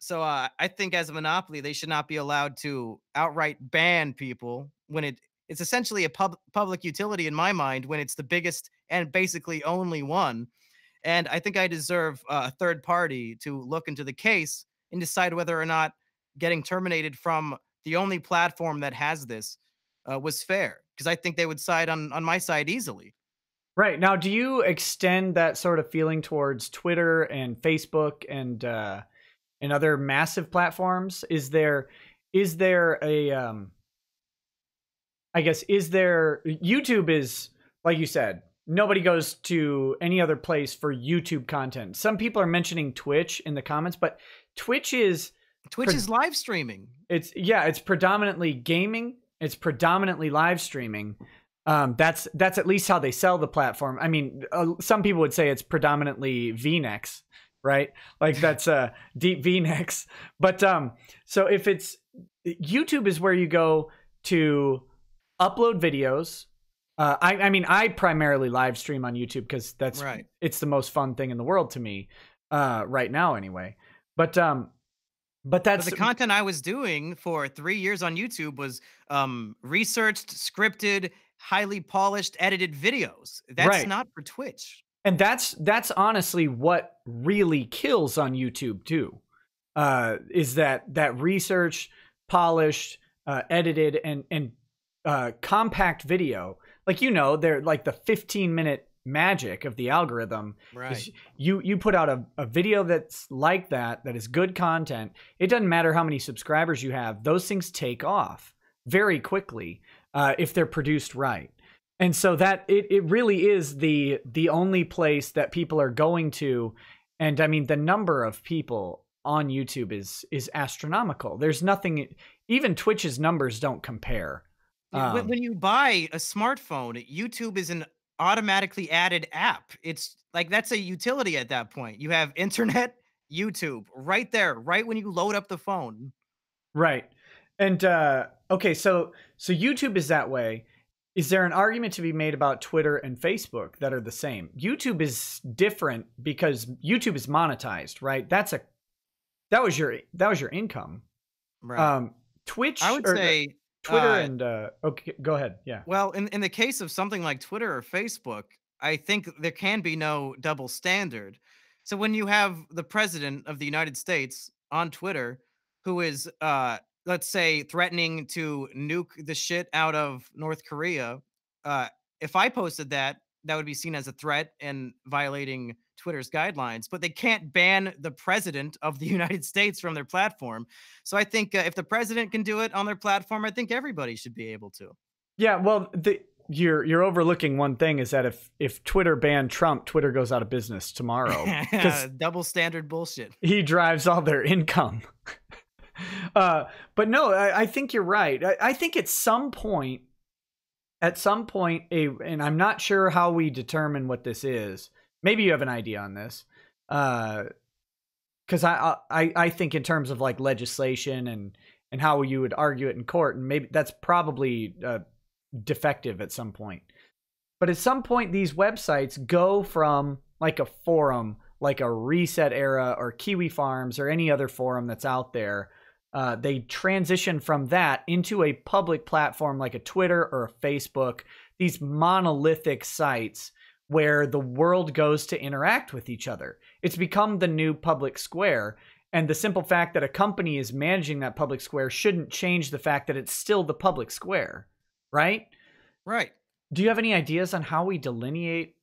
B: So I think as a monopoly, they should not be allowed to outright ban people when it's essentially a public utility in my mind when it's the biggest and basically only one. And I think I deserve a third party to look into the case and decide whether or not getting terminated from the only platform that has this was fair, because I think they would side on my side easily.
A: Right. Now, do you extend that sort of feeling towards Twitter and Facebook and other massive platforms? Is there a I guess, is there YouTube is, like you said, nobody goes to any other place for YouTube content. Some people are mentioning Twitch in the comments, but Twitch is
B: live streaming.
A: it's predominantly gaming. It's predominantly live streaming. That's at least how they sell the platform. I mean, some people would say it's predominantly V-necks, right? Like that's deep V-necks. But so if it's YouTube is where you go to upload videos. I mean, I primarily live stream on YouTube because
B: Right.
A: it's the most fun thing in the world to me right now, anyway. But that's
B: the content I was doing for 3 years on YouTube was researched, scripted, highly polished, edited videos. That's
A: right.
B: not for Twitch.
A: And that's honestly what really kills on YouTube too. Is that research, polished, edited, and compact video. Like, they're like the 15-minute magic of the algorithm.
B: Right.
A: You put out a video that's like that is good content. It doesn't matter how many subscribers you have. Those things take off very quickly if they're produced right. And so that it really is the only place that people are going to. And I mean, the number of people on YouTube is astronomical. There's nothing, even Twitch's numbers don't compare.
B: When you buy a smartphone, YouTube is an automatically added app. It's like, that's a utility at that point. You have internet, YouTube right there, right when you load up the phone.
A: Right. And okay, so YouTube is that way. Is there an argument to be made about Twitter and Facebook that are the same? YouTube is different because YouTube is monetized, right? That was your income.
B: Right.
A: Twitch,
B: I would say
A: Twitter and okay, go ahead. Yeah.
B: Well, in the case of something like Twitter or Facebook, I think there can be no double standard. So when you have the president of the United States on Twitter who is let's say threatening to nuke the shit out of North Korea, if I posted that, that would be seen as a threat and violating Twitter's guidelines, but they can't ban the president of the United States from their platform. So I think if the president can do it on their platform, I think everybody should be able to.
A: Yeah, well, you're overlooking one thing, is that if Twitter banned Trump, Twitter goes out of business tomorrow.
B: Double standard bullshit.
A: He drives all their income. But no, I think you're right. I think at some point, and I'm not sure how we determine what this is. Maybe you have an idea on this. Because I think in terms of like legislation and how you would argue it in court, and maybe that's probably defective at some point. But at some point, these websites go from like a forum, like a Reset Era or Kiwi Farms or any other forum that's out there. They transition from that into a public platform like a Twitter or a Facebook, these monolithic sites where the world goes to interact with each other. It's become the new public square. And the simple fact that a company is managing that public square shouldn't change the fact that it's still the public square, right?
B: Right.
A: Do you have any ideas on how we delineate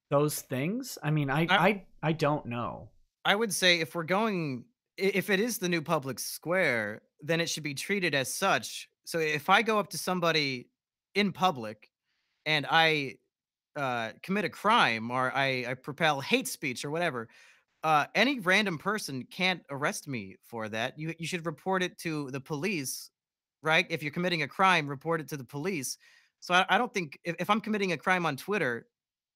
A: those things? I mean, I don't know.
B: I would say if it is the new public square, then it should be treated as such. So if I go up to somebody in public and I commit a crime, or I propel hate speech or whatever, any random person can't arrest me for that. You should report it to the police, right? If you're committing a crime, report it to the police. So I don't think if I'm committing a crime on Twitter,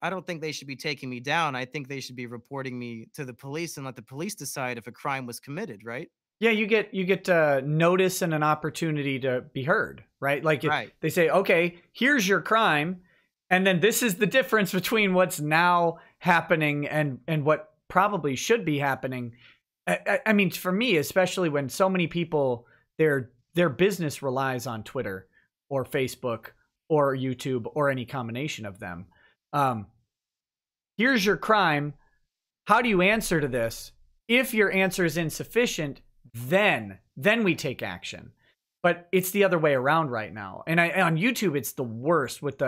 B: I don't think they should be taking me down. I think they should be reporting me to the police and let the police decide if a crime was committed, right?
A: Yeah, you get notice and an opportunity to be heard, right? Like
B: Right.
A: They say, okay, here's your crime, and then this is the difference between what's now happening and what probably should be happening. I mean, for me, especially when so many people, their business relies on Twitter or Facebook or YouTube or any combination of them. Here's your crime. How do you answer to this? If your answer is insufficient, then we take action. But it's the other way around right now. And on YouTube it's the worst with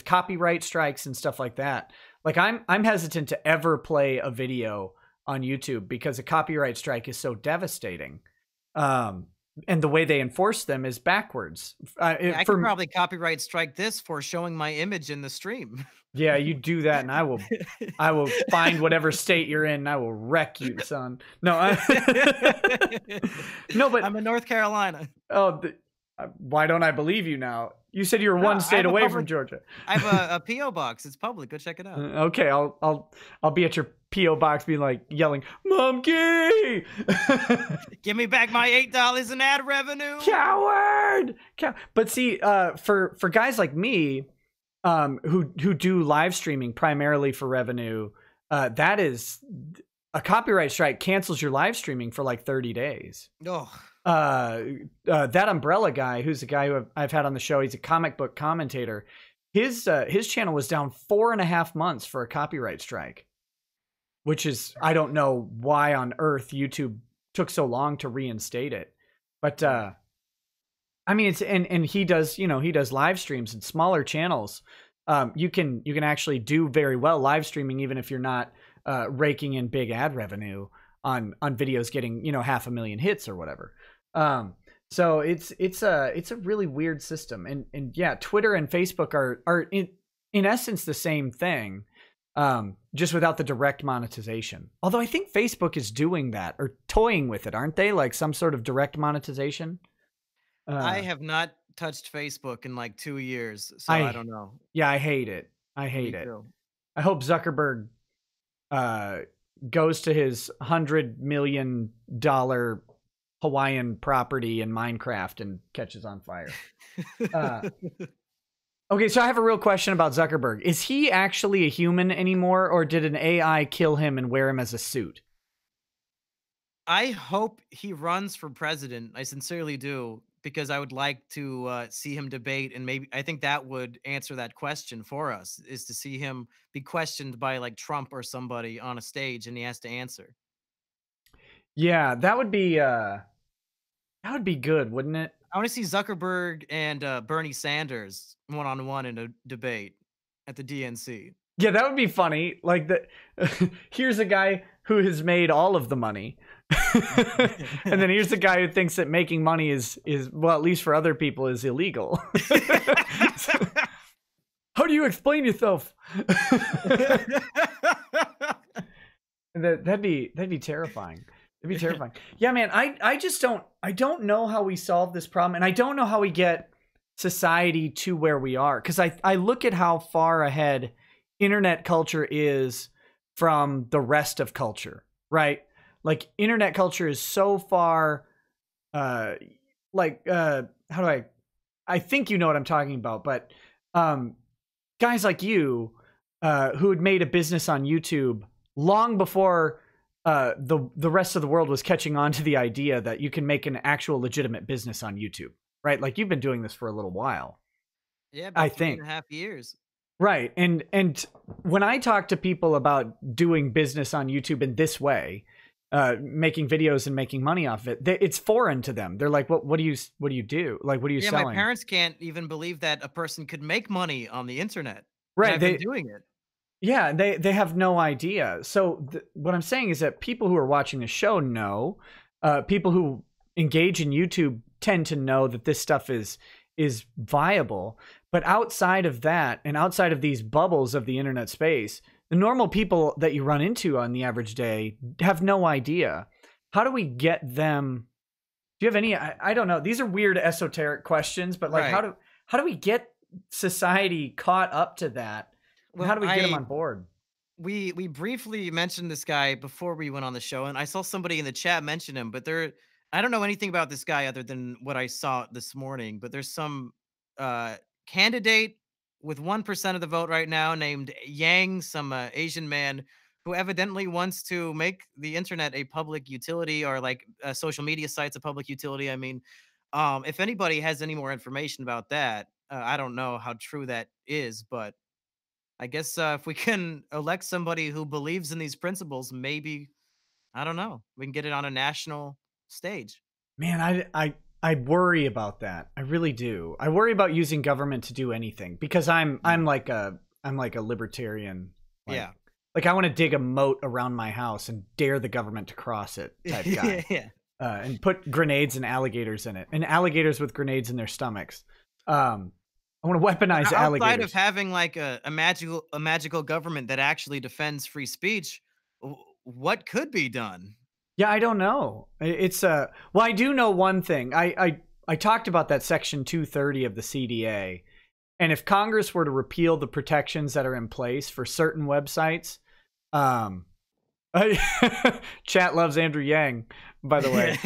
A: copyright strikes and stuff like that. Like I'm hesitant to ever play a video on YouTube because a copyright strike is so devastating. And the way they enforce them is backwards.
B: Yeah, I could probably copyright strike this for showing my image in the stream.
A: Yeah, you do that, and I will find whatever state you're in, and I will wreck you, son. No, no, but
B: I'm in North Carolina.
A: Oh, why don't I believe you now? You said you were one state away from Georgia.
B: I have a PO box. It's public. Go check it out.
A: Okay, I'll be at your PO box, being like yelling, "Mumkey,
B: give me back my $8 in ad revenue,
A: coward!" But see, for guys like me, who do live streaming primarily for revenue, that is a copyright strike cancels your live streaming for like 30 days.
B: Oh.
A: That Umbrella guy, who's a guy who I've had on the show, he's a comic book commentator. His channel was down 4.5 months for a copyright strike, which is, I don't know why on earth YouTube took so long to reinstate it. But I mean, it's and he does, he does live streams and smaller channels. You can actually do very well live streaming even if you're not raking in big ad revenue on videos getting 500,000 hits or whatever. So it's a really weird system, and yeah, Twitter and Facebook are in essence the same thing, just without the direct monetization. Although I think Facebook is doing that or toying with it, aren't they? Like some sort of direct monetization.
B: I have not touched Facebook in like 2 years, so I don't know.
A: Yeah, I hate it. I hate it. I hope Zuckerberg goes to his $100 million Hawaiian property in Minecraft and catches on fire. Okay, so I have a real question about Zuckerberg. Is he actually a human anymore, or did an AI kill him and wear him as a suit?
B: I hope he runs for president. I sincerely do, because I would like to see him debate, and maybe I think that would answer that question for us, is to see him be questioned by like Trump or somebody on a stage, and he has to answer.
A: Yeah, that would be good, wouldn't it?
B: I want to see Zuckerberg and Bernie Sanders one-on-one in a debate at the DNC.
A: Yeah, that would be funny. Like here's a guy who has made all of the money. And then here's the guy who thinks that making money is well, at least for other people, is illegal. How do you explain yourself? That'd be terrifying. It'd be terrifying. Yeah, man, I don't know how we solve this problem, and I don't know how we get society to where we are, because I look at how far ahead internet culture is from the rest of culture, right? Like internet culture is so far, how do I think you know what I'm talking about, but guys like you who had made a business on YouTube long before the rest of the world was catching on to the idea that you can make an actual legitimate business on YouTube, right? Like you've been doing this for a little while.
B: Yeah, about 3.5 years.
A: Right. And when I talk to people about doing business on YouTube in this way, making videos and making money off of it, it's foreign to them. They're like, what do you do? Like, what are you selling?
B: My parents can't even believe that a person could make money on the internet.
A: Right.
B: They're doing it.
A: Yeah, they have no idea. So what I'm saying is that people who are watching the show know, people who engage in YouTube tend to know that this stuff is viable. But outside of that, and outside of these bubbles of the internet space, the normal people that you run into on the average day have no idea. How do we get them? Do you have any? I don't know. These are weird esoteric questions, but like,
B: right.
A: how do we get society caught up to that? Well, how do we get them on board?
B: We briefly mentioned this guy before we went on the show, and I saw somebody in the chat mention him, but I don't know anything about this guy other than what I saw this morning. But there's some candidate with 1% of the vote right now named Yang, some Asian man who evidently wants to make the internet a public utility, or like social media sites a public utility. I mean, if anybody has any more information about that, I don't know how true that is, but I guess if we can elect somebody who believes in these principles, maybe, I don't know, we can get it on a national stage.
A: Man, I worry about that. I really do. I worry about using government to do anything because I'm like a libertarian. Like,
B: Yeah.
A: like I want to dig a moat around my house and dare the government to cross it type guy.
B: Yeah.
A: And put grenades and alligators in it, and alligators with grenades in their stomachs. I want to weaponize
B: Outside
A: alligators.
B: of having like a magical government that actually defends free speech, what could be done?
A: Yeah, I don't know. It's well, I do know one thing. I talked about that section 230 of the CDA, and if Congress were to repeal the protections that are in place for certain websites, chat loves Andrew Yang, by the way.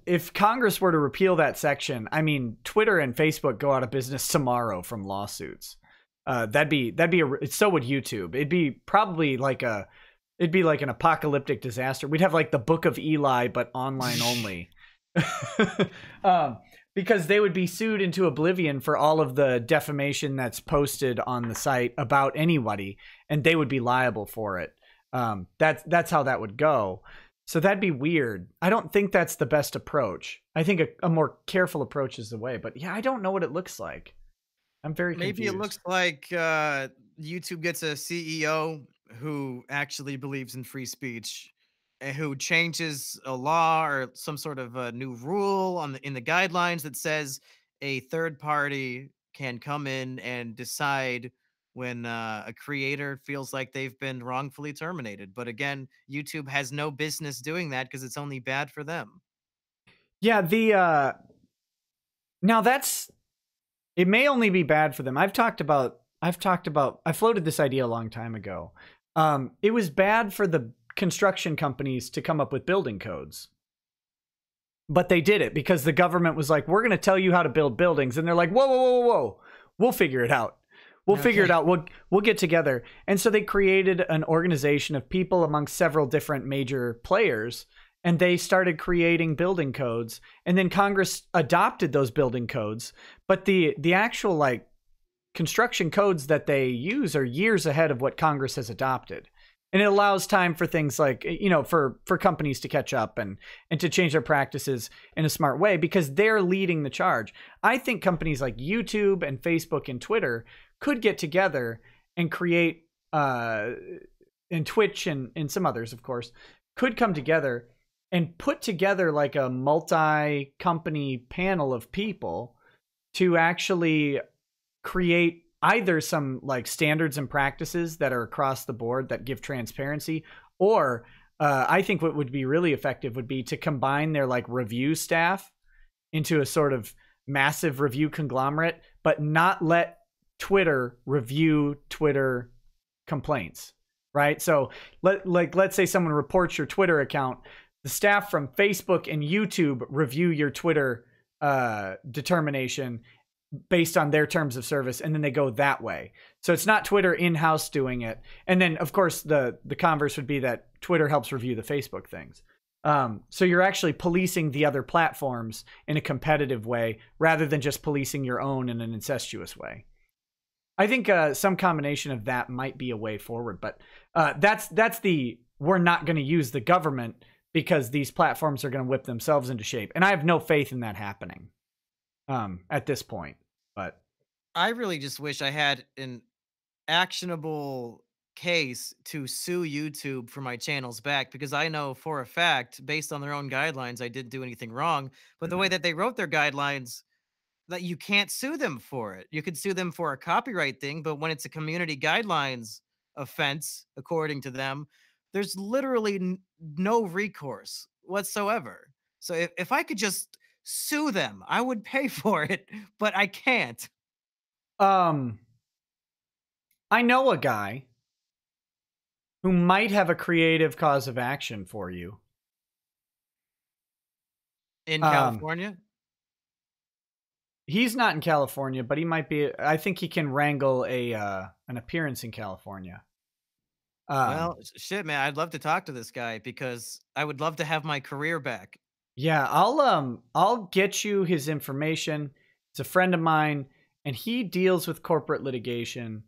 A: If Congress were to repeal that section, I mean, Twitter and Facebook go out of business tomorrow from lawsuits. That'd be so would YouTube. It'd be probably like an apocalyptic disaster. We'd have like the Book of Eli, but online only. Because they would be sued into oblivion for all of the defamation that's posted on the site about anybody, and they would be liable for it. That's how that would go. So that'd be weird. I don't think that's the best approach. I think a more careful approach is the way. But yeah, I don't know what it looks like. I'm very confused.
B: Maybe it looks like YouTube gets a CEO who actually believes in free speech, and who changes a law or some sort of a new rule in the guidelines that says a third party can come in and decide when a creator feels like they've been wrongfully terminated. But again, YouTube has no business doing that because it's only bad for them.
A: Yeah, now it may only be bad for them. I floated this idea a long time ago. It was bad for the construction companies to come up with building codes. But they did it because the government was like, we're going to tell you how to build buildings. And they're like, whoa, whoa, whoa, whoa, whoa. We'll figure it out. We'll figure it out. We'll get together. And so they created an organization of people amongst several different major players, and they started creating building codes. And then Congress adopted those building codes. But the actual like construction codes that they use are years ahead of what Congress has adopted. And it allows time for things like, you know, for companies to catch up and to change their practices in a smart way because they're leading the charge. I think companies like YouTube and Facebook and Twitter could get together and create, and Twitch and some others, of course, could come together and put together like a multi-company panel of people to actually create either some like standards and practices that are across the board that give transparency, or I think what would be really effective would be to combine their like review staff into a sort of massive review conglomerate, but not let Twitter review Twitter complaints, right? So let's say someone reports your Twitter account, the staff from Facebook and YouTube review your Twitter determination based on their terms of service, and then they go that way. So it's not Twitter in-house doing it. And then of course the converse would be that Twitter helps review the Facebook things. So you're actually policing the other platforms in a competitive way rather than just policing your own in an incestuous way. I think some combination of that might be a way forward, but that's we're not going to use the government because these platforms are going to whip themselves into shape. And I have no faith in that happening at this point. But
B: I really just wish I had an actionable case to sue YouTube for my channels back, because I know for a fact, based on their own guidelines, I didn't do anything wrong. But the way that they wrote their guidelines, that you can't sue them for it. You could sue them for a copyright thing, but when it's a community guidelines offense, according to them, there's literally no recourse whatsoever. So if I could just sue them, I would pay for it, but I can't.
A: I know a guy who might have a creative cause of action for you.
B: In California?
A: He's not in California, but he might be. I think he can wrangle an appearance in California.
B: Well, shit, man, I'd love to talk to this guy because I would love to have my career back.
A: Yeah, I'll get you his information. It's a friend of mine, and he deals with corporate litigation.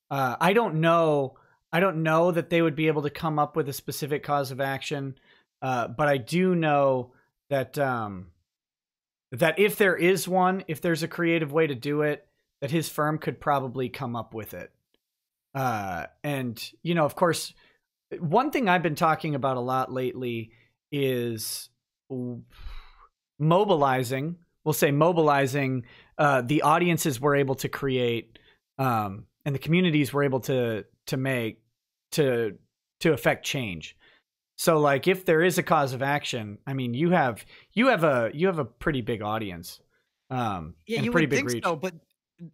A: I don't know that they would be able to come up with a specific cause of action, But I do know that that if there is one, if there's a creative way to do it, that his firm could probably come up with it. And you know, of course, one thing I've been talking about a lot lately is mobilizing. We'll say mobilizing the audiences we're able to create, and the communities we're able to make to affect change. So like if there is a cause of action, I mean, you have a pretty big audience.
B: Yeah,
A: and
B: you
A: pretty
B: would
A: big
B: think
A: reach.
B: so, but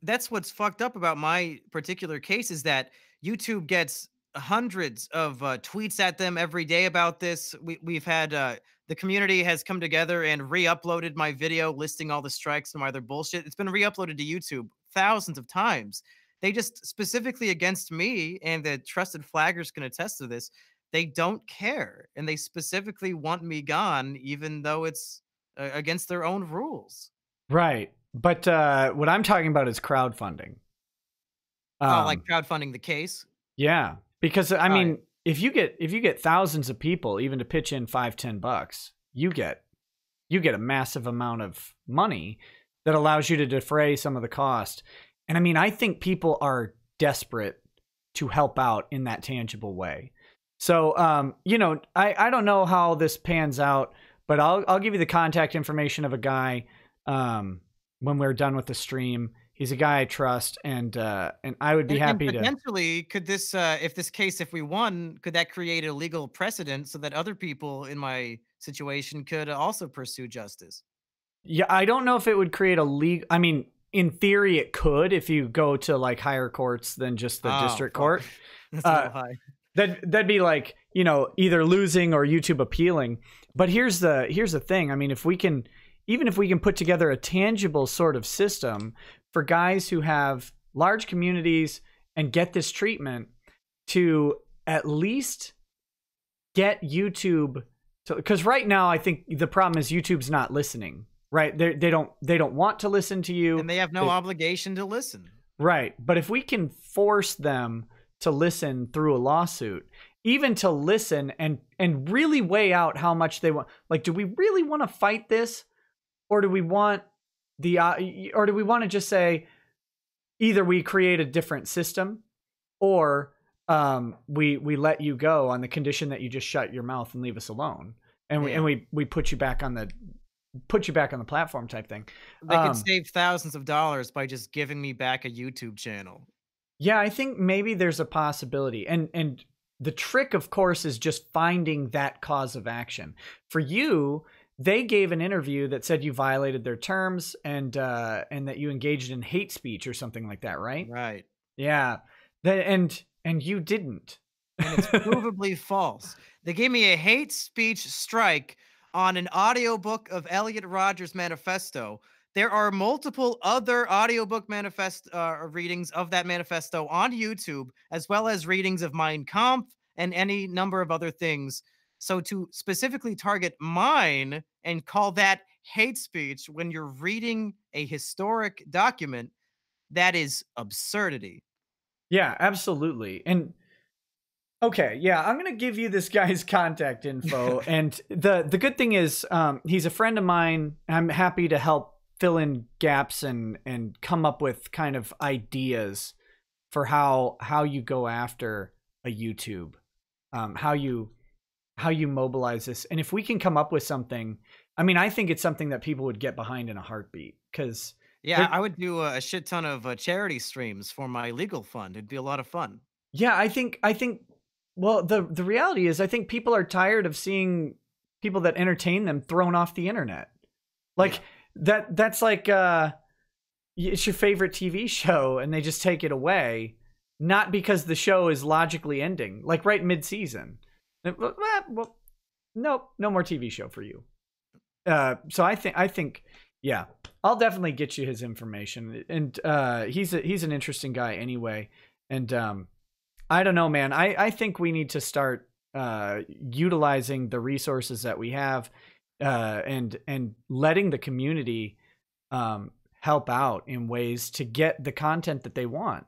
B: that's what's fucked up about my particular case is that YouTube gets hundreds of tweets at them every day about this. We've had the community has come together and re-uploaded my video listing all the strikes and why they're bullshit. It's been re-uploaded to YouTube thousands of times. They just specifically against me, and the trusted flaggers can attest to this. They don't care, and they specifically want me gone, even though it's against their own rules.
A: Right. But what I'm talking about is crowdfunding.
B: Oh, like crowdfunding the case?
A: Yeah, because I mean,
B: Right.
A: if you get thousands of people even to pitch in $5-10, you get a massive amount of money that allows you to defray some of the cost. And I mean, I think people are desperate to help out in that tangible way. So, you know, I don't know how this pans out, but I'll give you the contact information of a guy when we're done with the stream. He's a guy I trust, and I would be happy
B: And
A: to.
B: potentially, could this, if we won, could that create a legal precedent so that other people in my situation could also pursue justice?
A: Yeah, I don't know if it would create a legal. I mean, in theory, it could if you go to like higher courts than just the
B: Oh,
A: district
B: fuck.
A: court.
B: That's a little high.
A: That'd be like, you know, either losing or YouTube appealing. But here's the thing. I mean, if we can put together a tangible sort of system for guys who have large communities and get this treatment, to at least get YouTube to, because right now I think the problem is YouTube's not listening. Right? They don't want to listen to you,
B: And they have no obligation to listen.
A: right? But if we can force them to listen through a lawsuit, even to listen and really weigh out how much they want, like, do we really want to fight this, or do we want to just say either we create a different system, or we let you go on the condition that you just shut your mouth and leave us alone, and we put you back on the platform type thing.
B: They could save thousands of dollars by just giving me back a YouTube channel.
A: Yeah, I think maybe there's a possibility. And the trick, of course, is just finding that cause of action. For you, they gave an interview that said you violated their terms and that you engaged in hate speech or something like that, right?
B: Right.
A: Yeah. And you didn't.
B: And it's provably false. They gave me a hate speech strike on an audiobook of Elliot Rodgers' manifesto. There are multiple other audiobook readings of that manifesto on YouTube, as well as readings of Mein Kampf and any number of other things. So to specifically target mine and call that hate speech when you're reading a historic document, that is absurdity.
A: Yeah, absolutely. And okay, yeah, I'm gonna give you this guy's contact info, and the good thing is, he's a friend of mine. I'm happy to help fill in gaps and come up with kind of ideas for how you go after a YouTube, how you mobilize this, and if we can come up with something, I mean, I think it's something that people would get behind in a heartbeat. Because
B: yeah, I would do a shit ton of charity streams for my legal fund. It'd be a lot of fun.
A: Yeah, I think. Well, the reality is, I think people are tired of seeing people that entertain them thrown off the internet. Like that's like it's your favorite TV show and they just take it away, not because the show is logically ending, like right mid-season. Well, nope, no more TV show for you. So I think, yeah, I'll definitely get you his information, and he's an interesting guy anyway, and I don't know, man. I think we need to start utilizing the resources that we have, and letting the community help out in ways to get the content that they want.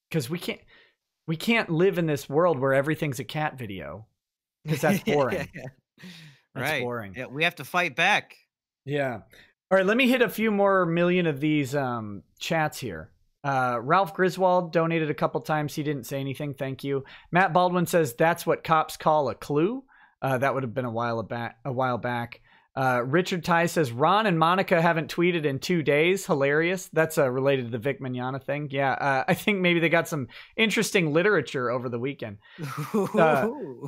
A: Because we can't live in this world where everything's a cat video, because that's boring. That's
B: Right.
A: boring.
B: Yeah, we have to fight back.
A: Yeah. All right, let me hit a few more million of these chats here. Ralph Griswold donated a couple times. He didn't say anything. Thank you. Matt Baldwin says that's what cops call a clue. That would have been a while back. Richard Ty says Ron and Monica haven't tweeted in 2 days. Hilarious. That's related to the Vic Mignogna thing. Yeah, I think maybe they got some interesting literature over the weekend.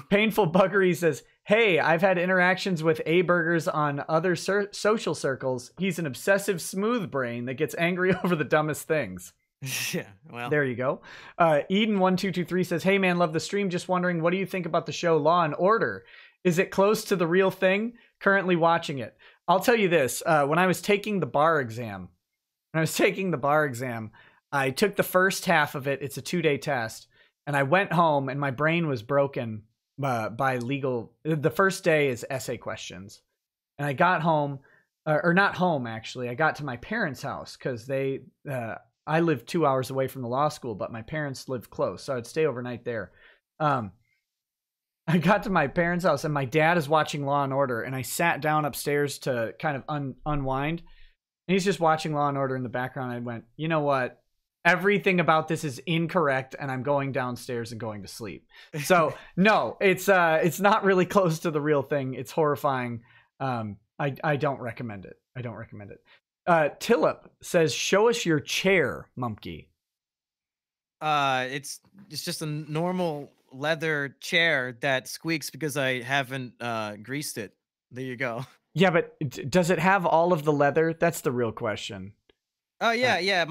A: Painful Buggery says, hey, I've had interactions with Assburgers on other social circles. He's an obsessive smooth brain that gets angry over the dumbest things.
B: Yeah, well,
A: there you go. Eden1223 says, hey man, love the stream. Just wondering, what do you think about the show Law and Order? Is it close to the real thing? Currently watching it. I'll tell you this. When I was taking the bar exam, I took the first half of it. It's a 2-day test. And I went home and my brain was broken by legal. The first day is essay questions. And I got home, or not home, actually. I got to my parents' house because I live 2 hours away from the law school, but my parents lived close. So I'd stay overnight there. I got to my parents' house and my dad is watching Law and Order, and I sat down upstairs to kind of unwind. And he's just watching Law and Order in the background. I went, you know what? Everything about this is incorrect, and I'm going downstairs and going to sleep. So no, it's not really close to the real thing. It's horrifying. I don't recommend it. Tillip says, show us your chair, Mumkey.
B: It's just a normal leather chair that squeaks because I haven't greased it. There you go.
A: Yeah, but does it have all of the leather? That's the real question.
B: Oh yeah.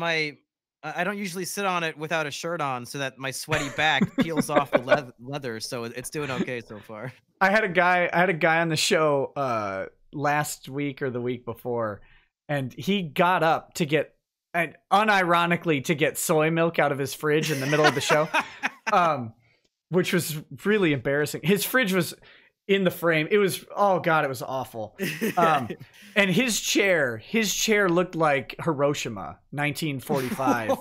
B: I don't usually sit on it without a shirt on so that my sweaty back peels off the leather. So it's doing okay so far.
A: I had a guy on the show last week or the week before, and he got up to get, and unironically, to get soy milk out of his fridge in the middle of the show. Which was really embarrassing. His fridge was in the frame. It was, oh God, it was awful. And his chair looked like Hiroshima, 1945.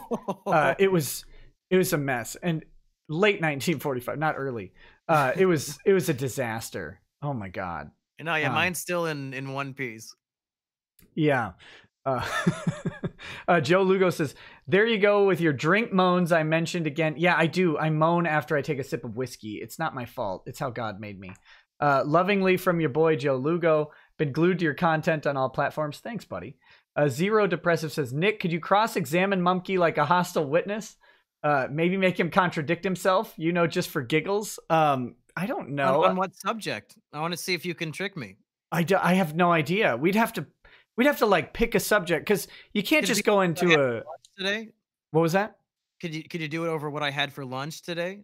A: It was a mess. And late 1945, not early. It was a disaster. Oh my God.
B: No, yeah, mine's still in one piece.
A: Yeah. Joe Lugo says, there you go with your drink moans I mentioned again. Yeah, I do. I moan after I take a sip of whiskey. It's not my fault. It's how God made me. Lovingly from your boy, Joe Lugo. Been glued to your content on all platforms. Thanks, buddy. Zero Depressive says, Nick, could you cross-examine Mumkey like a hostile witness? Maybe make him contradict himself, just for giggles? I don't know.
B: On what subject? I want to see if you can trick me.
A: I have no idea. We'd have to like pick a subject, because you can't just go into a
B: today.
A: What was that?
B: Could you do it over what I had for lunch today?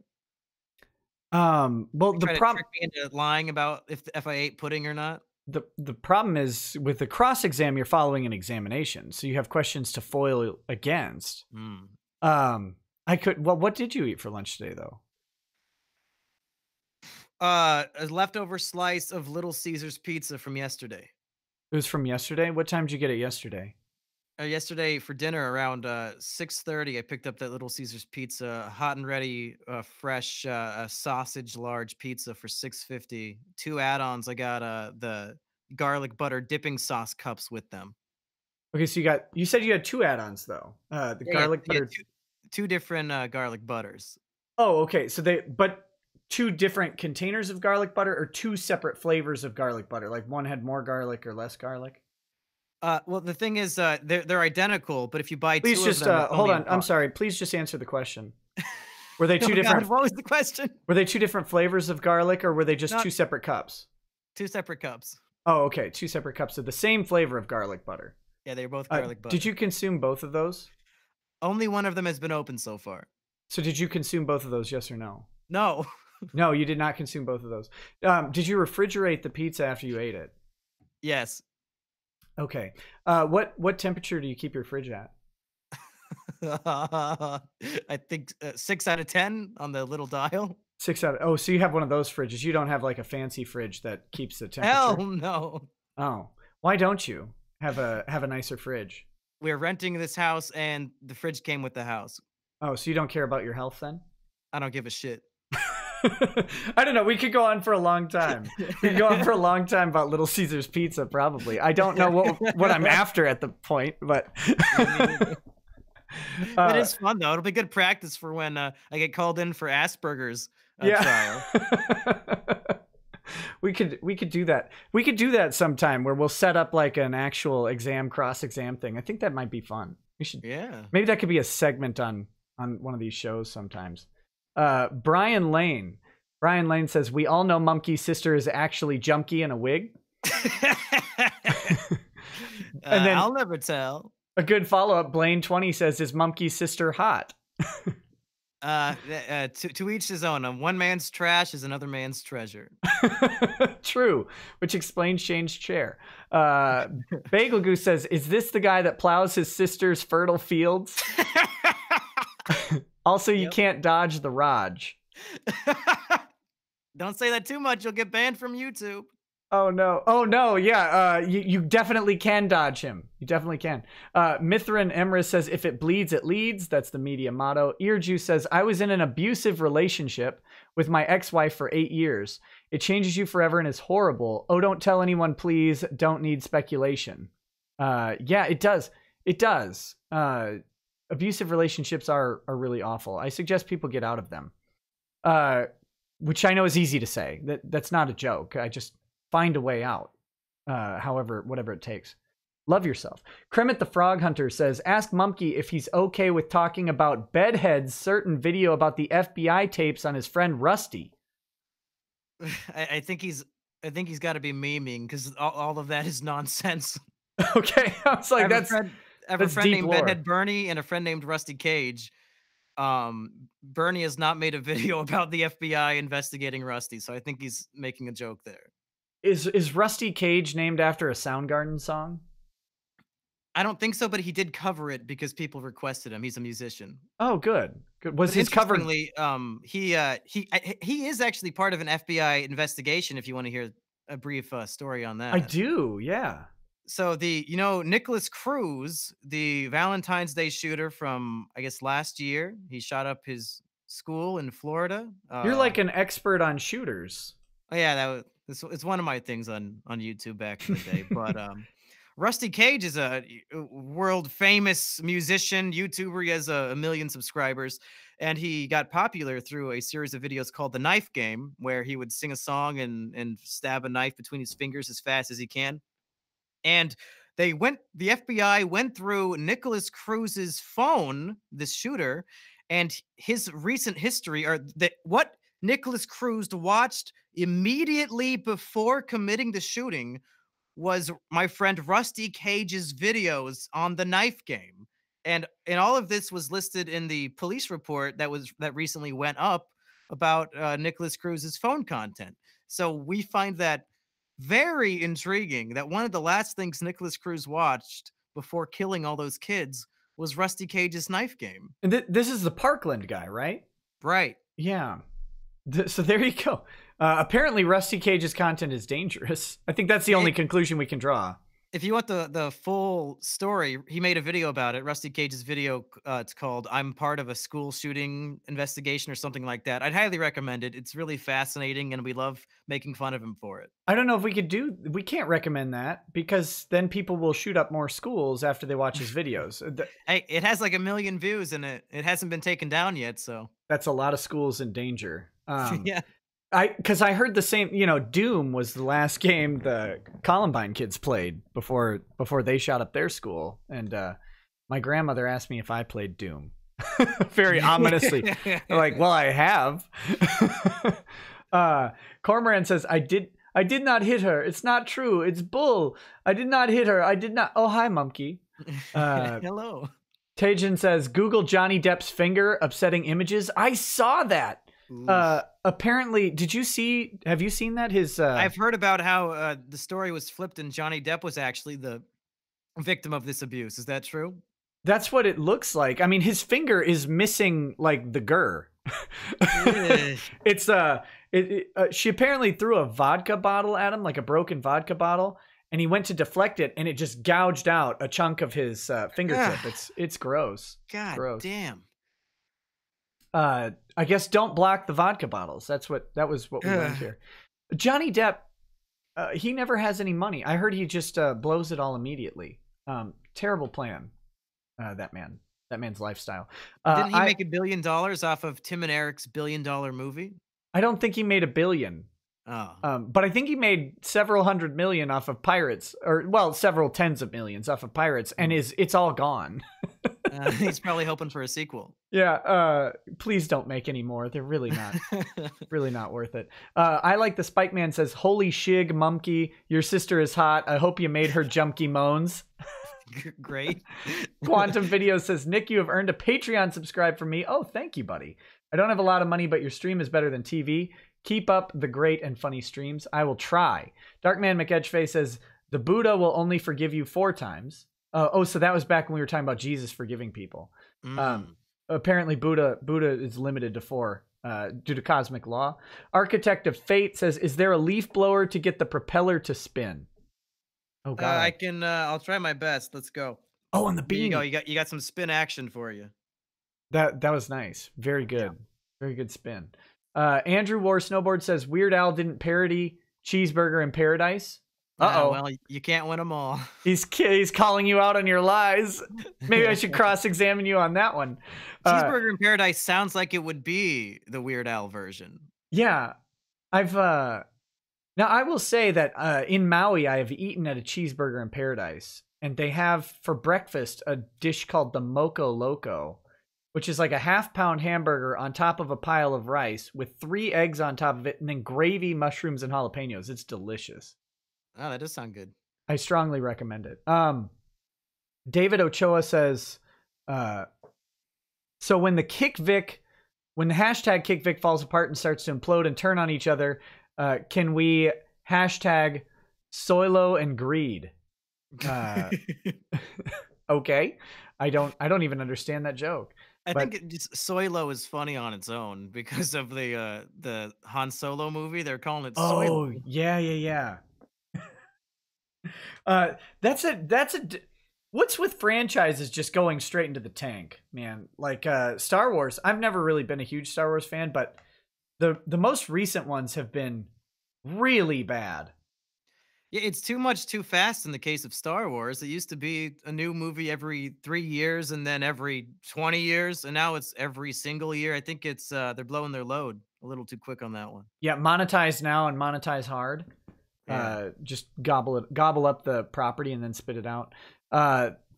A: Well, the problem
B: into lying about if I ate pudding or not.
A: The problem is with the cross exam, you're following an examination, so you have questions to foil against. What did you eat for lunch today, though?
B: A leftover slice of Little Caesars pizza from yesterday.
A: It was from yesterday? What time did you get it yesterday?
B: Yesterday for dinner around 6:30, I picked up that Little Caesars pizza, hot and ready, fresh sausage large pizza for $6.50. 2 add-ons. I got the garlic butter dipping sauce cups with them.
A: Okay, so you said you had 2 add-ons though. Garlic butter.
B: Two different garlic butters.
A: Oh, okay. So but 2 different containers of garlic butter, or 2 separate flavors of garlic butter? Like one had more garlic or less garlic?
B: Well, the thing is, they're identical, but if you buy
A: Please
B: 2
A: just
B: of them,
A: hold on. I'm sorry. Please just answer the question. Were they 2 different?
B: God, what was the question?
A: Were they 2 different flavors of garlic, or were they just 2 separate cups?
B: 2 separate cups.
A: Oh, okay. 2 separate cups of the same flavor of garlic butter.
B: Yeah, they're both garlic butter.
A: Did you consume both of those?
B: Only one of them has been open so far.
A: So did you consume both of those? Yes or no?
B: No.
A: No, you did not consume both of those. Did you refrigerate the pizza after you ate it?
B: Yes.
A: Okay. What temperature do you keep your fridge at?
B: I think 6 out of 10 on the little dial.
A: 6 out of, oh, so you have one of those fridges. You don't have like a fancy fridge that keeps the temperature?
B: Hell no.
A: Oh, why don't you have a nicer fridge?
B: We're renting this house and the fridge came with the house.
A: Oh, so you don't care about your health then?
B: I don't give a shit.
A: I don't know. We could go on for a long time. We could go on for a long time about Little Caesars Pizza, probably. I don't know what I'm after at the point, but
B: it is fun though. It'll be good practice for when I get called in for Assburgers trial.
A: We could do that. We could do that sometime where we'll set up like an actual cross exam thing. I think that might be fun. We should.
B: Yeah.
A: Maybe that could be a segment on one of these shows sometimes. Brian Lane says, we all know Mumkey's sister is actually Jumpkey in a wig. And then
B: I'll never tell.
A: A good follow-up, Blaine 20 says, is Mumkey's sister hot?
B: To each his own. One man's trash is another man's treasure.
A: True, which explains Shane's chair. Bagel Goose says, is this the guy that plows his sister's fertile fields? Also, you can't dodge the Raj.
B: Don't say that too much. You'll get banned from YouTube.
A: Oh, no. Yeah, you definitely can dodge him. You definitely can. Mithrin Emrys says, if it bleeds, it leads. That's the media motto. Earjuice says, I was in an abusive relationship with my ex-wife for 8 years. It changes you forever and is horrible. Oh, don't tell anyone, please. Don't need speculation. Yeah, it does. It does. Abusive relationships are really awful. I suggest people get out of them. Which I know is easy to say. That's not a joke. I just find a way out. Whatever it takes. Love yourself. Kremet the Frog Hunter says, ask Mumkey if he's okay with talking about Bedhead's certain video about the FBI tapes on his friend Rusty.
B: I think he's got to be memeing because all of that is nonsense.
A: Okay, I was like, I have
B: a friend named Bedhead Bernie and a friend named Rusty Cage. Bernie has not made a video about the FBI investigating Rusty, so I think he's making a joke there.
A: Is Rusty Cage named after a Soundgarden song?
B: I don't think so, but he did cover it because people requested him. He's a musician.
A: Oh, good. Was his cover?
B: He is actually part of an FBI investigation. If you want to hear a brief story on that,
A: I do. Yeah.
B: So Nicholas Cruz, the Valentine's Day shooter from I guess last year, he shot up his school in Florida.
A: You're like an expert on shooters.
B: Oh yeah, it's one of my things on YouTube back in the day, but. Rusty Cage is a world famous musician, YouTuber. He has a million subscribers, and he got popular through a series of videos called The Knife Game, where he would sing a song and stab a knife between his fingers as fast as he can. And the FBI went through Nicholas Cruz's phone, this shooter, and his recent history, or what Nicholas Cruz watched immediately before committing the shooting was my friend Rusty Cage's videos on The Knife Game. And all of this was listed in the police report that recently went up about Nicholas Cruz's phone content. So we find that very intriguing that one of the last things Nicholas Cruz watched before killing all those kids was Rusty Cage's Knife Game.
A: And this is the Parkland guy, right?
B: Right.
A: Yeah. So there you go. Apparently, Rusty Cage's content is dangerous. I think that's the only conclusion we can draw.
B: If you want the full story, he made a video about it. Rusty Cage's video, it's called "I'm Part of a School Shooting Investigation" or something like that. I'd highly recommend it. It's really fascinating, and we love making fun of him for it.
A: I don't know if we can't recommend that because then people will shoot up more schools after they watch his videos.
B: Hey, it has like 1 million views, and it hasn't been taken down yet. So
A: that's a lot of schools in danger.
B: Yeah.
A: Because I heard the same, Doom was the last game the Columbine kids played before they shot up their school. And my grandmother asked me if I played Doom. Very ominously. Like, well, I have. Cormoran says, I did not hit her. It's not true. It's bull. I did not hit her. I did not. Oh, hi, Mumkey.
B: Hello.
A: Tajin says, Google Johnny Depp's finger upsetting images. I saw that. Apparently, have you seen that?
B: I've heard about how the story was flipped and Johnny Depp was actually the victim of this abuse. Is that true?
A: That's what it looks like. I mean, his finger is missing like the gur. It's she apparently threw a vodka bottle at him, like a broken vodka bottle, and he went to deflect it and it just gouged out a chunk of his fingertip. It's gross.
B: God
A: gross.
B: Damn.
A: I guess don't block the vodka bottles. That was what we learned here. Johnny Depp, he never has any money. I heard he just blows it all immediately. Terrible plan. That man's lifestyle.
B: Didn't he make $1 billion off of Tim and Eric's $1 billion movie?
A: I don't think he made $1 billion.
B: Oh.
A: But I think he made several hundred million off of Pirates, or well, several tens of millions off of Pirates, and it's all gone.
B: He's probably hoping for a sequel.
A: Yeah. Please don't make any more. They're really not worth it. I like the Spike Man says, "Holy shig, Mumkey, your sister is hot. I hope you made her jumpy moans."
B: Great.
A: Quantum Video says, "Nick, you have earned a Patreon subscribe from me." Oh, thank you, buddy. I don't have a lot of money, but your stream is better than TV. Keep up the great and funny streams. I will try. Darkman McEdgeface says, "The Buddha will only forgive you 4 times." So that was back when we were talking about Jesus forgiving people. Apparently Buddha is limited to 4 due to cosmic law. Architect of Fate says, "Is there a leaf blower to get the propeller to spin?" Oh god.
B: I can I'll try my best. Let's go.
A: Oh, and the beanie.
B: There you go. You got some spin action for you.
A: That was nice. Very good. Yeah. Very good spin. Andrew War Snowboard says, "Weird Al didn't parody Cheeseburger in Paradise."
B: Well, you can't win them all.
A: He's calling you out on your lies. Maybe I should cross-examine you on that one.
B: Cheeseburger in Paradise sounds like it would be the Weird Al version.
A: Yeah. Now I will say that in Maui I have eaten at a Cheeseburger in Paradise, and they have for breakfast a dish called the Moco Loco, which is like a half-pound hamburger on top of a pile of rice with 3 eggs on top of it, and then gravy, mushrooms, and jalapenos. It's delicious.
B: Oh, that does sound good.
A: I strongly recommend it. David Ochoa says, "So when the hashtag KickVic falls apart and starts to implode and turn on each other, can we hashtag Soilo and greed?" Okay. I don't even understand that joke.
B: I think Soilo is funny on its own because of the Han Solo movie. They're calling it Soilo.
A: Oh, yeah. What's with franchises just going straight into the tank, man? Like Star Wars. I've never really been a huge Star Wars fan, but the most recent ones have been really bad.
B: Yeah, it's too much too fast in the case of Star Wars. It used to be a new movie every 3 years and then every 20 years, and now it's every single year. I think it's they're blowing their load a little too quick on that one.
A: Yeah, monetize now and monetize hard. Yeah. Just gobble up the property and then spit it out.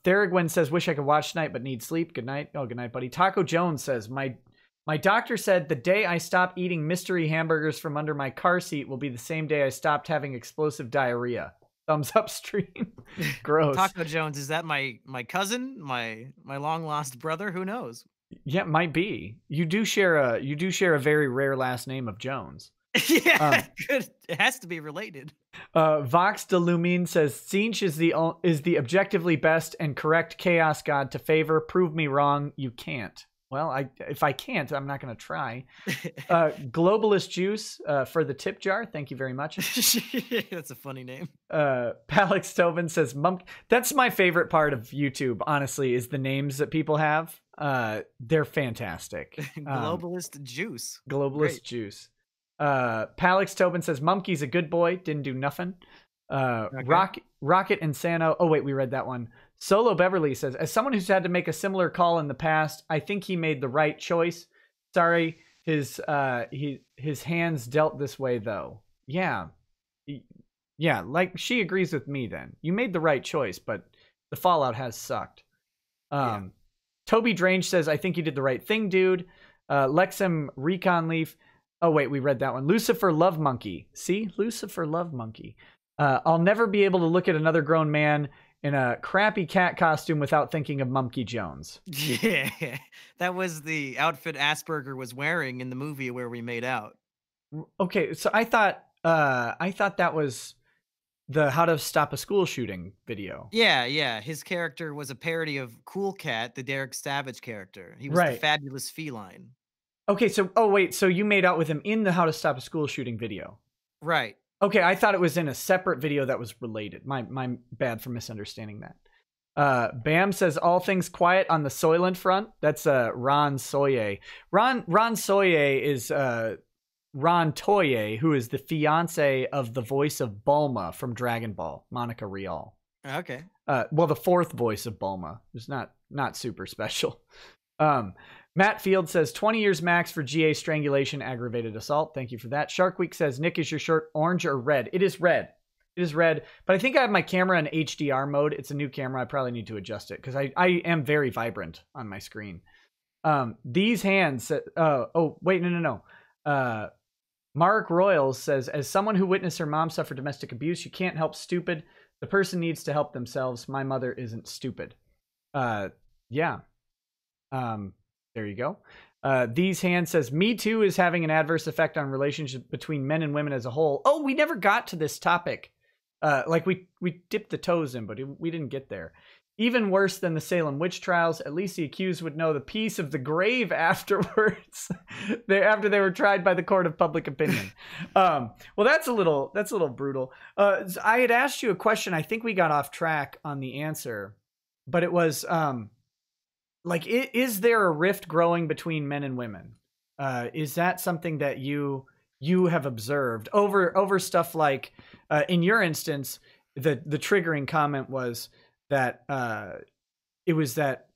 A: Theragwin says, "Wish I could watch tonight but need sleep. Good night." Oh, good night, buddy. Taco Jones says, My doctor said the day I stop eating mystery hamburgers from under my car seat will be the same day I stopped having explosive diarrhea. Thumbs up stream. Gross.
B: Taco Jones, is that my cousin, my long lost brother? Who knows?
A: Yeah, might be. You do share a very rare last name of Jones.
B: Yeah, good. It has to be related.
A: Vox de Lumine says, "Tzeentch is the objectively best and correct chaos god to favor. Prove me wrong. You can't." Well, if I can't, I'm not going to try. Globalist Juice for the tip jar. Thank you very much.
B: That's a funny name.
A: Palix Tobin says, That's my favorite part of YouTube, honestly, is the names that people have. They're fantastic.
B: Globalist Juice.
A: Globalist
B: Great.
A: Juice. Palix Tobin says, "Mumkey's a good boy. Didn't do nothing." Okay. Rocket Insano. Oh, wait, we read that one. Solo Beverly says, "As someone who's had to make a similar call in the past, I think he made the right choice. Sorry, his hands dealt this way, though." Yeah, like she agrees with me. Then you made the right choice, but the fallout has sucked. Yeah. Toby Drange says, "I think you did the right thing, dude." Lexum Recon Leaf. Oh wait, we read that one. Lucifer Love Monkey. See, Lucifer Love Monkey. "I'll never be able to look at another grown man in a crappy cat costume without thinking of Mumkey Jones."
B: Yeah, that was the outfit Assburger was wearing in the movie where we made out.
A: Okay, so I thought that was the How to Stop a School Shooting video.
B: Yeah. His character was a parody of Cool Cat, the Derek Savage character. He was the fabulous feline. Okay,
A: so so you made out with him in the How to Stop a School Shooting video.
B: Right.
A: Okay, I thought it was in a separate video that was related. My bad for misunderstanding that. Bam says all things quiet on the Soylent front. That's Ron Soye. Ron Soye is Ron Toye, who is the fiance of the voice of Bulma from Dragon Ball, Monica Rial.
B: Okay.
A: Well, the fourth voice of Bulma is not super special. Matt Field says 20 years max for GA strangulation, aggravated assault. Thank you for that. Shark Week says, Nick, is your shirt orange or red? It is red. It is red, but I think I have my camera in HDR mode. It's a new camera. I probably need to adjust it because I am very vibrant on my screen. These hands. Oh, wait, no. Mark Royals says, as someone who witnessed her mom suffer domestic abuse, you can't help stupid. The person needs to help themselves. My mother isn't stupid. Yeah. There you go. These hands says, Me Too is having an adverse effect on relationships between men and women as a whole. Oh, we never got to this topic. Like we dipped the toes in, but we didn't get there. Even worse than the Salem witch trials, at least the accused would know the peace of the grave afterwards, after they were tried by the court of public opinion. Well, that's a little brutal. I had asked you a question. I think we got off track on the answer, but it was like, is there a rift growing between men and women? Is that something that you have observed over stuff like, in your instance, the triggering comment was that it was that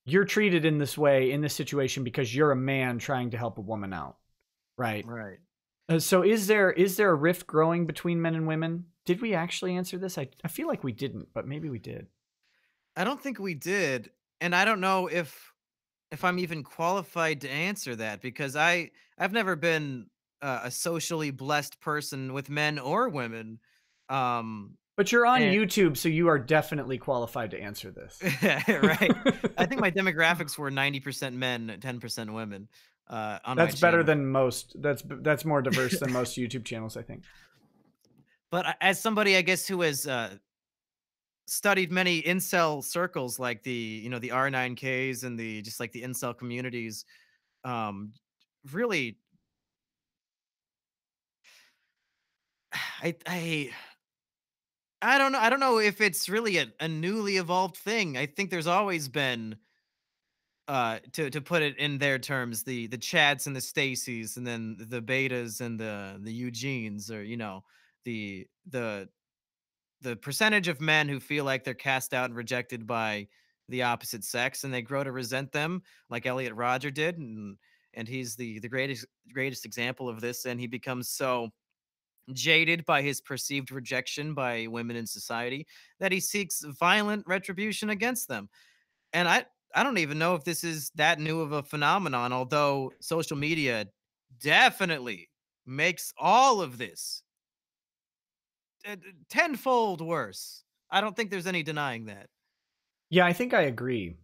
A: you're treated in this way in this situation because you're a man trying to help a woman out, right?
B: Right.
A: So is there a rift growing between men and women? Did we actually answer this? I feel like we didn't, but maybe we did.
B: I don't think we did, and I don't know if I'm even qualified to answer that because I've never been a socially blessed person with men or women.
A: But you're on YouTube, so you are definitely qualified to answer this.
B: Right. I think my demographics were 90% men, 10% women.
A: That's better than most. That's more diverse than most YouTube channels, I think.
B: But as somebody, I guess, who has studied many incel circles, like the R9Ks and the just like the incel communities, really, I don't know. I don't know if it's really a newly evolved thing. I think there's always been, to put it in their terms, the Chads and the Stacys, and then the Betas and the Eugenes, or the percentage of men who feel like they're cast out and rejected by the opposite sex, and they grow to resent them, like Elliot Rodger did, and he's the greatest example of this. And he becomes so jaded by his perceived rejection by women in society that he seeks violent retribution against them. And I don't even know if this is that new of a phenomenon, although social media definitely makes all of this tenfold worse. I don't think there's any denying that.
A: Yeah, I think I agree.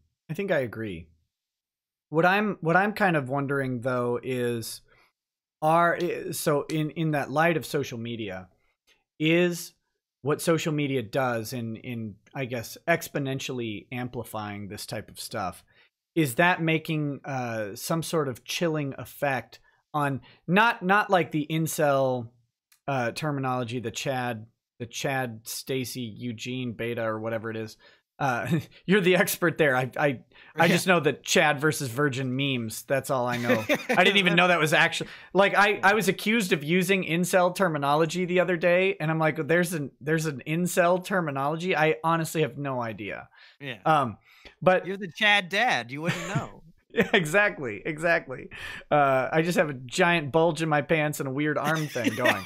A: What I'm kind of wondering though is, so in that light of social media, is what social media does in I guess exponentially amplifying this type of stuff, is that making some sort of chilling effect on not like the incel terminology, the Chad, Stacy, Eugene, Beta, or whatever it is. You're the expert there. I just know that Chad versus Virgin memes. That's all I know. I didn't even know that was actually, like, I was accused of using incel terminology the other day, and I'm like, there's an incel terminology. I honestly have no idea.
B: Yeah.
A: But
B: you're the Chad dad. You wouldn't know.
A: Yeah, exactly. I just have a giant bulge in my pants and a weird arm thing going.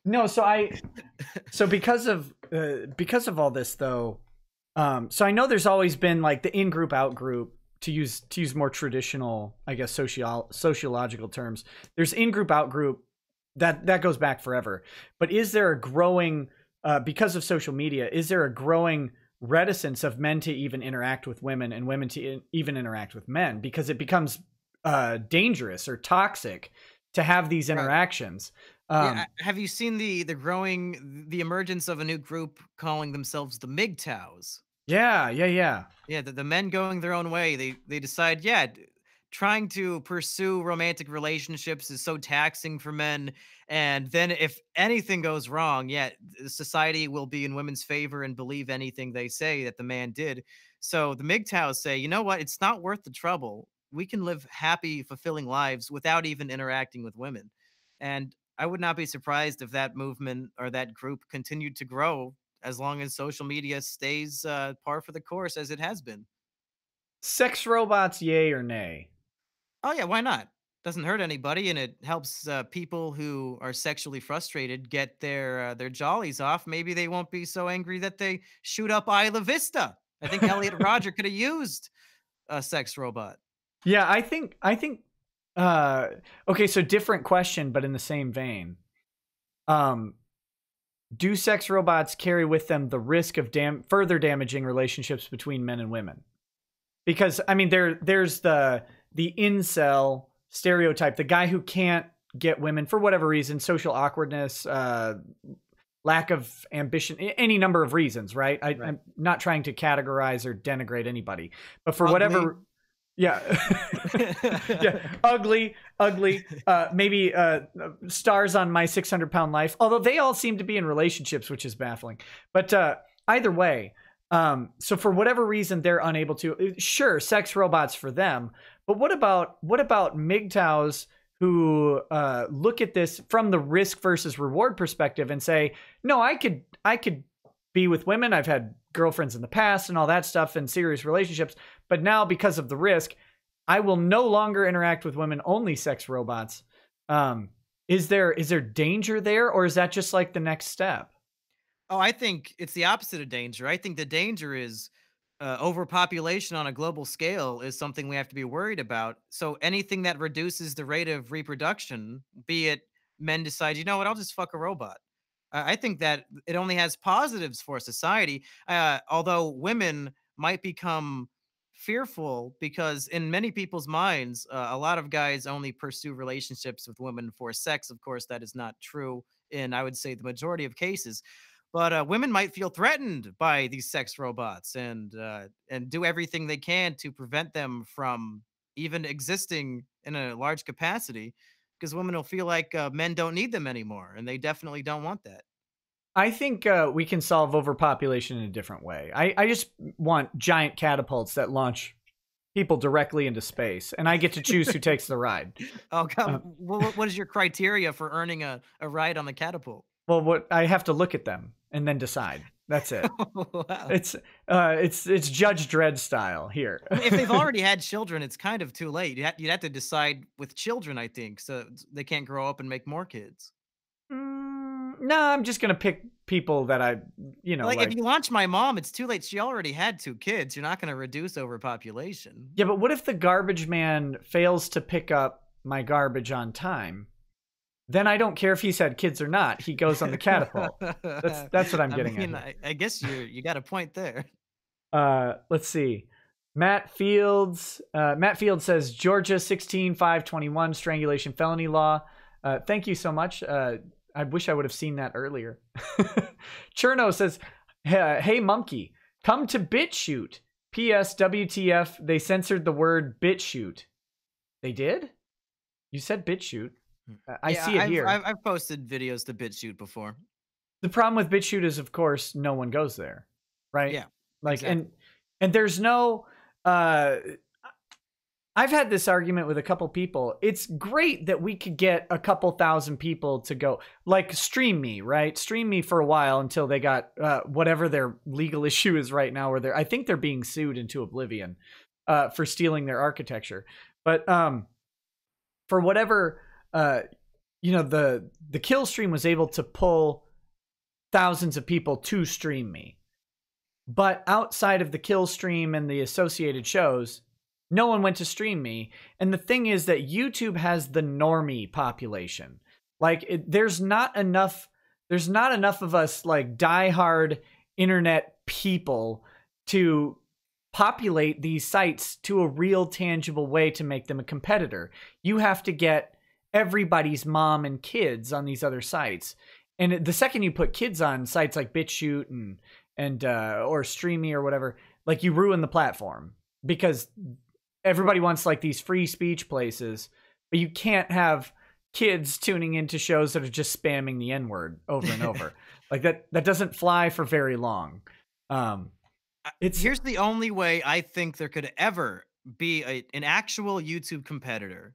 A: No, so because of all this though, so I know there's always been like the in-group, out-group, to use more traditional, I guess, sociological terms. There's in-group, out-group, that goes back forever. But is there a growing, because of social media, is there a growing reticence of men to even interact with women and women to even interact with men, because it becomes dangerous or toxic to have these interactions?
B: Yeah, have you seen the emergence of a new group calling themselves the MGTOWs?
A: Yeah.
B: Yeah, the men going their own way. They decide, trying to pursue romantic relationships is so taxing for men. And then if anything goes wrong, yeah, society will be in women's favor and believe anything they say that the man did. So the MGTOWs say, you know what? It's not worth the trouble. We can live happy, fulfilling lives without even interacting with women. And I would not be surprised if that movement or that group continued to grow as long as social media stays par for the course as it has been.
A: Sex robots, yay or nay?
B: Oh yeah, why not? Doesn't hurt anybody, and it helps people who are sexually frustrated get their jollies off. Maybe they won't be so angry that they shoot up Isla Vista. I think Elliot Rodger could have used a sex robot.
A: Yeah, I think okay, so different question, but in the same vein. Do sex robots carry with them the risk of further damaging relationships between men and women? Because I mean, there's the incel stereotype, the guy who can't get women for whatever reason, social awkwardness, lack of ambition, any number of reasons, right? I'm not trying to categorize or denigrate anybody, but for whatever. Yeah. Yeah. Ugly. Maybe stars on My 600-Pound Life, although they all seem to be in relationships, which is baffling. But either way, so for whatever reason, they're unable to. Sure, sex robots for them. But what about MGTOWs who look at this from the risk versus reward perspective and say, no, I could be with women. I've had girlfriends in the past and all that stuff and serious relationships. But now because of the risk, I will no longer interact with women, only sex robots. Is there danger there, or is that just like the next step?
B: Oh, I think it's the opposite of danger. I think the danger is overpopulation on a global scale is something we have to be worried about. So anything that reduces the rate of reproduction, be it men decide, you know what, I'll just fuck a robot. I think that it only has positives for society. Although women might become fearful because in many people's minds, a lot of guys only pursue relationships with women for sex. Of course, that is not true in, I would say, the majority of cases. But women might feel threatened by these sex robots and do everything they can to prevent them from even existing in a large capacity, because women will feel like men don't need them anymore, and they definitely don't want that.
A: I think we can solve overpopulation in a different way. I just want giant catapults that launch people directly into space, and I get to choose who takes the ride.
B: Oh, God. What is your criteria for earning a ride on the catapult?
A: Well, what I have to look at them and then decide. That's it.
B: Wow.
A: It's Judge Dredd style here.
B: If they've already had children, it's kind of too late. You'd have to decide with children, I think, so they can't grow up and make more kids.
A: No, I'm just gonna pick people that I,
B: like if you launch my mom, it's too late. She already had 2 kids. You're not going to reduce overpopulation.
A: Yeah, but what if the garbage man fails to pick up my garbage on time? Then I don't care if he's had kids or not. He goes on the catapult. That's what I'm getting at.
B: I guess you got a point there.
A: Let's see. Matt Fields says Georgia 16-521 strangulation felony law. Thank you so much. I wish I would have seen that earlier. Cherno says, hey Mumkey, come to BitChute. P.S. WTF, they censored the word BitChute. They did? You said BitChute. I see it here.
B: I've posted videos to BitChute before.
A: The problem with BitChute is, of course, no one goes there, right?
B: Yeah,
A: like
B: exactly.
A: and there's no. I've had this argument with a couple people. It's great that we could get a couple thousand people to go, like Stream Me, right? Stream Me for a while until they got whatever their legal issue is right now, where I think they're being sued into oblivion for stealing their architecture. But for whatever. The kill stream was able to pull thousands of people to Stream Me, but outside of the kill stream and the associated shows, no one went to Stream Me. And the thing is that YouTube has the normie population. Like there's not enough of us like diehard internet people to populate these sites to a real tangible way to make them a competitor. You have to get everybody's mom and kids on these other sites, and the second you put kids on sites like BitChute and or Stream Me or whatever, like you ruin the platform, because everybody wants like these free speech places, but you can't have kids tuning into shows that are just spamming the N-word over and over. Like that doesn't fly for very long. It's
B: Here's the only way I think there could ever be an actual YouTube competitor.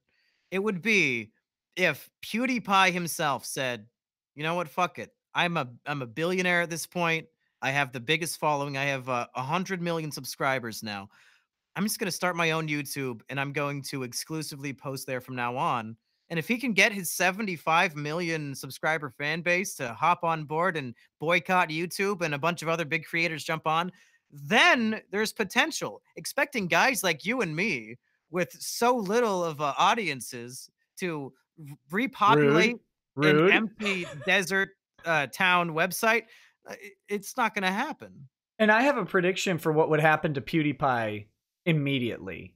B: It would be if PewDiePie himself said, "You know what? Fuck it. I'm a billionaire at this point. I have the biggest following. I have 100 million subscribers now. I'm just going to start my own YouTube and I'm going to exclusively post there from now on." And if he can get his 75 million subscriber fan base to hop on board and boycott YouTube and a bunch of other big creators jump on, then there's potential. Expecting guys like you and me with so little of audiences to
A: rude,
B: repopulate an
A: rude.
B: empty desert town website, it's not going to happen.
A: And I have a prediction for what would happen to PewDiePie immediately.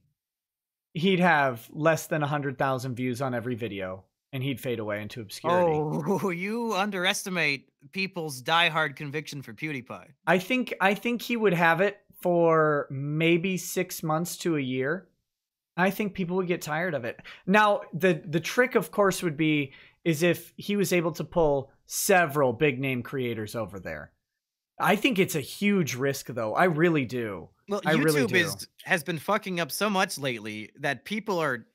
A: He'd have less than 100,000 views on every video, and he'd fade away into obscurity.
B: Oh, you underestimate people's diehard conviction for PewDiePie.
A: I think he would have it for maybe 6 months to a year. I think people would get tired of it. Now, the trick, of course, would be is if he was able to pull several big name creators over there. I think it's a huge risk, though. I really do.
B: Well,
A: I really
B: YouTube
A: do.
B: has been fucking up so much lately that people are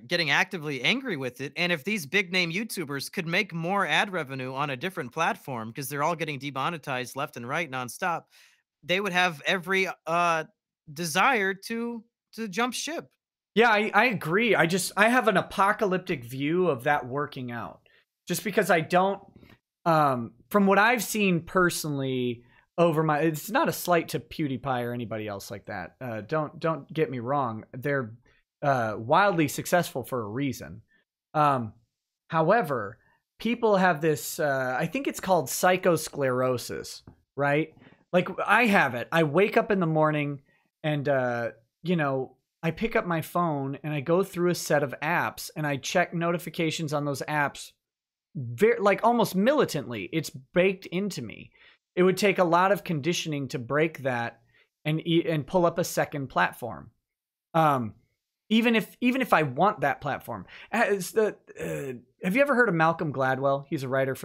B: getting actively angry with it. And if these big name YouTubers could make more ad revenue on a different platform because they're all getting demonetized left and right nonstop, they would have every desire to jump ship.
A: Yeah, I agree. I have an apocalyptic view of that working out. Just because I don't from what I've seen personally over my, it's not a slight to PewDiePie or anybody else like that. Don't get me wrong. They're wildly successful for a reason. However, people have this I think it's called psychosclerosis, right? Like I have it. I wake up in the morning and you know, I pick up my phone and I go through a set of apps and I check notifications on those apps very, like almost militantly. It's baked into me. It would take a lot of conditioning to break that and pull up a second platform. Even if I want that platform. Have you ever heard of Malcolm Gladwell? He's a writer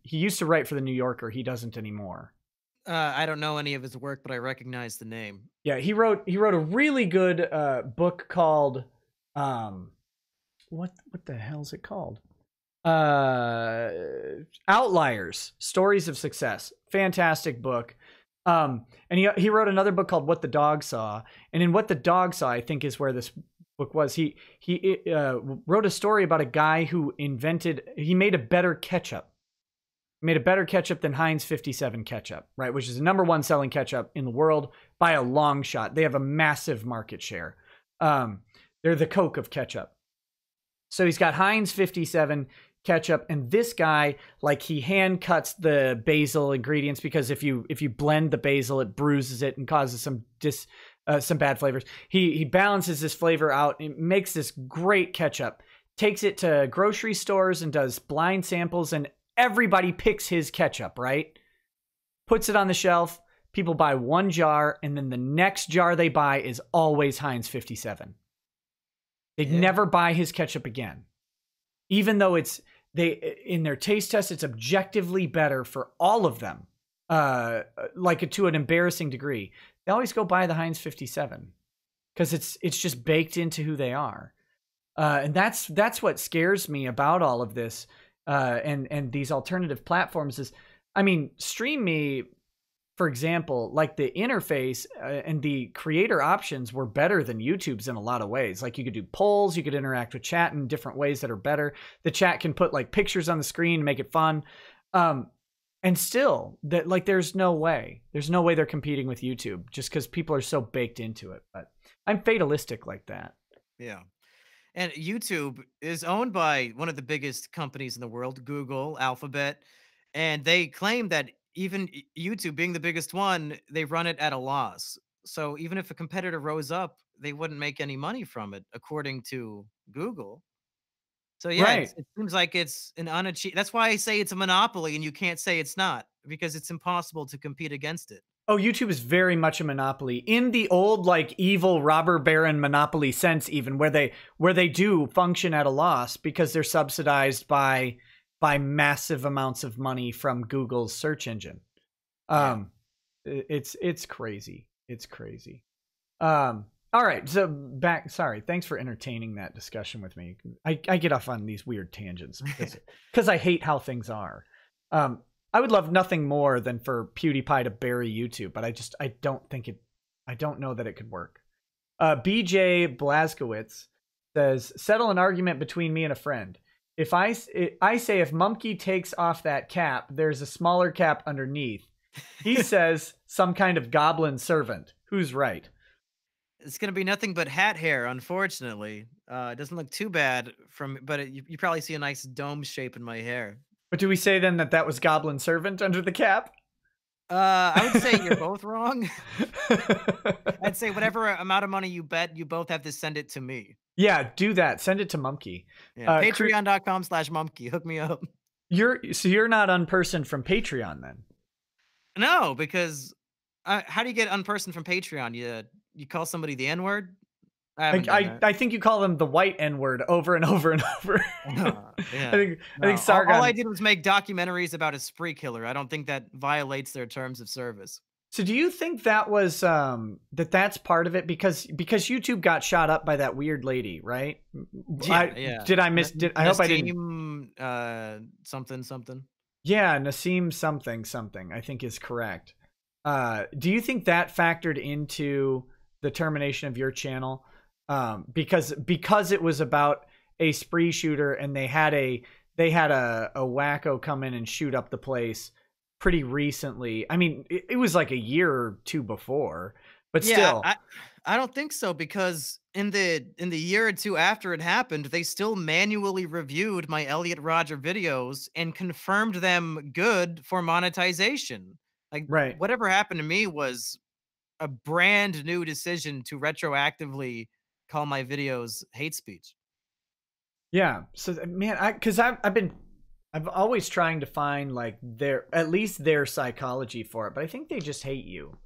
A: he used to write for the New Yorker. He doesn't anymore.
B: I don't know any of his work, but I recognize the name.
A: Yeah, he wrote a really good book called what the hell is it called? Outliers, Stories of Success. Fantastic book. And he wrote another book called What the Dog Saw. And in What the Dog Saw, I think is where this book was. He wrote a story about a guy who made a better ketchup. Made a better ketchup than Heinz 57 ketchup, right? Which is the #1 selling ketchup in the world by a long shot. They have a massive market share. They're the Coke of ketchup. So he's got Heinz 57 ketchup, and this guy, like, he hand cuts the basil ingredients because if you blend the basil, it bruises it and causes some bad flavors. He balances this flavor out and makes this great ketchup. Takes it to grocery stores and does blind samples, and everybody picks his ketchup, right? Puts it on the shelf. People buy one jar, and then the next jar they buy is always Heinz 57. They'd never buy his ketchup again. Even though in their taste test, it's objectively better for all of them, like to an embarrassing degree. They always go buy the Heinz 57 because it's just baked into who they are. And that's what scares me about all of this. And these alternative platforms is, I mean, Stream Me, for example, like the interface and the creator options were better than YouTube's in a lot of ways. Like you could do polls, you could interact with chat in different ways that are better. The chat can put like pictures on the screen and make it fun. And still that, like, there's no way they're competing with YouTube just because people are so baked into it. But I'm fatalistic like that.
B: Yeah. And YouTube is owned by one of the biggest companies in the world, Google, Alphabet. And they claim that even YouTube being the biggest one, they run it at a loss. So even if a competitor rose up, they wouldn't make any money from it, according to Google. So yeah,
A: Right.
B: it seems like it's an unachieved. That's why I say it's a monopoly, and you can't say it's not, because it's impossible to compete against it.
A: Oh, YouTube is very much a monopoly in the old, like, evil robber baron monopoly sense, even where they do function at a loss because they're subsidized by massive amounts of money from Google's search engine. It's crazy. It's crazy. All right. So back. Sorry. Thanks for entertaining that discussion with me. I get off on these weird tangents because I hate how things are. I would love nothing more than for PewDiePie to bury YouTube, but I don't know that it could work. BJ Blazkowicz says, settle an argument between me and a friend. If I say if Mumkey takes off that cap, there's a smaller cap underneath. He says some kind of goblin servant. Who's right?
B: It's going to be nothing but hat hair, unfortunately. It doesn't look too bad but you probably see a nice dome shape in my hair.
A: But do we say then that was goblin servant under the cap?
B: I would say you're both wrong. I'd say whatever amount of money you bet, you both have to send it to me.
A: Yeah, do that. Send it to Mumkey.
B: Yeah, Patreon.com/Mumkey. Hook me up.
A: You're not unpersoned from Patreon then?
B: No, because how do you get unpersoned from Patreon? You call somebody the N-word?
A: I think you call them the white N-word over and over and over.
B: Yeah.
A: I think Sargon.
B: All I did was make documentaries about a spree killer. I don't think that violates their terms of service.
A: So do you think that was that's part of it because YouTube got shot up by that weird lady, right?
B: Yeah.
A: I hope I didn't.
B: Something.
A: Yeah, Nassim something I think is correct. Do you think that factored into the termination of your channel? Because it was about a spree shooter and they had a wacko come in and shoot up the place pretty recently. I mean, it was like a year or two before, but still.
B: I don't think so, because in the year or two after it happened, they still manually reviewed my Elliot Rodger videos and confirmed them good for monetization. Like,
A: right.
B: Whatever happened to me was a brand new decision to retroactively call my videos hate speech.
A: Yeah. So man, I've always trying to find like at least their psychology for it, but I think they just hate you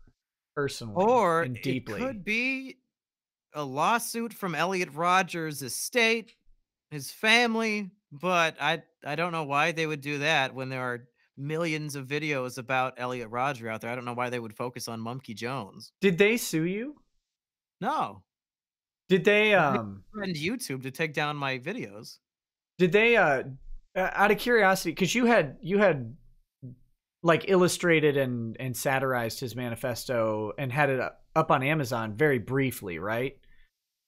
A: personally
B: or
A: and deeply.
B: It could be a lawsuit from Elliot Rodger's estate, his family, but I don't know why they would do that when there are millions of videos about Elliot Rodger out there. I don't know why they would focus on Mumkey Jones.
A: Did they sue you?
B: No.
A: Did they
B: threatened YouTube to take down my videos?
A: Did they out of curiosity, because you had like illustrated and satirized his manifesto and had it up on Amazon very briefly, right?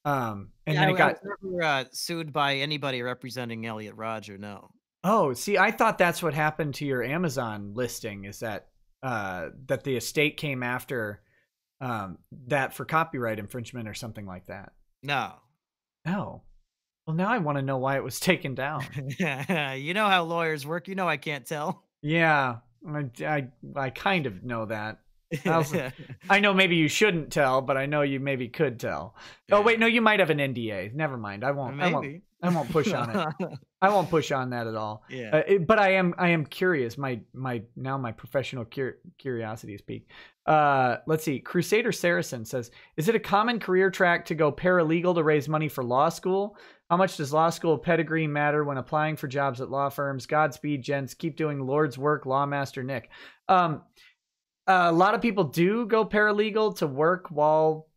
A: And then it got
B: I was never sued by anybody representing Elliot Rodger. No.
A: Oh, see, I thought that's what happened to your Amazon listing, is that that the estate came after that for copyright infringement or something like that.
B: No.
A: Oh. Well, now I want to know why it was taken down.
B: You know how lawyers work. You know I can't tell.
A: Yeah, I kind of know that. I know maybe you shouldn't tell, but I know you maybe could tell. Oh wait, no, you might have an NDA. Never mind. I won't.
B: Maybe.
A: I won't push on it. I won't push on that at all.
B: Yeah.
A: But I am curious. My professional curiosity is piqued. Let's see. Crusader Saracen says, "Is it a common career track to go paralegal to raise money for law school? How much does law school pedigree matter when applying for jobs at law firms? Godspeed, gents. Keep doing Lord's work, Lawmaster Nick." A lot of people do go paralegal to work while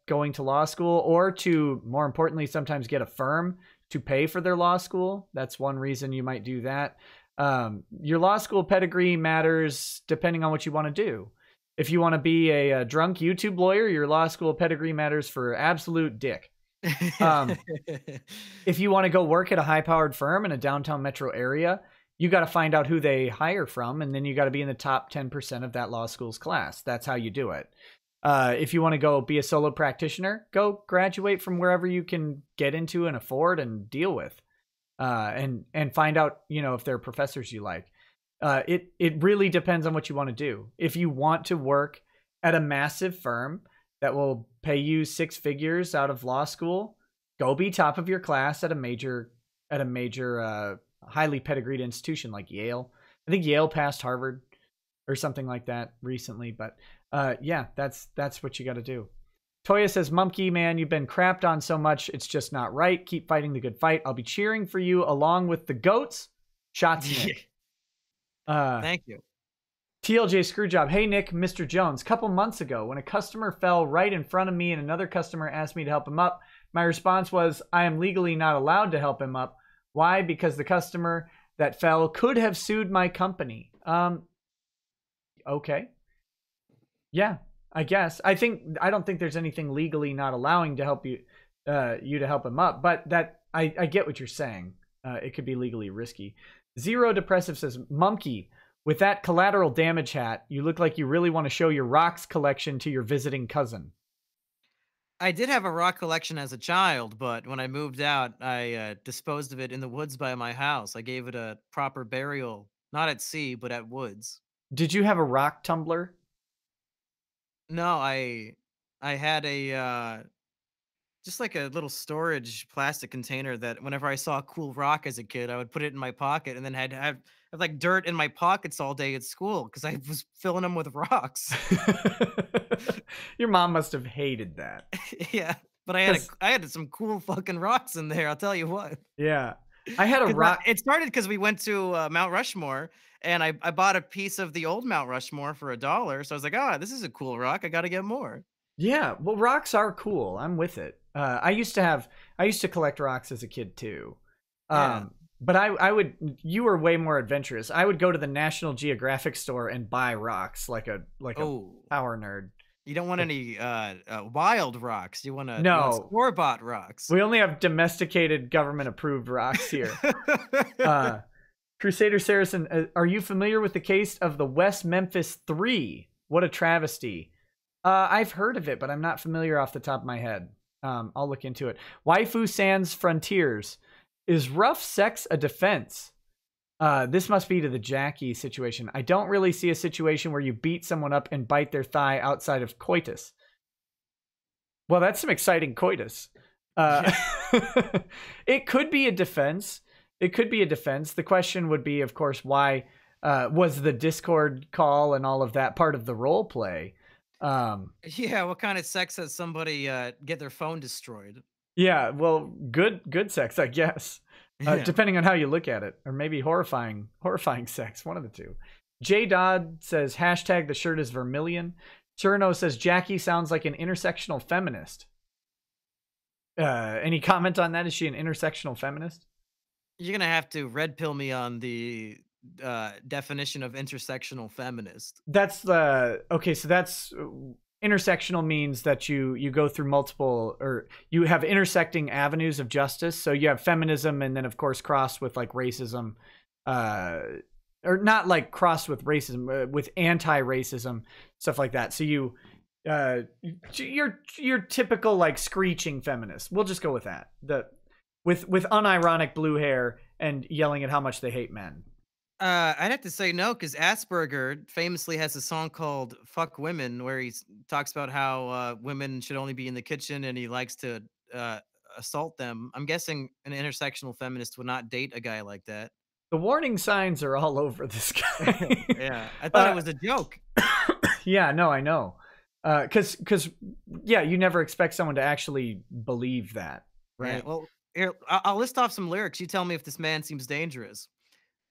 A: going to law school, or to, more importantly, sometimes get a firm to pay for their law school. That's one reason you might do that. Your law school pedigree matters depending on what you want to do. If you want to be a drunk YouTube lawyer, your law school pedigree matters for absolute dick. If you want to go work at a high-powered firm in a downtown metro area, you got to find out who they hire from, and then you got to be in the top 10% of that law school's class. That's how you do it. If you want to go be a solo practitioner, go graduate from wherever you can get into and afford and deal with, and find out, if there are professors you like. It really depends on what you want to do. If you want to work at a massive firm that will pay you six figures out of law school, go be top of your class at a major highly pedigreed institution like Yale. I think Yale passed Harvard. or something like that recently. But yeah, that's what you got to do. Toya says, Mumkey, man, you've been crapped on so much. It's just not right. Keep fighting the good fight. I'll be cheering for you along with the goats. Shots, Nick.
B: Thank you.
A: TLJ Screwjob. Hey, Nick, Mr. Jones. Couple months ago, when a customer fell right in front of me and another customer asked me to help him up, my response was, I am legally not allowed to help him up. Why? Because the customer that fell could have sued my company. Okay. Yeah, I guess. I don't think there's anything legally not allowing to help you to help him up, but that I get what you're saying. It could be legally risky. Zero Depressive says, Mumkey, with that collateral damage hat, you look like you really want to show your rocks collection to your visiting cousin.
B: I did have a rock collection as a child, but when I moved out, I disposed of it in the woods by my house. I gave it a proper burial, not at sea, but at woods.
A: Did you have a rock tumbler?
B: No, I had a just like a little storage plastic container that whenever I saw a cool rock as a kid, I would put it in my pocket and then had to have like dirt in my pockets all day at school because I was filling them with rocks.
A: Your mom must have hated that.
B: Yeah, but I had some cool fucking rocks in there. I'll tell you what.
A: Yeah, I had a rock.
B: It started because we went to Mount Rushmore, and I bought a piece of the old Mount Rushmore for $1. So I was like, oh, this is a cool rock. I got to get more.
A: Yeah, well, rocks are cool. I'm with it. I used to collect rocks as a kid too.
B: Yeah.
A: But you were way more adventurous. I would go to the National Geographic store and buy rocks like a power nerd.
B: You don't want any wild rocks. You want store-bought rocks.
A: We only have domesticated, government-approved rocks here. Crusader Saracen, are you familiar with the case of the West Memphis 3? What a travesty. I've heard of it, but I'm not familiar off the top of my head. I'll look into it. Waifu Sans Frontiers. Is rough sex a defense? This must be to the Jackie situation. I don't really see a situation where you beat someone up and bite their thigh outside of coitus. Well, that's some exciting coitus. It could be a defense. It could be a defense. The question would be, of course, why was the Discord call and all of that part of the role play?
B: Yeah, what kind of sex has somebody get their phone destroyed?
A: Yeah, well, good sex, I guess. Depending on how you look at it, or maybe horrifying sex, one of the two. J Dodd says hashtag the shirt is vermilion. Cherno says Jackie sounds like an intersectional feminist. Any comment on that? Is she an intersectional feminist?
B: You're gonna have to red pill me on the definition of intersectional feminist.
A: That's intersectional means that you go through multiple, or you have intersecting avenues of justice. So you have feminism, and then of course crossed with like racism, or not like crossed with racism, with anti-racism, stuff like that. So you're typical like screeching feminist. We'll just go with that. With unironic blue hair and yelling at how much they hate men.
B: I'd have to say no, because Assburger famously has a song called "Fuck Women," where he talks about how women should only be in the kitchen, and he likes to assault them. I'm guessing an intersectional feminist would not date a guy like that.
A: The warning signs are all over this guy.
B: Yeah, I thought it was a joke.
A: Yeah, no, I know. Because you never expect someone to actually believe that, right?
B: Yeah, well, here, I'll list off some lyrics. You tell me if this man seems dangerous.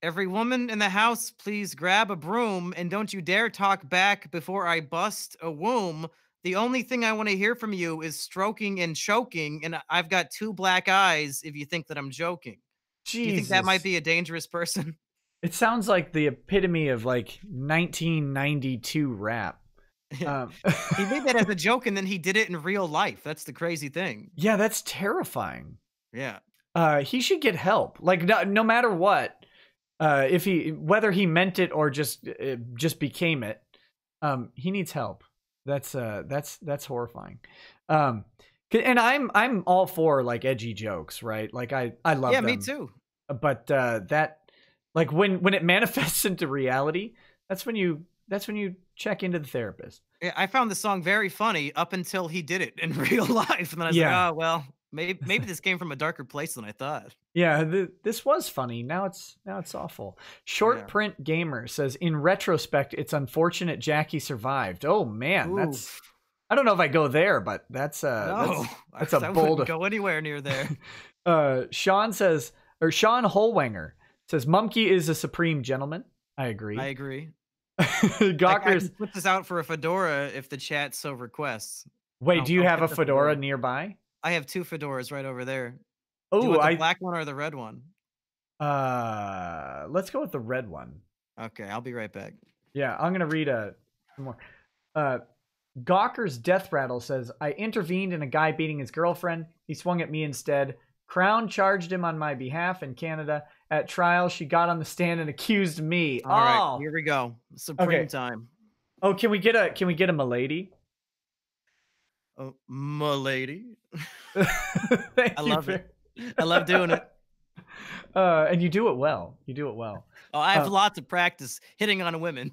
B: Every woman in the house, please grab a broom, and don't you dare talk back before I bust a womb. The only thing I want to hear from you is stroking and choking, and I've got 2 black eyes if you think that I'm joking.
A: Jesus.
B: Do you think that might be a dangerous person?
A: It sounds like the epitome of like 1992 rap.
B: He made that as a joke, and then he did it in real life. That's the crazy thing.
A: Yeah, that's terrifying.
B: Yeah.
A: He should get help. Like no matter what. Whether he meant it or just became it, he needs help. That's horrifying. And I'm all for like edgy jokes, right? Like I love them.
B: Yeah, me too.
A: But that, like when it manifests into reality, that's when you check into the therapist.
B: Yeah, I found the song very funny up until he did it in real life, and then I was like, oh well. Maybe this came from a darker place than I thought.
A: Yeah, this was funny. Now it's awful. Short
B: Yeah.
A: Print Gamer says, in retrospect, it's unfortunate Jackie survived. Oh man, that's
B: Oof.
A: I don't know if I go there, but
B: No,
A: that's a
B: I
A: bold.
B: wouldn't go anywhere near there.
A: Sean says, or Sean Holwanger says, Mumkey is a supreme gentleman. I agree.
B: I agree. I
A: Gawker's.
B: can put this out for a fedora if the chat so requests.
A: Wait, do you
B: I'll
A: have
B: get
A: a
B: the
A: fedora nearby?
B: I have 2 fedoras right over there. Do you
A: Oh,
B: want the black one or the red one?
A: let's go with the red one.
B: Okay, I'll be right back.
A: Yeah, I'm gonna read some more. Gawker's Death Rattle says, I intervened in a guy beating his girlfriend. He swung at me instead. Crown charged him on my behalf in Canada. At trial, she got on the stand and accused me.
B: All right, here we go. Supreme time.
A: Oh, can we get a milady?
B: Oh, my lady.
A: Thank
B: I
A: you
B: love it. I love doing it.
A: And you do it well. You do it well.
B: Oh, I have lots of practice hitting on women.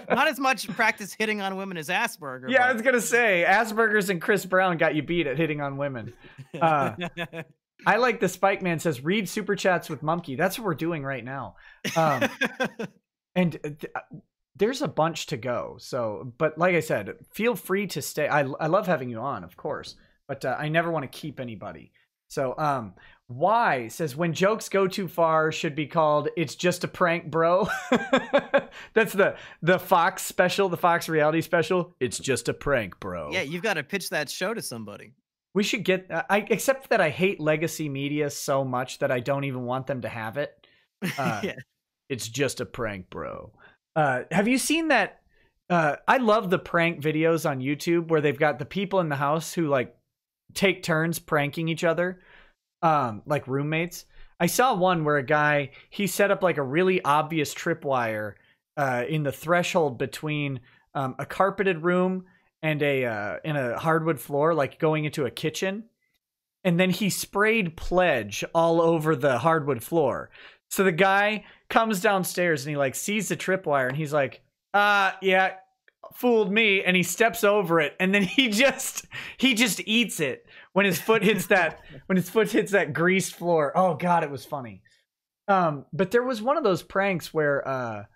B: Not as much practice hitting on women as Asperger.
A: Yeah, I was gonna say Asburgers and Chris Brown got you beat at hitting on women. I like the Spike Man says, read super chats with Mumkey. That's what we're doing right now. And there's a bunch to go. So, but like I said, feel free to stay. I love having you on, of course, but I never want to keep anybody. So, Y says, when jokes go too far should be called It's Just a Prank, Bro. That's the Fox special, the Fox reality special. It's just a prank, bro.
B: Yeah, you've got to pitch that show to somebody.
A: We should get except that I hate legacy media so much that I don't even want them to have it.
B: Yeah.
A: It's just a prank, bro. Have you seen that? I love the prank videos on YouTube where they've got the people in the house who like take turns pranking each other, like roommates. I saw one where a guy, he set up like a really obvious tripwire in the threshold between a carpeted room and a hardwood floor, like going into a kitchen. And then he sprayed Pledge all over the hardwood floor. So the guy comes downstairs and he like sees the tripwire and he's like, yeah, fooled me. And he steps over it. And then he just eats it when his foot hits that, greased floor. Oh God, it was funny. But there was one of those pranks where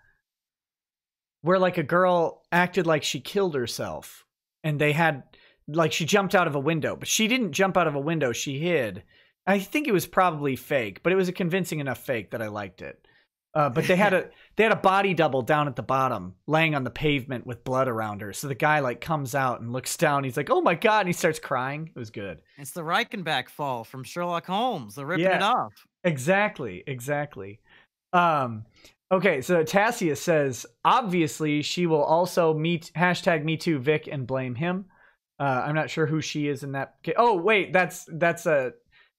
A: like a girl acted like she killed herself and they had like, she jumped out of a window, but she didn't jump out of a window. She hid. I think it was probably fake, but it was a convincing enough fake that I liked it. But they had a body double down at the bottom, laying on the pavement with blood around her. So the guy like comes out and looks down. He's like, "Oh my God!" and he starts crying. It was good.
B: It's the Reichenbach fall from Sherlock Holmes. They're ripping it off.
A: Exactly. Okay, so Tassia says, obviously she will also hashtag me too Vic and blame him. I'm not sure who she is in that case. Oh wait, that's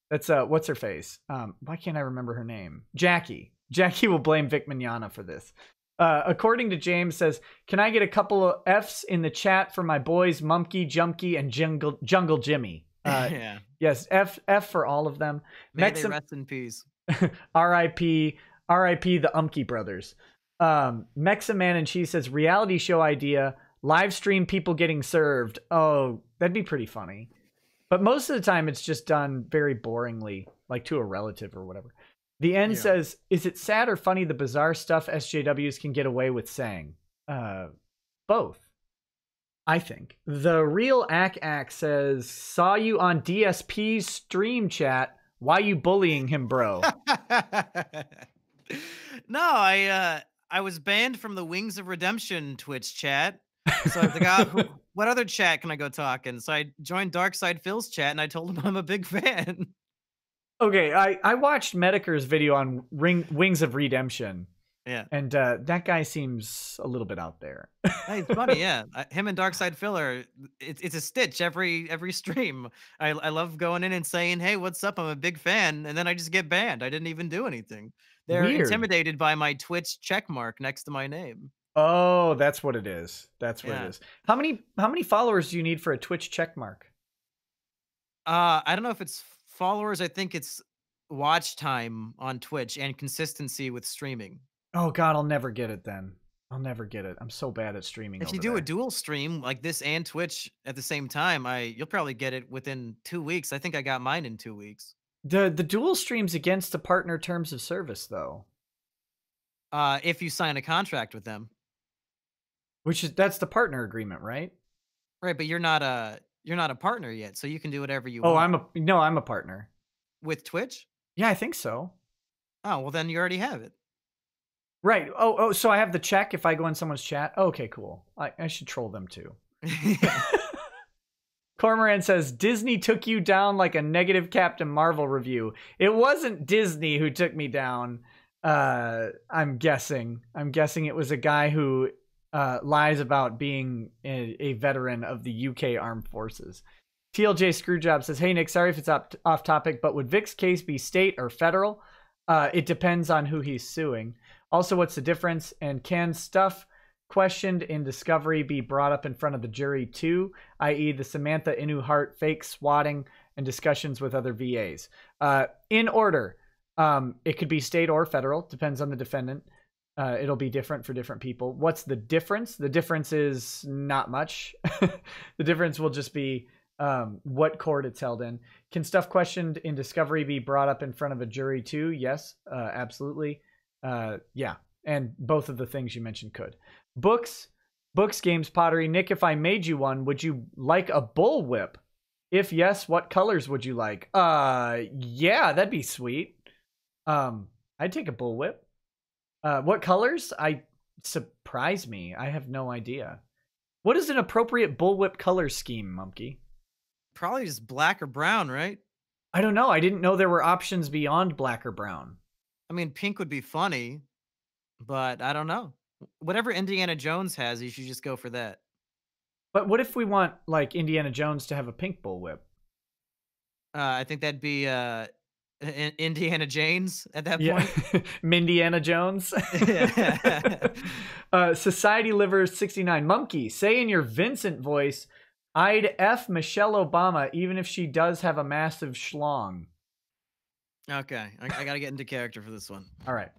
A: what's her face? Why can't I remember her name? Jackie. Jackie will blame Vic Mignogna for this. According to James says, can I get a couple of F's in the chat for my boys Mumkey, Jumpkey, and Jungle Jimmy?
B: Yeah.
A: Yes, F for all of them.
B: May they rest in peace.
A: R.I.P. the Umkey brothers. Meximan and Cheese says, reality show idea, live stream people getting served. Oh, that'd be pretty funny. But most of the time it's just done very boringly, like to a relative or whatever. The End says, is it sad or funny the bizarre stuff SJWs can get away with saying? Both, I think. The Real Ack says, saw you on DSP's stream chat. Why you bullying him, bro?
B: No, I was banned from the Wings of Redemption Twitch chat. So I forgot what other chat can I go talk in? So I joined Darkside Phil's chat and I told him I'm a big fan.
A: Okay, I watched Mediker's video on Wings of Redemption.
B: Yeah.
A: And that guy seems a little bit out there.
B: Hey, it's funny, yeah. Him and Darkside Phil are it's a stitch every stream. I love going in and saying, "Hey, what's up? I'm a big fan," and then I just get banned. I didn't even do anything. They're
A: Weird.
B: intimidated by my Twitch check mark next to my name.
A: Oh, that's what it is. That's what it is. How many followers do you need for a Twitch check mark?
B: I don't know if it's followers. I think it's watch time on Twitch and consistency with streaming.
A: Oh God, I'll never get it then. I'll never get it. I'm so bad at streaming.
B: If you do a dual stream like this and Twitch at the same time, you'll probably get it within 2 weeks. I think I got mine in 2 weeks.
A: The dual stream's against the partner terms of service, though.
B: If you sign a contract with them.
A: That's the partner agreement, right?
B: Right, but you're not a partner yet, so you can do whatever you
A: want. I'm a partner.
B: With Twitch?
A: Yeah, I think so.
B: Oh, well then you already have it.
A: Right. Oh, so I have the check if I go in someone's chat? Okay, cool. I should troll them too. Cormoran says, Disney took you down like a negative Captain Marvel review. It wasn't Disney who took me down. I'm guessing it was a guy who lies about being a veteran of the UK Armed Forces. TLJ Screwjob says, hey, Nick, sorry if it's off topic, but would Vic's case be state or federal? It depends on who he's suing. Also, what's the difference? And can stuff questioned in discovery be brought up in front of the jury too, i.e. the Samantha Inu Hart fake swatting and discussions with other VAs? In order, it could be state or federal, depends on the defendant. It'll be different for different people. What's the difference? The difference is not much. The difference will just be what court it's held in. Can stuff questioned in discovery be brought up in front of a jury too? Yes, absolutely. Yeah, and both of the things you mentioned could. Books, games, pottery. Nick, if I made you one, would you like a bullwhip? If yes, what colors would you like? Yeah, that'd be sweet. I'd take a bullwhip. What colors? Surprise me. I have no idea. What is an appropriate bullwhip color scheme, Mumkey?
B: Probably just black or brown, right?
A: I don't know. I didn't know there were options beyond black or brown.
B: I mean, pink would be funny, but I don't know. Whatever Indiana Jones has, you should just go for that.
A: But what if we want, like, Indiana Jones to have a pink bullwhip?
B: I think that'd be Indiana Janes at that point.
A: Mindiana Jones. Society Liver 69. Mumkey, say in your Vincent voice, I'd F Michelle Obama even if she does have a massive schlong.
B: Okay, I gotta get into character for this one.
A: All right.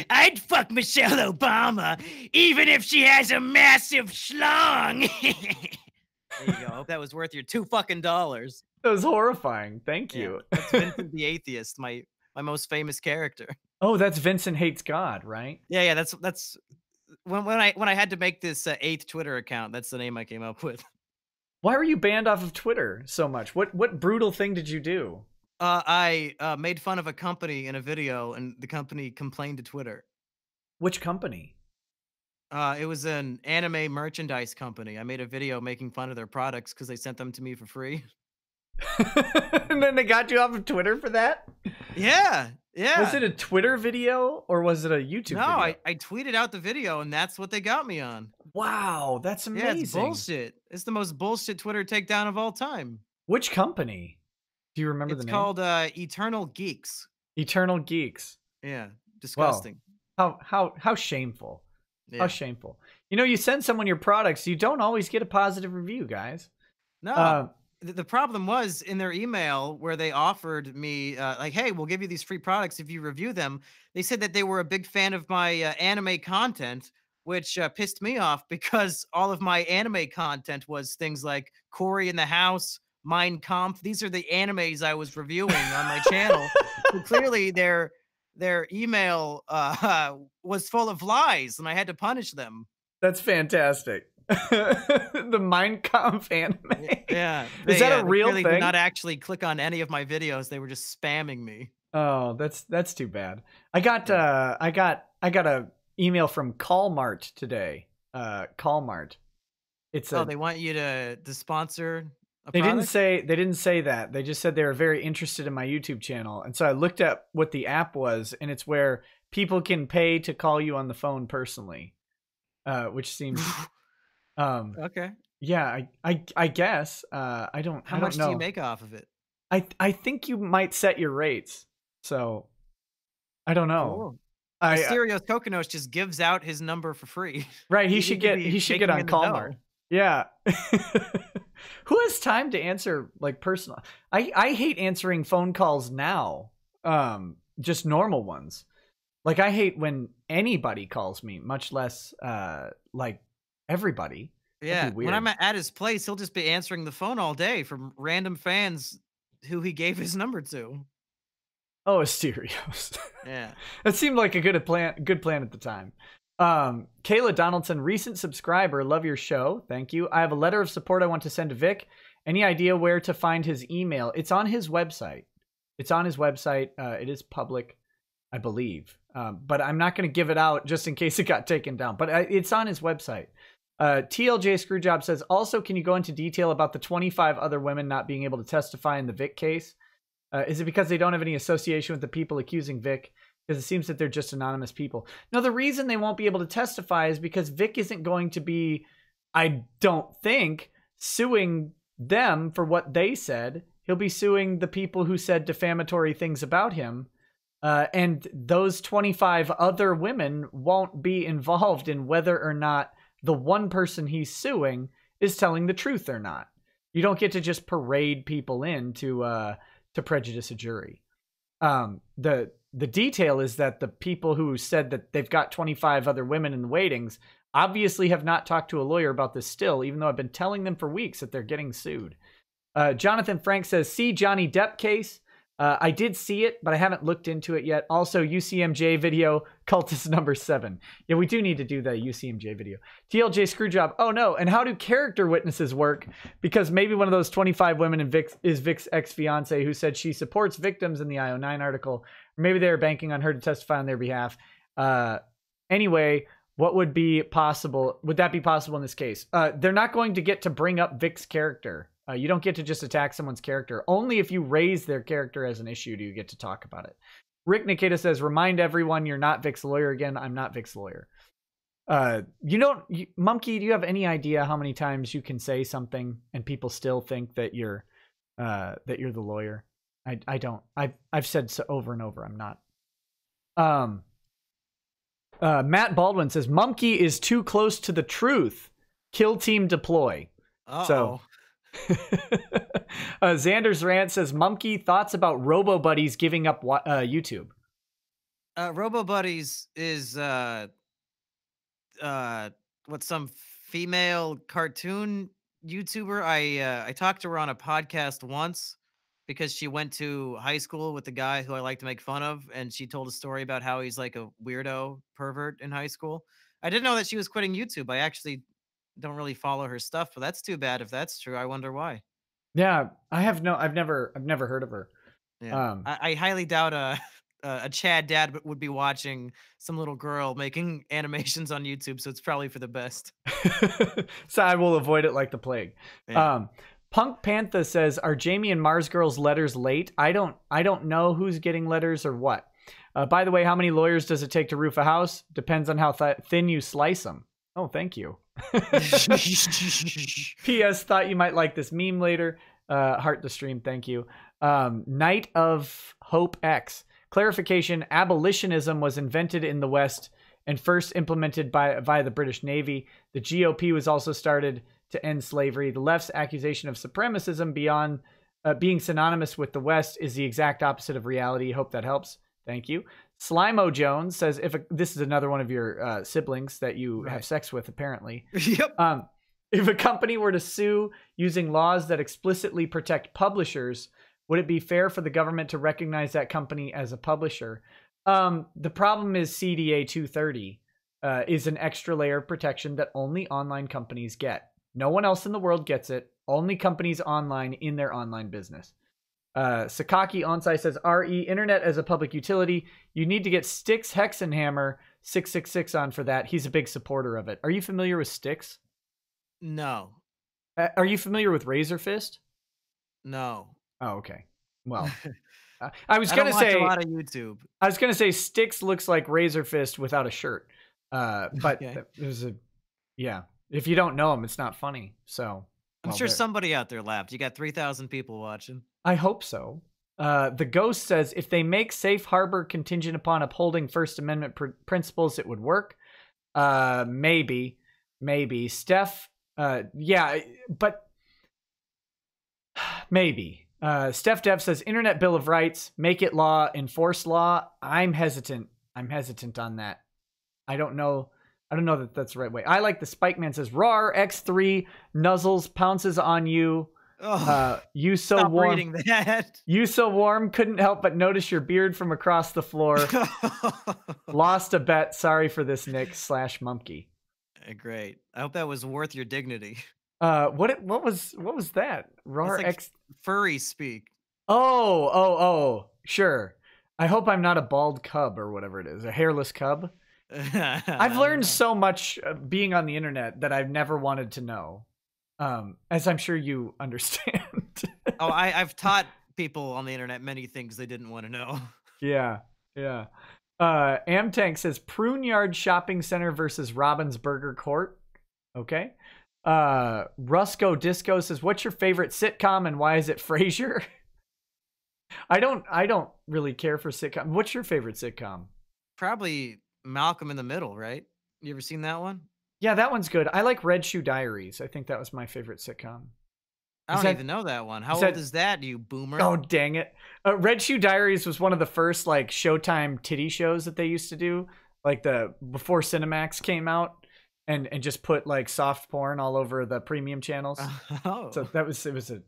B: I'd fuck Michelle Obama even if she has a massive schlong. There you go. Hope that was worth your $2
A: That was horrifying. Thank you.
B: Yeah, that's Vincent the Atheist, my most famous character.
A: Oh, that's Vincent Hates God, right?
B: Yeah. That's when I had to make this 8th Twitter account. That's the name I came up with.
A: Why were you banned off of Twitter so much? What brutal thing did you do?
B: I made fun of a company in a video, and the company complained to Twitter.
A: Which company?
B: It was an anime merchandise company. I made a video making fun of their products because they sent them to me for free.
A: And then they got you off of Twitter for that?
B: Yeah.
A: Was it a Twitter video or was it a YouTube video?
B: No, I tweeted out the video and that's what they got me on.
A: Wow, that's amazing.
B: Yeah, it's bullshit. It's the most bullshit Twitter takedown of all time.
A: Which company? Do you remember the name?
B: It's called Eternal Geeks.
A: Eternal Geeks.
B: Yeah, disgusting.
A: Well, how shameful. Yeah. How shameful. You know, you send someone your products, you don't always get a positive review, guys.
B: No. The problem was in their email where they offered me like, hey, we'll give you these free products if you review them. They said that they were a big fan of my anime content, which pissed me off because all of my anime content was things like Cory in the House, Mein Kampf. These are the animes I was reviewing on my channel. So clearly their email was full of lies and I had to punish them.
A: That's fantastic. The Mein Kampf anime.
B: Yeah.
A: Is that a real thing?
B: They did not actually click on any of my videos. They were just spamming me.
A: Oh, that's too bad. I got a email from Callmart today. Callmart.
B: They want you to sponsor a
A: They
B: product?
A: didn't say that. They just said they were very interested in my YouTube channel. And so I looked up what the app was, and it's where people can pay to call you on the phone personally. Which seems
B: okay.
A: Yeah, I guess. I don't
B: How
A: I don't
B: much
A: know.
B: do you make off of it?
A: I think you might set your rates. So I don't know.
B: Cool. Asterios Kokonos just gives out his number for free.
A: Right, he should get on Callmart. Yeah. Who has time to answer like personal? I hate answering phone calls now. Just normal ones. Like, I hate when anybody calls me, much less like everybody.
B: Yeah,
A: That'd be
B: when I'm
A: weird.
B: at his place, he'll just be answering the phone all day from random fans who he gave his number to.
A: Oh, Asterios.
B: Yeah.
A: That seemed like a good plan at the time. Kayla Donaldson, recent subscriber, love your show. Thank you. I have a letter of support I want to send to Vic. Any idea where to find his email? It's on his website. It is public, I believe. But I'm not going to give it out just in case it got taken down. But it's on his website. TLJ Screwjob says, also, can you go into detail about the 25 other women not being able to testify in the Vic case? Is it because they don't have any association with the people accusing Vic? Because it seems that they're just anonymous people. No, the reason they won't be able to testify is because Vic isn't going to be, I don't think, suing them for what they said. He'll be suing the people who said defamatory things about him. And those 25 other women won't be involved in whether or not the one person he's suing is telling the truth or not. You don't get to just parade people in to prejudice a jury. The detail is that the people who said that they've got 25 other women in the waitings obviously have not talked to a lawyer about this still, even though I've been telling them for weeks that they're getting sued. Jonathan Frank says, see Johnny Depp case. I did see it, but I haven't looked into it yet. Also, UCMJ video, cultist number 7. Yeah, we do need to do the UCMJ video. TLJ Screwjob. Oh, no. And how do character witnesses work? Because maybe one of those 25 women is Vic's ex-fiance who said she supports victims in the IO9 article. Or maybe they were banking on her to testify on their behalf. Anyway, what would be possible? Would that be possible in this case? They're not going to get to bring up Vic's character. You don't get to just attack someone's character. Only if you raise their character as an issue do you get to talk about it. Rick Rekieta says, remind everyone you're not Vic's lawyer again. I'm not Vic's lawyer. Mumkey, do you have any idea how many times you can say something and people still think that you're the lawyer? I don't. I've said so over and over. I'm not. Matt Baldwin says, Mumkey is too close to the truth. Kill team deploy.
B: Uh-oh.
A: So Xander's Rant says, Mumkey, thoughts about Robo Buddies giving up YouTube?
B: Robo Buddies is what, some female cartoon YouTuber. I talked to her on a podcast once because she went to high school with the guy who I like to make fun of, and she told a story about how he's like a weirdo pervert in high school. I didn't know that she was quitting YouTube. I actually don't really follow her stuff, but that's too bad if that's true. I wonder why.
A: Yeah, I've never heard of her.
B: Yeah. I highly doubt a Chad dad would be watching some little girl making animations on YouTube, so it's probably for the best.
A: So I will avoid it like the plague. Yeah. Punk Panther says, are Jamie and Mars Girls letters late? I don't know who's getting letters or what. By the way, how many lawyers does it take to roof a house? Depends on how thin you slice them. Oh, thank you. P.S. Thought you might like this meme later. Heart the stream. Thank you. Night of Hope X. Clarification. Abolitionism was invented in the West and first implemented via the British Navy. The GOP was also started to end slavery. The left's accusation of supremacism beyond being synonymous with the West is the exact opposite of reality. Hope that helps. Thank you. Slimo Jones says, this is another one of your siblings that you have sex with, apparently.
B: Yep.
A: If a company were to sue using laws that explicitly protect publishers, would it be fair for the government to recognize that company as a publisher? The problem is CDA 230 is an extra layer of protection that only online companies get. No one else in the world gets it. Only companies online in their online business. Sakaki Onsai says, RE, internet as a public utility. You need to get Styx Hexenhammer 666 on for that. He's a big supporter of it. Are you familiar with Styx?
B: No.
A: Are you familiar with Razor Fist?
B: No.
A: Oh, okay. Well, I was going to say
B: a lot of YouTube.
A: I was going to say Styx looks like Razor Fist without a shirt. But there's if you don't know him, it's not funny. So
B: I'm sure somebody out there laughed. You got 3,000 people watching.
A: I hope so. The Ghost says, if they make safe harbor contingent upon upholding First Amendment principles, it would work. Maybe. Steph, but maybe. Steph Dev says, Internet Bill of Rights, make it law, enforce law. I'm hesitant I'm hesitant on that. I don't know that that's the right way. I like the Spike Man says, "Rawr, X3 nuzzles pounces on you. You so
B: Stop
A: warm.
B: reading that.
A: You so warm. Couldn't help but notice your beard from across the floor. Lost a bet. Sorry for this, Nick / Mumkey."
B: Great. I hope that was worth your dignity.
A: What was that? Rawr
B: Like
A: X
B: furry speak.
A: Oh, sure. I hope I'm not a bald cub or whatever it is, a hairless cub. I've learned so much being on the internet that I've never wanted to know, as I'm sure you understand.
B: I've taught people on the internet many things they didn't want to know.
A: Yeah. Amtank says Prune Yard Shopping Center versus Robin's Burger Court. Okay. Rusco Disco says, "What's your favorite sitcom and why is it Frasier?" I don't really care for sitcom. What's your favorite sitcom?
B: Probably Malcolm in the Middle, right? You ever seen that one?
A: Yeah, that one's good. I like Red Shoe Diaries. I think that was my favorite sitcom.
B: I don't even know that one. How old is that, you boomer?
A: Oh, dang it. Red Shoe Diaries was one of the first like Showtime titty shows that they used to do, like before Cinemax came out and just put like soft porn all over the premium channels.
B: Oh.
A: So it was a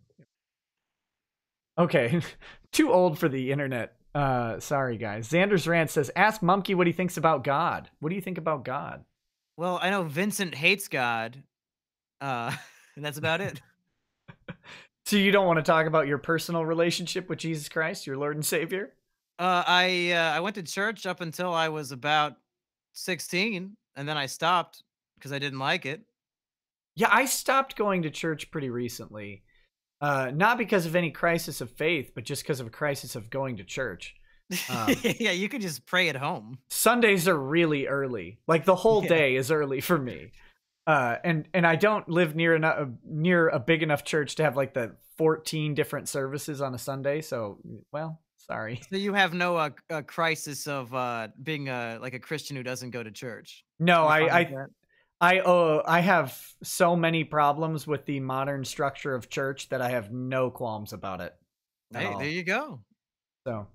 A: okay. Too old for the internet. Sorry guys. Xander's Rant says, "Ask Mumkey what he thinks about God." What do you think about God?
B: Well, I know Vincent hates God. And that's about it.
A: So you don't want to talk about your personal relationship with Jesus Christ, your Lord and Savior?
B: I went to church up until I was about 16, and then I stopped because I didn't like it.
A: Yeah, I stopped going to church pretty recently. Not because of any crisis of faith, but just because of a crisis of going to church.
B: Yeah, you could just pray at home.
A: Sundays are really early. Like the whole day is early for me. And I don't live near a big enough church to have like the 14 different services on a Sunday. So, well, sorry.
B: So you have no crisis of being like a Christian who doesn't go to church.
A: No, I have so many problems with the modern structure of church that I have no qualms about it.
B: Hey, there you go.
A: So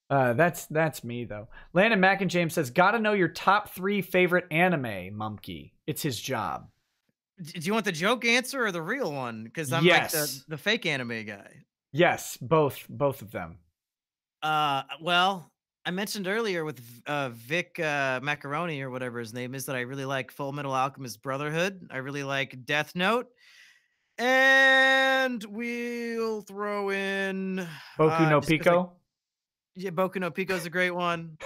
A: that's me though. Landon Mack and James says, "Gotta know your top 3 favorite anime, Mumkey. It's his job."
B: Do you want the joke answer or the real one? Because I'm
A: yes.
B: like the fake anime guy.
A: Yes, both of them.
B: Well, I mentioned earlier with Vic Macaroni or whatever his name is that I really like Full Metal Alchemist Brotherhood. I really like Death Note. And we'll throw in
A: Boku no Pico.
B: Yeah, Boku no Pico is a great one.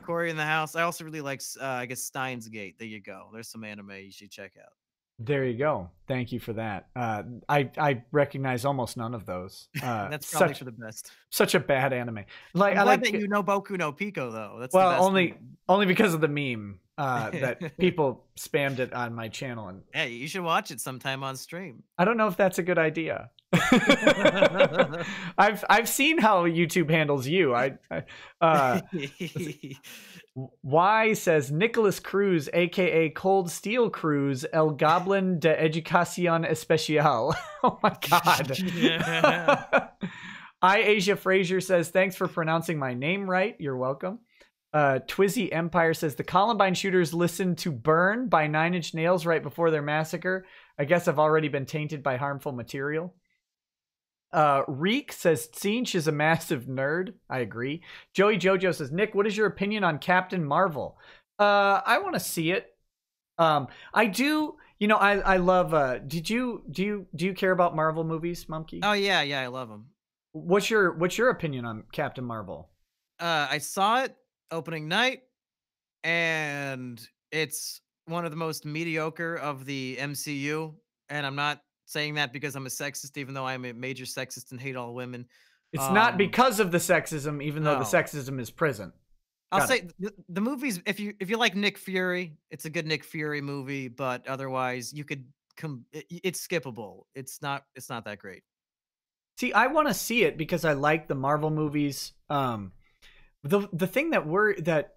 B: Corey in the House. I also really like, I guess, Steins Gate. There you go. There's some anime you should check out.
A: There you go. Thank you for that. I recognize almost none of those.
B: That's probably for the best.
A: Such a bad anime.
B: Like I like that you know Boku no Pico though. That's
A: well,
B: the best
A: only because of the meme that people spammed it on my channel. And
B: hey, you should watch it sometime on stream.
A: I don't know if that's a good idea. I've seen how YouTube handles you. Y says Nicholas Cruz, aka Cold Steel Cruz, El Goblin de Educación Especial. Oh my god. Asia Frazier says, "Thanks for pronouncing my name right. You're welcome." Twizzy Empire says the Columbine shooters listened to Burn by 9 Inch Nails right before their massacre. I guess I've already been tainted by harmful material. Reek says Tzinch is a massive nerd. I agree. Joey Jojo says, "Nick, what is your opinion on Captain Marvel?" I want to see it. I do. You know, I love. Do you care about Marvel movies, Mumkey?
B: Oh yeah, I love them.
A: What's your opinion on Captain Marvel?
B: I saw it opening night, and it's one of the most mediocre of the MCU. And I'm not saying that because I'm a sexist, even though I'm a major sexist and hate all women.
A: It's not because of the sexism, even though the sexism is present.
B: I'll say the movies. If you like Nick Fury, it's a good Nick Fury movie. But otherwise, you could it's skippable. It's not that great.
A: See, I want to see it because I like the Marvel movies. The thing that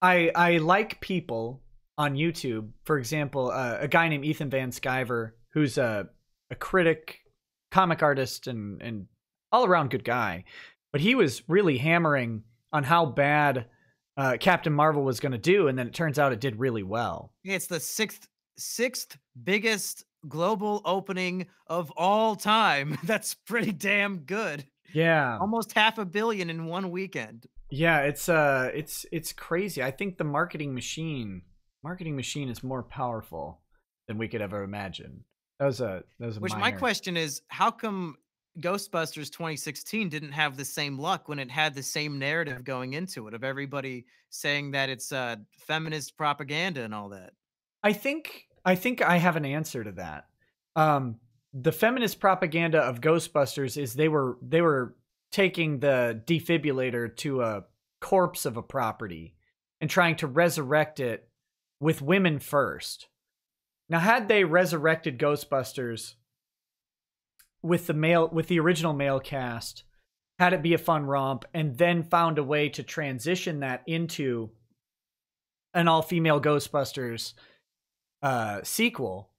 A: I like people on YouTube, for example, a guy named Ethan Van Sciver, who's a critic, comic artist, and all around good guy. But he was really hammering on how bad Captain Marvel was going to do, and then it turns out it did really well.
B: It's the sixth biggest global opening of all time. That's pretty damn good.
A: Yeah.
B: Almost $500 million in one weekend.
A: Yeah, it's crazy. I think the marketing machine is more powerful than we could ever imagine. That was a
B: Which my question is, how come Ghostbusters 2016 didn't have the same luck when it had the same narrative going into it of everybody saying that it's feminist propaganda and all that?
A: I think I have an answer to that. The feminist propaganda of Ghostbusters is they were taking the defibrillator to a corpse of a property and trying to resurrect it with women first. Now, had they resurrected Ghostbusters with the original male cast, had it be a fun romp, and then found a way to transition that into an all-female Ghostbusters sequel,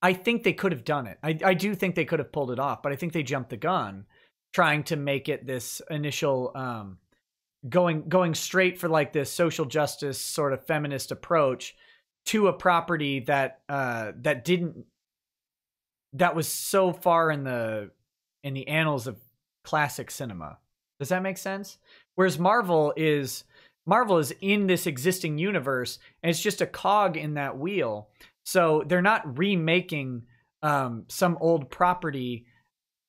A: I think they could have done it. I do think they could have pulled it off, but I think they jumped the gun trying to make it this initial going straight for like this social justice sort of feminist approach to a property that was so far in the annals of classic cinema. Does that make sense? Whereas Marvel is in this existing universe, and it's just a cog in that wheel. So they're not remaking some old property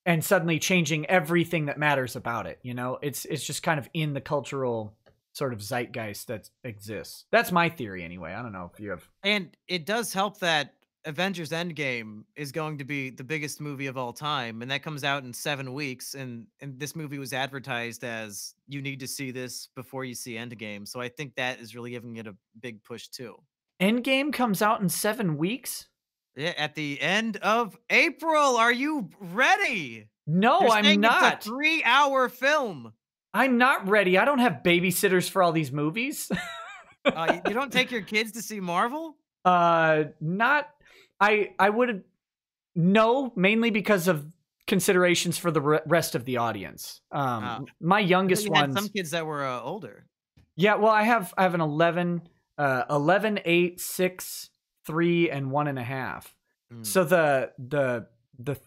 A: and suddenly changing everything that matters about it. You know, it's just kind of in the cultural sort of zeitgeist that exists. That's my theory anyway. I don't know if you have.
B: And it does help that Avengers Endgame is going to be the biggest movie of all time, and that comes out in 7 weeks, and this movie was advertised as you need to see this before you see Endgame. So I think that is really giving it a big push too.
A: Endgame comes out in 7 weeks?
B: Yeah, at the end of April. Are you ready?
A: No, I'm not.
B: It's a 3-hour film.
A: I'm not ready. I don't have babysitters for all these movies.
B: You don't take your kids to see Marvel?
A: Not. I would. No, mainly because of considerations for the rest of the audience. My youngest ones.
B: Some kids that were older.
A: Yeah, well, I have an 11, 8, 6, 3, and 1.5. So the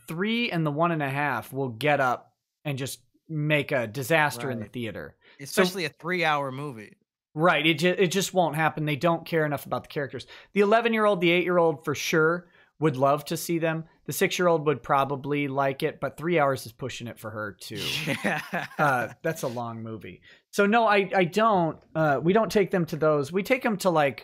A: 3 and the 1.5 will get up and just make a disaster in the theater,
B: especially a 3-hour movie.
A: Right, it just won't happen. They don't care enough about the characters. The 11-year-old, the 8-year-old for sure would love to see them. The 6-year-old would probably like it, but 3 hours is pushing it for her too. Yeah. That's a long movie. So no, I don't. We don't take them to those. We take them to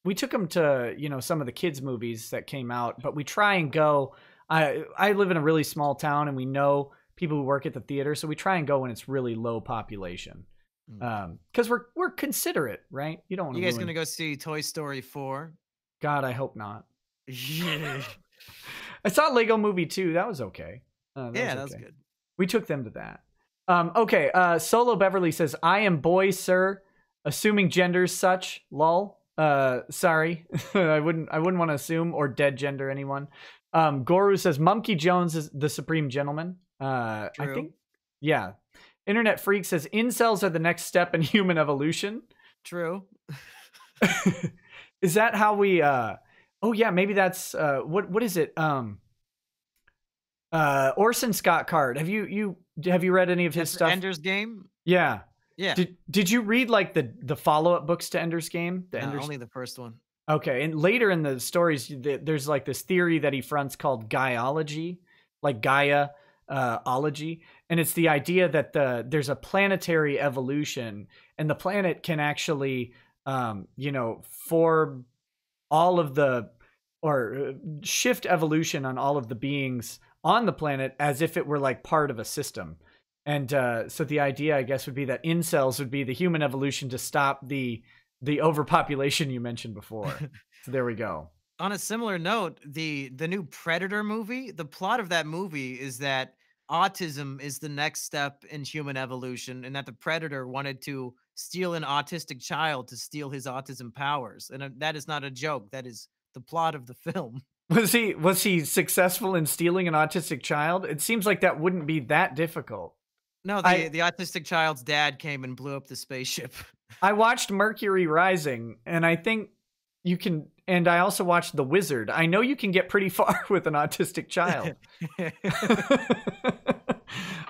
A: we took them to some of the kids movies that came out, but we try and go. I live in a really small town, and we know people who work at the theater, so we try and go when it's really low population. Because we're considerate, right? You don't want to.
B: You guys gonna go see Toy Story 4?
A: God, I hope not. I saw Lego Movie 2. That was okay. That was good. We took them to that. Okay. Solo Beverly says, "I am boy, sir. Assuming genders such. Lol. Sorry, I wouldn't want to assume or dead gender anyone." Goru says, "Mumkey Jones is the supreme gentleman." I think, yeah. Internet Freak says, "Incels are the next step in human evolution."
B: True.
A: Is that how we? Oh yeah, maybe that's what is it? Orson Scott Card. Have you read any of his stuff?
B: Ender's Game.
A: Yeah.
B: Yeah.
A: Did you read like the follow-up books to Ender's Game?
B: Only the first one.
A: Okay, and later in the stories, there's like this theory that he fronts called Gaiology, like Gaia. Ology, and it's the idea that there's a planetary evolution, and the planet can actually for all of the or shift evolution on all of the beings on the planet as if it were like part of a system. And so the idea, I guess, would be that incels would be the human evolution to stop the overpopulation you mentioned before. So there we go.
B: On a similar note, the new Predator movie, the plot of that movie is that autism is the next step in human evolution, and that the Predator wanted to steal an autistic child to steal his autism powers. And that is not a joke. That is the plot of the film.
A: Was he successful in stealing an autistic child? It seems like that wouldn't be that difficult.
B: No,
A: I
B: the autistic child's dad came and blew up the spaceship.
A: I watched Mercury Rising, and I think you can. And I also watched The Wizard. I know you can get pretty far with an autistic child.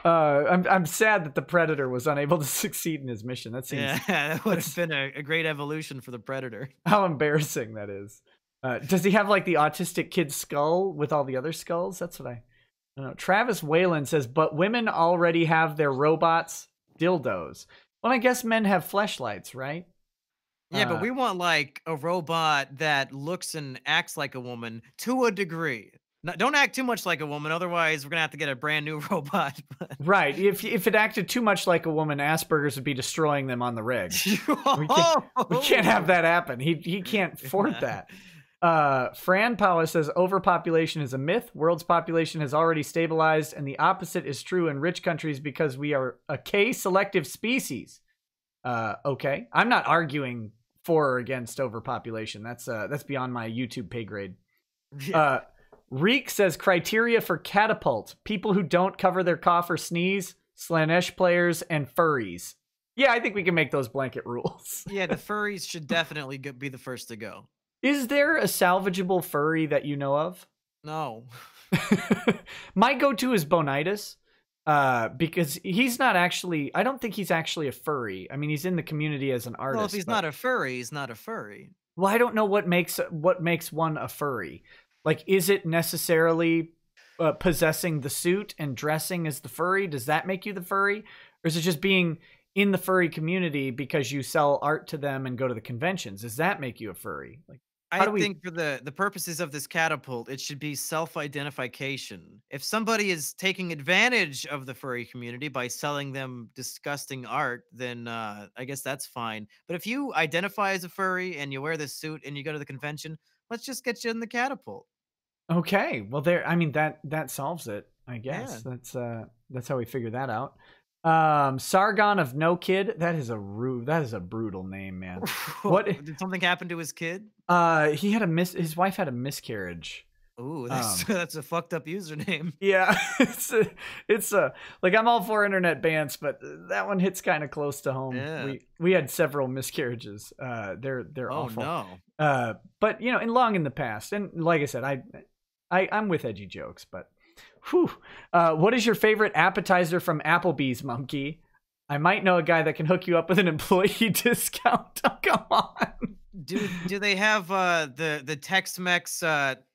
A: I'm sad that the Predator was unable to succeed in his mission. That seems
B: Yeah, that would have been a great evolution for the Predator.
A: how embarrassing that is. Does he have like the autistic kid's skull with all the other skulls? That's what I don't know. Travis Whalen says, but women already have their robots dildos. Well, I guess men have fleshlights, right?
B: Yeah, but we want like a robot that looks and acts like a woman to a degree. Don't act too much like a woman, otherwise we're gonna have to get a brand new robot.
A: Right. If it acted too much like a woman, Asperger's would be destroying them on the rig. We can't have that happen. He can't afford that. Fran Paula says overpopulation is a myth. World's population has already stabilized, and the opposite is true in rich countries because we are a K-selective species. Okay. I'm not arguing for or against overpopulation. That's beyond my YouTube pay grade. Reek says criteria for catapult: people who don't cover their cough or sneeze, Slanesh players, and furries. Yeah, I think we can make those blanket rules.
B: Yeah, the furries should definitely be the first to go.
A: Is there a salvageable furry that you know of?
B: No.
A: My go-to is Bonitis, because he's not actually, I don't think he's actually a furry. I mean, he's in the community as an artist.
B: Well, if he's not a furry, he's not a furry.
A: Well, I don't know what makes one a furry. Like, is it necessarily possessing the suit and dressing as the furry? Does that make you the furry? Or is it just being in the furry community because you sell art to them and go to the conventions? Does that make you a furry? Like,
B: I think for the purposes of this catapult, it should be self-identification. If somebody is taking advantage of the furry community by selling them disgusting art, then I guess that's fine. But if you identify as a furry and you wear this suit and you go to the convention, let's just get you in the catapult.
A: Okay, well, I mean, that solves it, I guess.
B: Yeah.
A: That's how we figure that out. Sargon of No Kid. That is a brutal name, man. What
B: Did something happen to his kid?
A: He had his wife had a miscarriage.
B: Ooh, that's a fucked up username.
A: Yeah, it's like, I'm all for internet bans, but that one hits kind of close to home.
B: Yeah.
A: We had several miscarriages. They're awful.
B: No.
A: But in the past, and like I said, I'm with edgy jokes, but whew. What is your favorite appetizer from Applebee's, Mumkey? I might know a guy that can hook you up with an employee discount. Oh, come on.
B: Do they have the Tex-Mex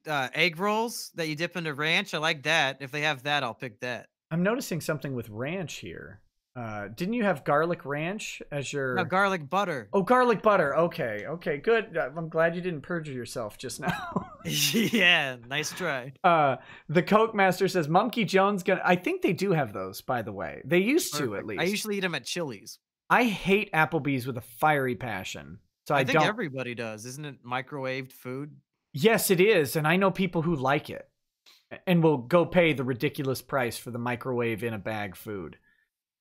B: egg rolls that you dip into ranch? I like that. If they have that, I'll pick that.
A: I'm noticing something with ranch here. Didn't you have garlic ranch as your...
B: No, garlic butter.
A: Oh, garlic butter. Okay, good. I'm glad you didn't perjure yourself just now.
B: Yeah, nice try.
A: The Coke Master says Mumkey Jones gonna... I think they do have those, by the way. They used to, at least.
B: I usually eat them at Chili's.
A: I hate Applebee's with a fiery passion. So I
B: think everybody does. Isn't it microwaved food?
A: Yes, it is. And I know people who like it and will go pay the ridiculous price for the microwave in a bag food.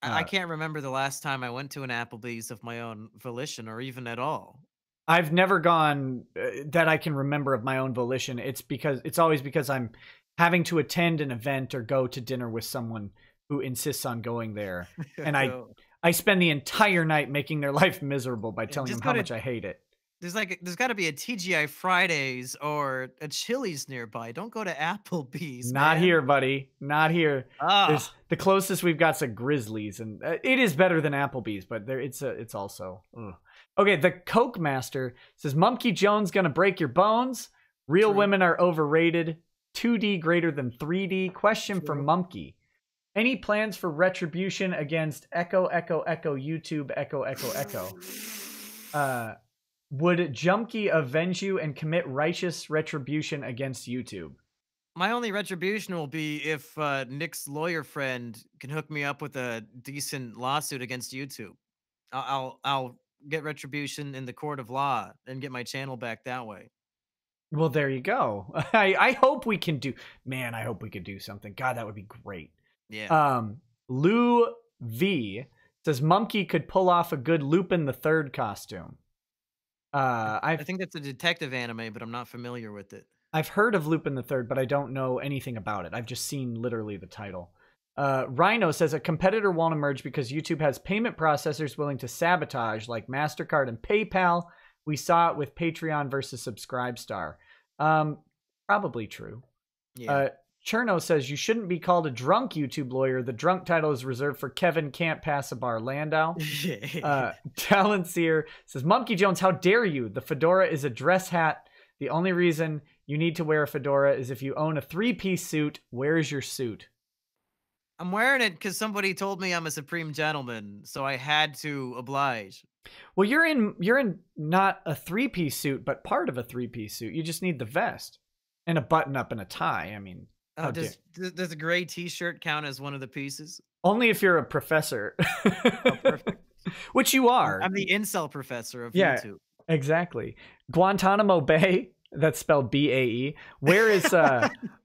B: I can't remember the last time I went to an Applebee's of my own volition, or even at all.
A: I've never gone that I can remember of my own volition. It's always because I'm having to attend an event or go to dinner with someone who insists on going there. And I spend the entire night making their life miserable by telling them how much I hate it.
B: There's got to be a TGI Fridays or a Chili's nearby. Don't go to Applebee's.
A: Not
B: man.
A: here, buddy. Not here. The closest we've got's a Grizzlies, and it is better than Applebee's, but it's also. Ugh. Okay, the Coke Master says Mumkey Jones gonna break your bones. Real women are overrated. 2D greater than 3D. Question for Mumkey. Any plans for retribution against Echo YouTube Echo? Would Jumkey avenge you and commit righteous retribution against YouTube?
B: My only retribution will be if Nick's lawyer friend can hook me up with a decent lawsuit against YouTube. I'll get retribution in the court of law and get my channel back that way.
A: Well, there you go. I hope we can do. Man, I hope we could do something. God, that would be great.
B: Yeah.
A: Lou V says Mumkey could pull off a good Lupin the Third costume.
B: I think that's a detective anime, but I'm not familiar with it.
A: I've heard of Lupin the Third, but I don't know anything about it. I've just seen literally the title. Rhino says a competitor won't emerge because YouTube has payment processors willing to sabotage, like MasterCard and PayPal. We saw it with Patreon versus Subscribestar. Probably true.
B: Yeah.
A: Cherno says you shouldn't be called a drunk YouTube lawyer. The drunk title is reserved for Kevin Can't Pass a Bar Landau. Talenseer says, Mumkey Jones, how dare you? The fedora is a dress hat. The only reason you need to wear a fedora is if you own a 3-piece suit. Where is your suit?
B: I'm wearing it because somebody told me I'm a supreme gentleman, so I had to oblige.
A: Well, you're in not a 3-piece suit, but part of a 3-piece suit. You just need the vest and a button up and a tie. I mean,
B: does a gray T-shirt count as one of the pieces?
A: Only if you're a professor.
B: Oh, perfect.
A: Which you are.
B: I'm the incel professor of YouTube.
A: Exactly. Guantanamo Bay. That's spelled B-A-E. Where is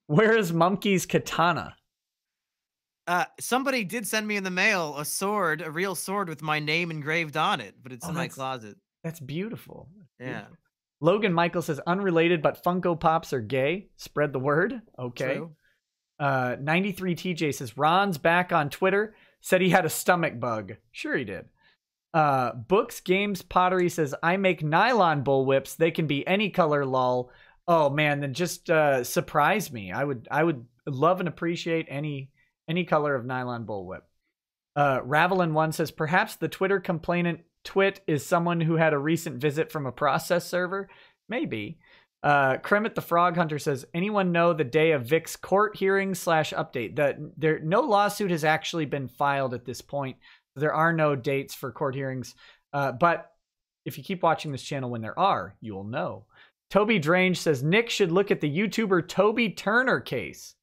A: Mumkey's katana?
B: Somebody did send me in the mail a real sword with my name engraved on it, but it's in my closet.
A: That's beautiful.
B: Yeah.
A: Logan Michael says, unrelated, but Funko Pops are gay. Spread the word. Okay.
B: True.
A: 93 TJ says, Ron's back on Twitter. Said he had a stomach bug. Sure he did. Books, Games, Pottery says, I make nylon bullwhips. They can be any color, lol. Oh, man, then just surprise me. I would love and appreciate any color of nylon bullwhip. Ravelin1 says, perhaps the Twitter complainant Twit is someone who had a recent visit from a process server? Maybe. Kremet the Frog Hunter says, anyone know the day of Vic's court hearing / update? That no lawsuit has actually been filed at this point. There are no dates for court hearings. But if you keep watching this channel when there are, you will know. Toby Drange says, Nick should look at the YouTuber Toby Turner case.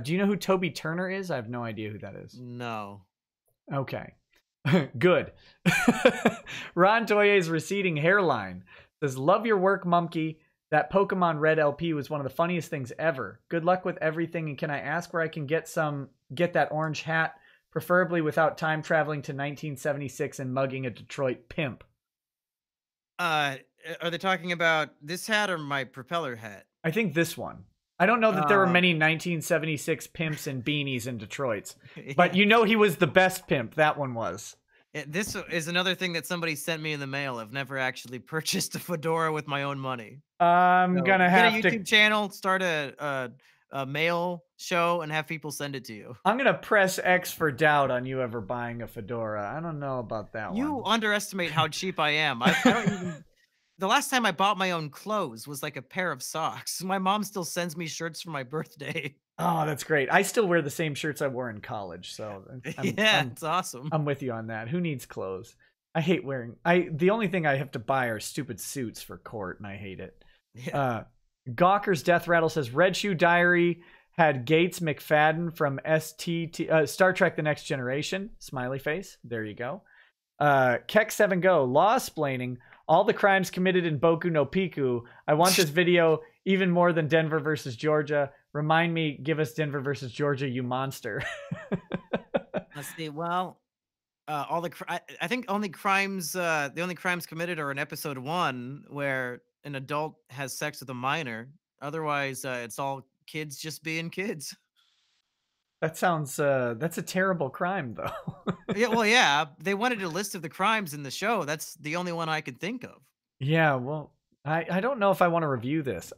A: Do you know who Toby Turner is? I have no idea who that is.
B: No.
A: Okay. Good. Ron Toye's receding hairline says, love your work, Mumkey. That Pokemon Red LP was one of the funniest things ever. Good luck with everything. And can I ask where I can get that orange hat, preferably without time traveling to 1976 and mugging a Detroit pimp?
B: Are they talking about this hat or my propeller hat?
A: I think this one. I don't know that there were many 1976 pimps and beanies in Detroit, but you know he was the best pimp. That one was.
B: This is another thing that somebody sent me in the mail. I've never actually purchased a fedora with my own money.
A: I'm gonna have to
B: get a YouTube channel, start a mail show, and have people send it to you.
A: I'm gonna press X for doubt on you ever buying a fedora. I don't know about that one.
B: You underestimate how cheap I am. I don't even. The last time I bought my own clothes was like a pair of socks. My mom still sends me shirts for my birthday.
A: Oh, that's great. I still wear the same shirts I wore in college. So
B: it's awesome.
A: I'm with you on that. Who needs clothes? I hate wearing, the only thing I have to buy are stupid suits for court, and I hate it. Yeah. Gawker's Death Rattle says, Red Shoe Diary had Gates McFadden from Star Trek The Next Generation. Smiley face. There you go. Keck7 Go, lawsplaining all the crimes committed in Boku no Pico. I want this video even more than Denver versus Georgia. Remind me, give us Denver versus Georgia, you monster.
B: Let's see. Well, I think the only crimes committed are in episode 1 where an adult has sex with a minor. Otherwise, it's all kids just being kids.
A: That sounds, that's a terrible crime, though.
B: Yeah, they wanted a list of the crimes in the show. That's the only one I could think of. Yeah,
A: well, I don't know if I want to review this.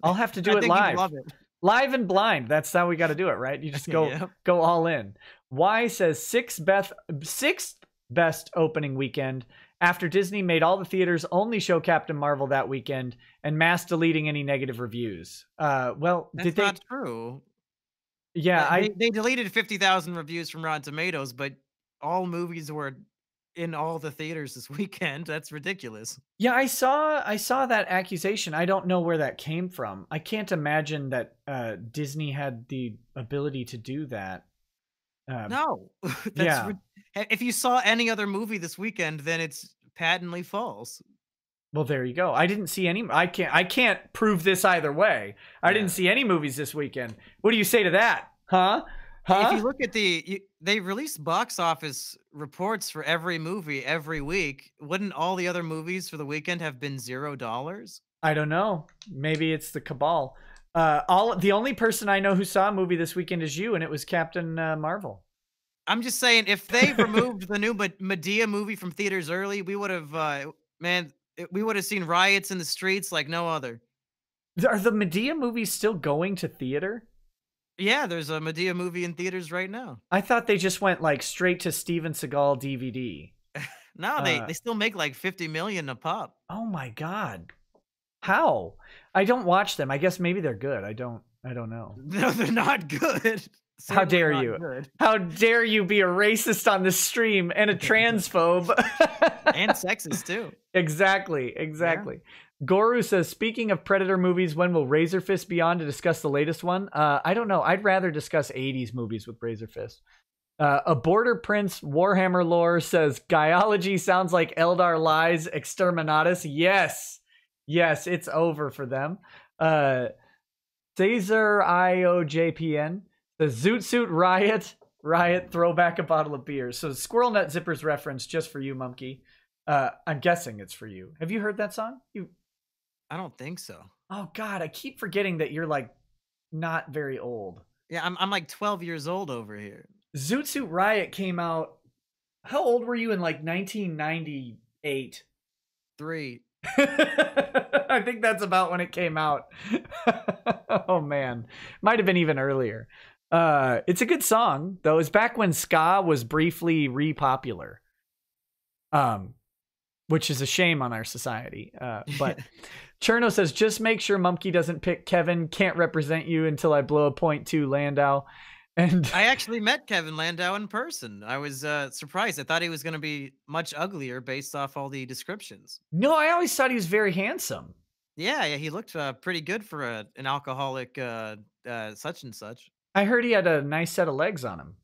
A: I'll have to do it live.
B: Love it.
A: Live and blind. That's how we got to do it, right? You just go all in. Y says sixth best opening weekend after Disney made all the theaters only show Captain Marvel that weekend and mass deleting any negative reviews. Well,
B: that's not true.
A: Yeah,
B: they deleted 50,000 reviews from Rotten Tomatoes, but all movies were in all the theaters this weekend. That's ridiculous.
A: Yeah, I saw that accusation. I don't know where that came from. I can't imagine that Disney had the ability to do that.
B: No. If you saw any other movie this weekend, then it's patently false.
A: Well, there you go. I didn't see any. I can't prove this either way. I didn't see any movies this weekend. What do you say to that? Huh?
B: If you look at they release box office reports for every movie every week. Wouldn't all the other movies for the weekend have been $0?
A: I don't know. Maybe it's the cabal. The only person I know who saw a movie this weekend is you, and it was Captain Marvel.
B: I'm just saying, if they removed the new Medea movie from theaters early, we would have, we would have seen riots in the streets like no other.
A: Are the Medea movies still going to theater?
B: Yeah, there's a Medea movie in theaters right now.
A: I thought they just went like straight to Steven Seagal DVD.
B: No, they still make like 50 million a pop.
A: Oh my God. How? I don't watch them. I guess maybe they're good. I don't know.
B: No, they're not good.
A: How dare you?
B: Good.
A: How dare you be a racist on the stream and a transphobe?
B: And sexist too.
A: Exactly. Yeah. Goru says, speaking of Predator movies, when will Razor Fist be on to discuss the latest one? I don't know. I'd rather discuss 80s movies with Razor Fist. A Border Prince Warhammer lore says, Gaiology sounds like Eldar Lies Exterminatus. Yes, it's over for them. Caesar IOJPN, the Zoot Suit Riot, throw back a bottle of beer. So Squirrel Nut Zippers reference just for you, Mumkey. I'm guessing it's for you. Have you heard that song?
B: I don't think so.
A: Oh God, I keep forgetting that you're like not very old.
B: Yeah, I'm like 12 years old over here.
A: Zoot Suit Riot came out. How old were you in like 1998?
B: 3.
A: I think that's about when it came out. Oh man, might have been even earlier. It's a good song though. It's back when ska was briefly repopular. Which is a shame on our society. But Cherno says, just make sure Mumkey doesn't pick Kevin. Can't represent you until I blow a .2 Landau. And
B: I actually met Kevin Landau in person. I was surprised. I thought he was going to be much uglier based off all the descriptions.
A: No, I always thought he was very handsome.
B: Yeah, he looked pretty good for an alcoholic such and such.
A: I heard he had a nice set of legs on him.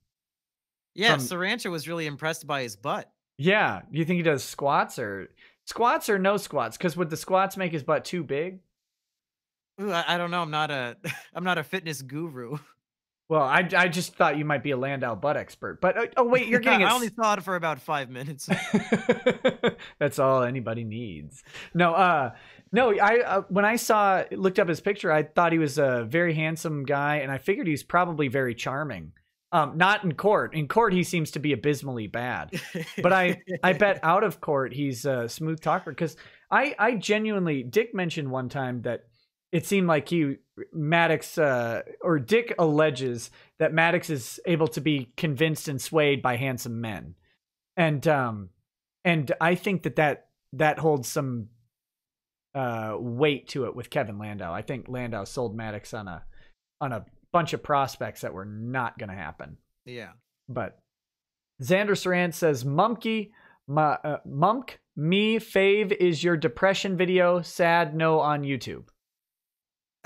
B: Yeah, Sarancha was really impressed by his butt.
A: Yeah, do you think he does squats or no squats? Because would the squats make his butt too big?
B: Ooh, I don't know. I'm not a fitness guru.
A: Well, I just thought you might be a Landau butt expert. But oh wait, you're getting
B: I only thought for about 5 minutes.
A: That's all anybody needs. No, when I looked up his picture, I thought he was a very handsome guy, and I figured he's probably very charming. Not in court. In court, he seems to be abysmally bad. But I bet out of court, he's a smooth talker. Because I genuinely, Dick mentioned one time that it seemed like Maddox, or Dick alleges that Maddox is able to be convinced and swayed by handsome men. And I think that holds some weight to it with Kevin Landau. I think Landau sold Maddox on a bunch of prospects that were not going to happen.
B: Yeah.
A: But Xander Sarant says, Mumkey, me fave is your depression video. Sad no on YouTube.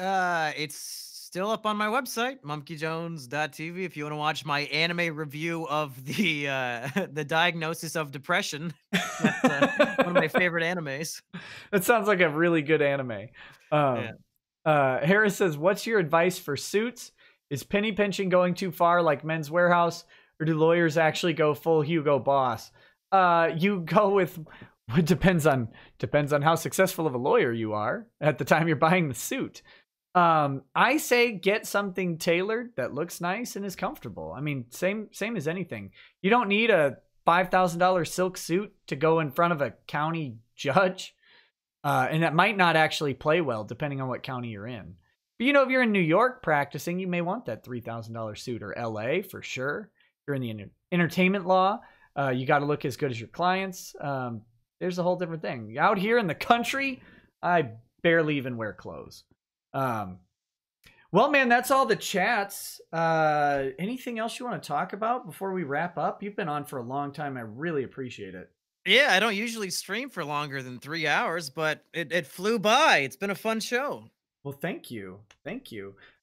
B: It's still up on my website, mumkeyjones.tv, if you want to watch my anime review of the the diagnosis of depression. That's one of my favorite animes.
A: That sounds like a really good anime. Yeah. Harris says, what's your advice for Suits? Is penny pinching going too far like Men's Warehouse, or do lawyers actually go full Hugo Boss? You go with what depends on how successful of a lawyer you are at the time you're buying the suit. I say get something tailored that looks nice and is comfortable. I mean, same as anything. You don't need a $5,000 silk suit to go in front of a county judge. And that might not actually play well depending on what county you're in. But, if you're in New York practicing, you may want that $3,000 suit, or LA for sure. If you're in the entertainment law, you got to look as good as your clients. There's a whole different thing. Out here in the country, I barely even wear clothes. Well, man, that's all the chats. Anything else you want to talk about before we wrap up? You've been on for a long time. I really appreciate it.
B: Yeah, I don't usually stream for longer than 3 hours, but it flew by. It's been a fun show.
A: Well, thank you.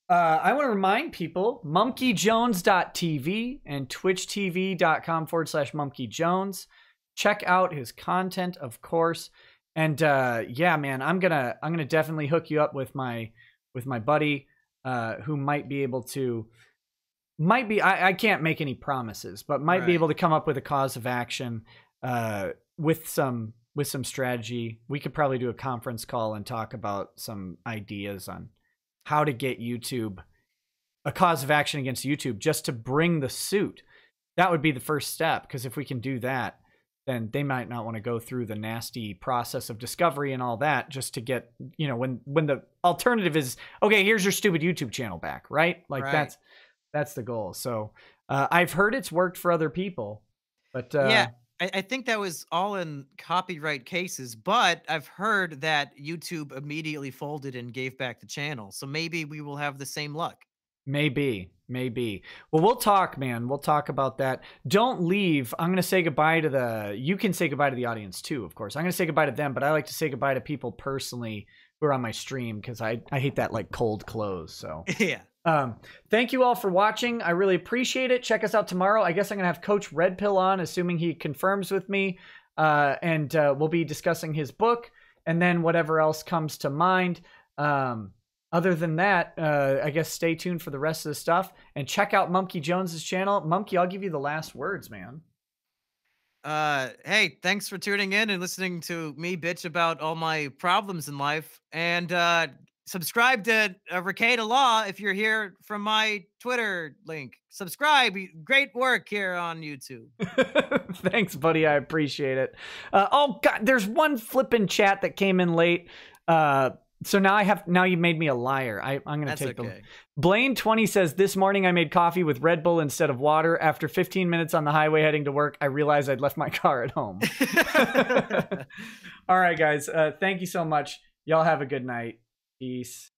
A: I want to remind people, mumkeyjones.tv and twitchtv.com/mumkeyjones. Check out his content, of course. And yeah, man, I'm gonna definitely hook you up with my buddy who might be able to. I can't make any promises, but might be able to come up with a cause of action with some strategy. We could probably do a conference call and talk about some ideas on how to get YouTube a cause of action against YouTube just to bring the suit. That would be the first step, because if we can do that, then they might not want to go through the nasty process of discovery and all that just to get, you know, when the alternative is, okay, here's your stupid YouTube channel back, right? Like that's the goal. So I've heard it's worked for other people, but
B: yeah, I think that was all in copyright cases, but I've heard that YouTube immediately folded and gave back the channel. So maybe we will have the same luck.
A: Maybe. Well, we'll talk, man. We'll talk about that. Don't leave. I'm going to say goodbye to you can say goodbye to the audience too, of course. I'm going to say goodbye to them, but I like to say goodbye to people personally who are on my stream, because I hate that like cold close. So
B: yeah.
A: Thank you all for watching. I really appreciate it. Check us out tomorrow. I guess I'm going to have Coach Red Pill on, assuming he confirms with me. And we'll be discussing his book and then whatever else comes to mind. Other than that, I guess stay tuned for the rest of the stuff and check out Mumkey Jones's channel. Mumkey, I'll give you the last words, man.
B: Hey, thanks for tuning in and listening to me bitch about all my problems in life. And subscribe to Rekieta Law if you're here from my Twitter link. Subscribe. Great work here on YouTube.
A: Thanks, buddy. I appreciate it. Oh, God, there's one flippin' chat that came in late. So now you made me a liar. I'm going to take
B: okay.
A: Blaine 20 says, this morning I made coffee with Red Bull instead of water. After 15 minutes on the highway heading to work, I realized I'd left my car at home. All right, guys. Thank you so much. Y'all have a good night. Peace.